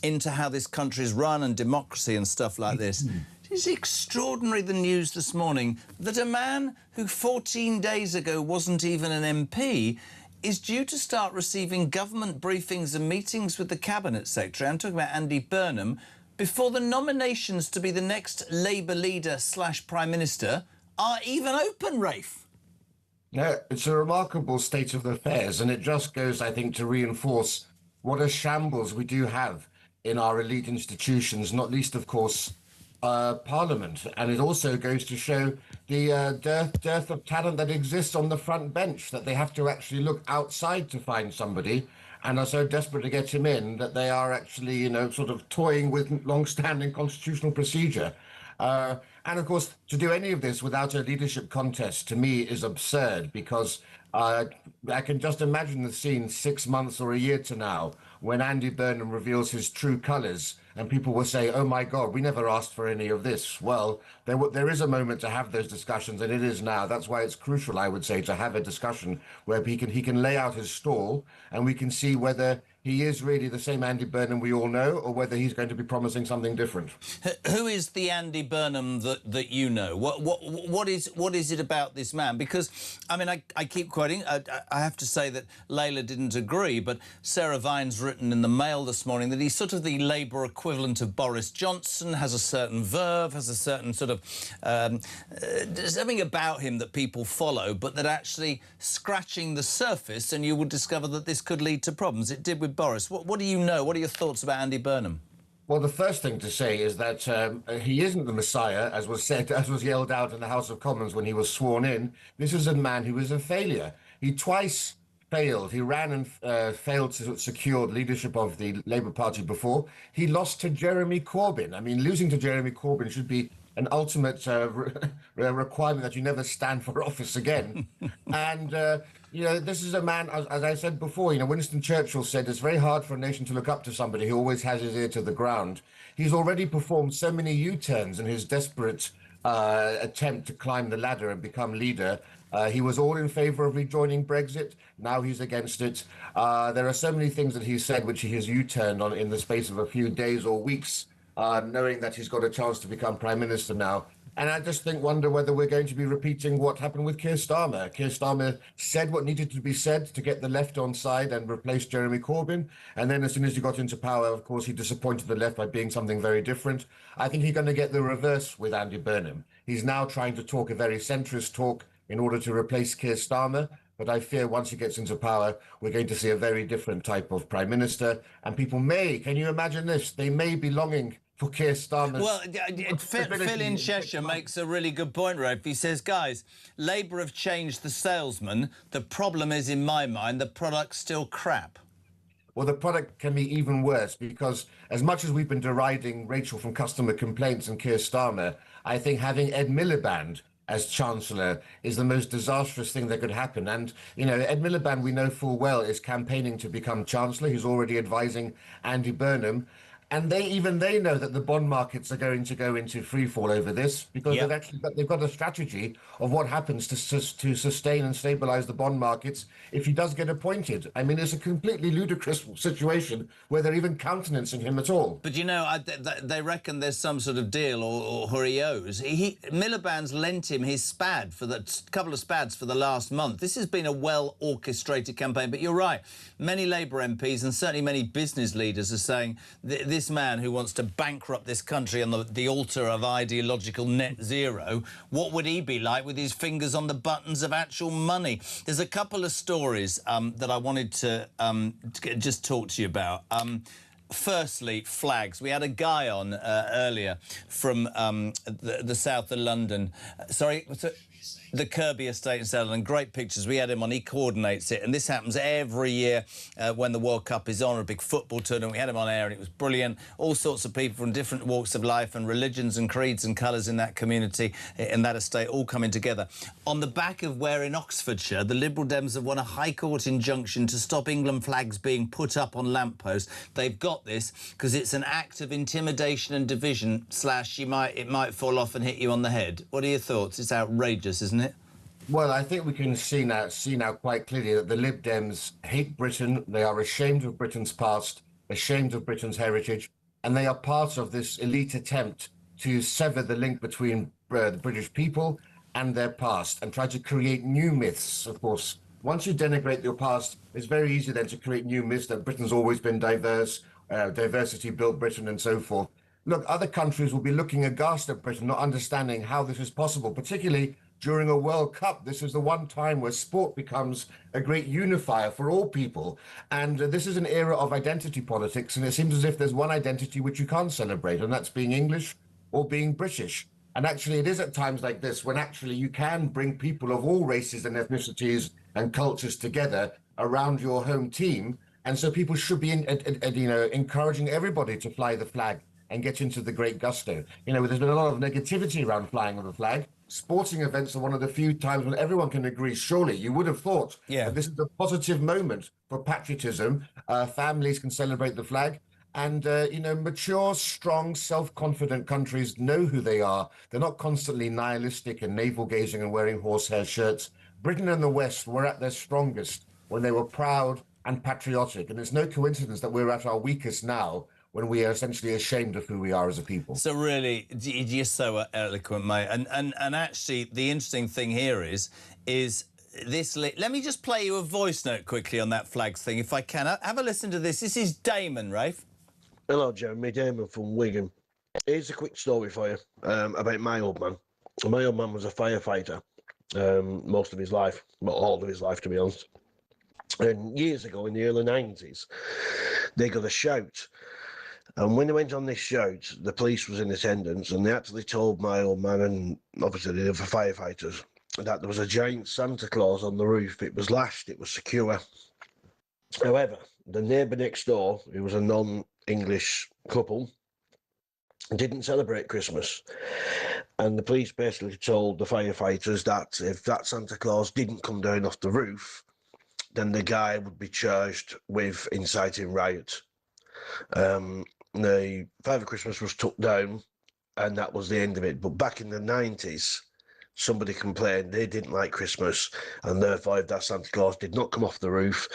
into how this country's run and democracy and stuff like this, it's extraordinary, the news this morning, that a man who 14 days ago wasn't even an MP is due to start receiving government briefings and meetings with the Cabinet Secretary, I'm talking about Andy Burnham, before the nominations to be the next Labour leader / Prime Minister are even open, Rafe. Yeah, it's a remarkable state of affairs, and it just goes, I think, to reinforce what a shambles we do have in our elite institutions, not least, of course, Parliament, and it also goes to show the dearth of talent that exists on the front bench, that they have to actually look outside to find somebody, and are so desperate to get him in that they are actually, you know, sort of toying with long-standing constitutional procedure. And of course, to do any of this without a leadership contest, to me, is absurd, because I can just imagine the scene 6 months or a year to now when Andy Burnham reveals his true colours, and people will say, oh my God, we never asked for any of this. Well, there is a moment to have those discussions, and it is now. That's why it's crucial, I would say, to have a discussion where he can lay out his stall, and we can see whether he is really the same Andy Burnham we all know, or whether he's going to be promising something different. Who is the Andy Burnham that you know? What is it about this man? Because, I mean, I keep quoting. I have to say that Layla didn't agree, but Sarah Vine's written in the Mail this morning that he's sort of the Labour equivalent of Boris Johnson, has a certain verve, has a certain sort of something about him that people follow, but that actually scratching the surface, and you would discover that this could lead to problems. It did with Boris. What do you know? What are your thoughts about Andy Burnham? Well, the first thing to say is that he isn't the Messiah, as was said, as was yelled out in the House of Commons when he was sworn in. This is a man who is a failure. He twice failed. He ran and failed to secure leadership of the Labour Party before. He lost to Jeremy Corbyn. I mean, losing to Jeremy Corbyn should be an ultimate requirement that you never stand for office again. And, you know, this is a man, as I said before, you know, Winston Churchill said it's very hard for a nation to look up to somebody who always has his ear to the ground. He's already performed so many U-turns in his desperate attempt to climb the ladder and become leader. He was all in favour of rejoining Brexit. Now he's against it. There are so many things that he said which he has U-turned on in the space of a few days or weeks, knowing that he's got a chance to become Prime Minister now. And I just wonder whether we're going to be repeating what happened with Keir Starmer. Keir Starmer said what needed to be said to get the left on side and replace Jeremy Corbyn. And then as soon as he got into power, of course, he disappointed the left by being something very different. I think he's going to get the reverse with Andy Burnham. He's now trying to talk a very centrist talk in order to replace Keir Starmer. But I fear once he gets into power, we're going to see a very different type of Prime Minister. And people may, can you imagine this? They may be longing for Keir Starmer's... Well, Phil in Cheshire makes a really good point, Rafe. He says, guys, Labour have changed the salesman. The problem is, in my mind, the product's still crap. Well, the product can be even worse, because as much as we've been deriding Rachel from Customer Complaints and Keir Starmer, I think having Ed Miliband as Chancellor is the most disastrous thing that could happen. And, you know, Ed Miliband, we know full well, is campaigning to become Chancellor. He's already advising Andy Burnham. And they know that the bond markets are going to go into freefall over this, because they've got a strategy of what happens to sustain and stabilise the bond markets if he does get appointed. I mean, it's a completely ludicrous situation where they're even countenancing him at all. But, you know, they reckon there's some sort of deal or he owes. Miliband's lent him his spad for couple of spads for the last month. This has been a well-orchestrated campaign. But you're right. Many Labour MPs and certainly many business leaders are saying this man who wants to bankrupt this country on the altar of ideological net zero, what would he be like with his fingers on the buttons of actual money? There's a couple of stories that I wanted to just talk to you about. Firstly, flags. We had a guy on earlier from the south of London. The Kirby estate in South London. Great pictures. We had him on. He coordinates it. And this happens every year when the World Cup is on, or a big football tournament. We had him on air and it was brilliant. All sorts of people from different walks of life and religions and creeds and colours in that community, in that estate, all coming together. On the back of where in Oxfordshire, the Liberal Dems have won a High Court injunction to stop England flags being put up on lampposts. They've got this because it's an act of intimidation and division / it might fall off and hit you on the head. What are your thoughts? It's outrageous, isn't it? Well, I think we can see now quite clearly that the Lib Dems hate Britain. They are ashamed of Britain's past, ashamed of Britain's heritage, and they are part of this elite attempt to sever the link between the British people and their past and try to create new myths, of course. Once you denigrate your past, it's very easy then to create new myths that Britain's always been diverse, diversity built Britain and so forth. Look, other countries will be looking aghast at Britain, not understanding how this is possible, particularly during a World Cup. This is the one time where sport becomes a great unifier for all people. And this is an era of identity politics, and it seems as if there's one identity which you can't celebrate, and that's being English. or being British. And actually, it is at times like this when actually you can bring people of all races and ethnicities and cultures together around your home team. And so people should be, encouraging everybody to fly the flag and get into the great gusto. There's been a lot of negativity around flying of the flag. Sporting events are one of the few times when everyone can agree, surely, you would have thought that this is a positive moment for patriotism. Families can celebrate the flag. And, mature, strong, self-confident countries know who they are. They're not constantly nihilistic and navel-gazing and wearing horsehair shirts. Britain and the West were at their strongest when they were proud and patriotic. And it's no coincidence that we're at our weakest now when we are essentially ashamed of who we are as a people. So really, you're so eloquent, mate. And actually, the interesting thing here is this... Let me just play you a voice note quickly on that flags thing, if I can. Have a listen to this. This is Damon, Rafe. Hello, Jeremy. Damon from Wigan. Here's a quick story for you about my old man. My old man was a firefighter most of his life, well, all of his life, to be honest. And years ago, in the early 90s, they got a shout. And when they went on this shout, the police was in attendance, and they actually told my old man, and obviously the other firefighters, that there was a giant Santa Claus on the roof. It was lashed, it was secure. However, the neighbour next door, who was a non-English couple, didn't celebrate Christmas. And the police basically told the firefighters that if that Santa Claus didn't come down off the roof, then the guy would be charged with inciting riot. The Father Christmas was took down, and that was the end of it. But back in the 90s, somebody complained they didn't like Christmas, and therefore if that Santa Claus did not come off the roof,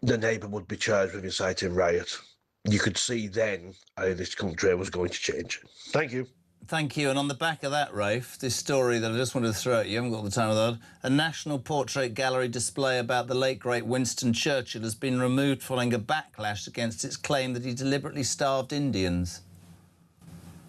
the neighbour would be charged with inciting riot. You could see then how this country was going to change. Thank you. Thank you. And on the back of that, Rafe, this story that I just wanted to throw at you, I haven't got the time of that. A National Portrait Gallery display about the late, great Winston Churchill has been removed following a backlash against its claim that he deliberately starved Indians.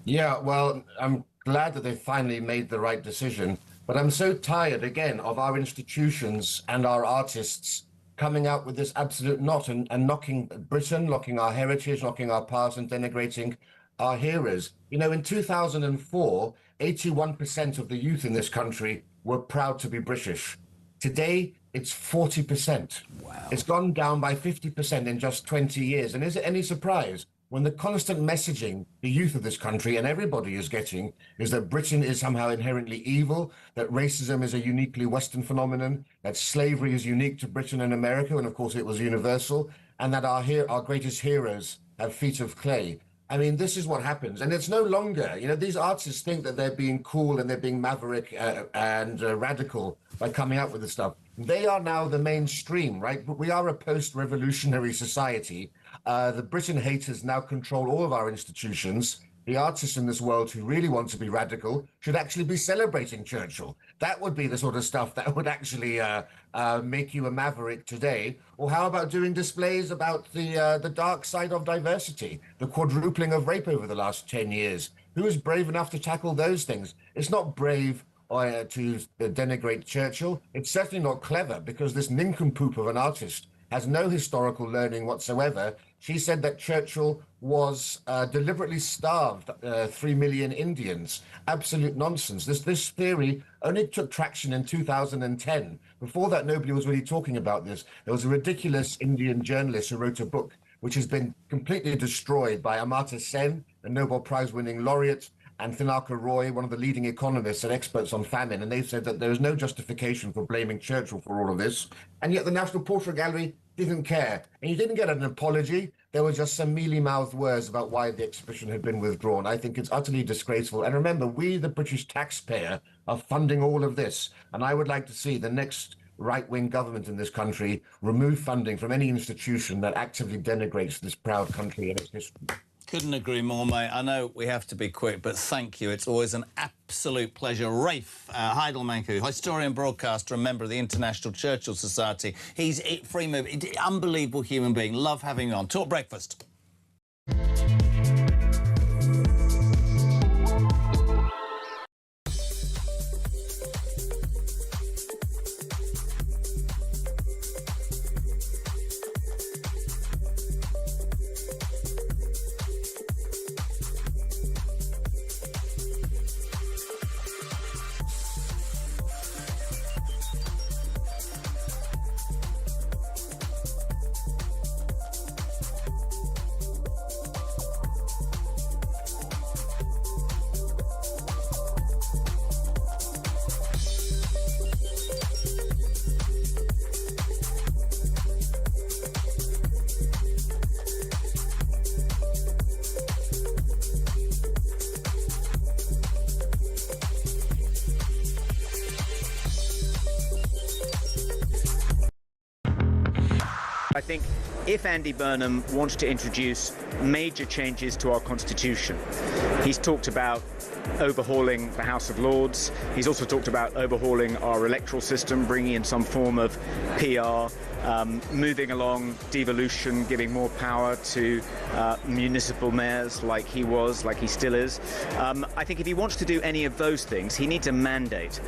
Yeah, well, I'm glad that they finally made the right decision. But I'm so tired, again, of our institutions and our artists coming out with this absolute knot and knocking Britain, knocking our heritage, knocking our past and denigrating our heroes. In 2004, 81% of the youth in this country were proud to be British. Today, it's 40%. Wow. It's gone down by 50% in just 20 years. And is it any surprise when the constant messaging the youth of this country and everybody is getting is that Britain is somehow inherently evil, that racism is a uniquely Western phenomenon, that slavery is unique to Britain and America, and of course it was universal, and that our greatest heroes have feet of clay. I mean, this is what happens. And it's no longer, these artists think that they're being cool and they're being maverick and radical by coming out with this stuff. They are now the mainstream, right? But we are a post-revolutionary society. The Britain haters now control all of our institutions. The artists in this world who really want to be radical should actually be celebrating Churchill. That would be the sort of stuff that would actually make you a maverick today. Or how about doing displays about the dark side of diversity, the quadrupling of rape over the last 10 years? Who is brave enough to tackle those things? It's not brave to denigrate Churchill. It's certainly not clever, because this nincompoop of an artist has no historical learning whatsoever. She said that Churchill was deliberately starved 3 million Indians. Absolute nonsense. This theory only took traction in 2010. Before that, nobody was really talking about this. There was a ridiculous Indian journalist who wrote a book which has been completely destroyed by Amartya Sen, a Nobel Prize-winning laureate, and Thinaka Roy, one of the leading economists and experts on famine, and they've said that there is no justification for blaming Churchill for all of this. And yet the National Portrait Gallery didn't care. And you didn't get an apology. There were just some mealy-mouthed words about why the exhibition had been withdrawn. I think it's utterly disgraceful. And remember, we, the British taxpayer, are funding all of this. And I would like to see the next right-wing government in this country remove funding from any institution that actively denigrates this proud country and its history. Couldn't agree more, mate. I know we have to be quick, but thank you. It's always an absolute pleasure. Rafe Heidelmanku, historian, broadcaster, and member of the International Churchill Society. He's free move, unbelievable human being. Love having him on. Talk Breakfast. I think if Andy Burnham wants to introduce major changes to our constitution, he's talked about overhauling the House of Lords. He's also talked about overhauling our electoral system, bringing in some form of PR, moving along devolution, giving more power to municipal mayors like he still is. I think if he wants to do any of those things, he needs a mandate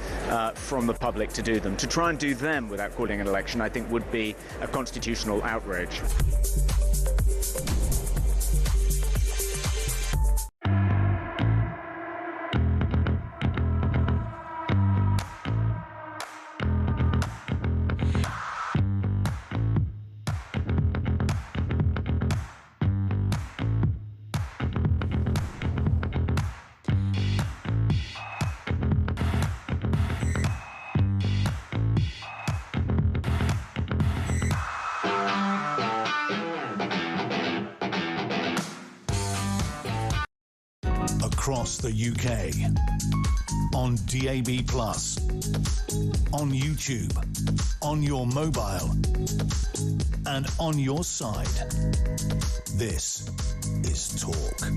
from the public to do them. To try and do them without calling an election, I think would be a constitutional outrage. Across the UK, on DAB+, on YouTube, on your mobile, and on your side. This is Talk.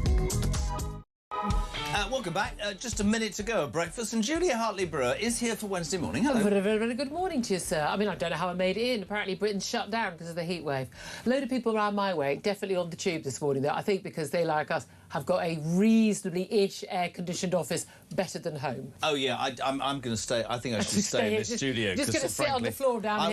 Welcome back. Just a minute to go at breakfast, and Julia Hartley-Brewer is here for Wednesday morning. Hello. Very, very, very good morning to you, sir. I mean, I don't know how I made it in. Apparently, Britain's shut down because of the heat wave. A load of people around my way, definitely on the tube this morning, though. I think because they, like us, have got a reasonably-ish air-conditioned office, better than home. Oh, yeah, I'm going to stay. I think I should stay in this studio. Just going to sit on the floor down here.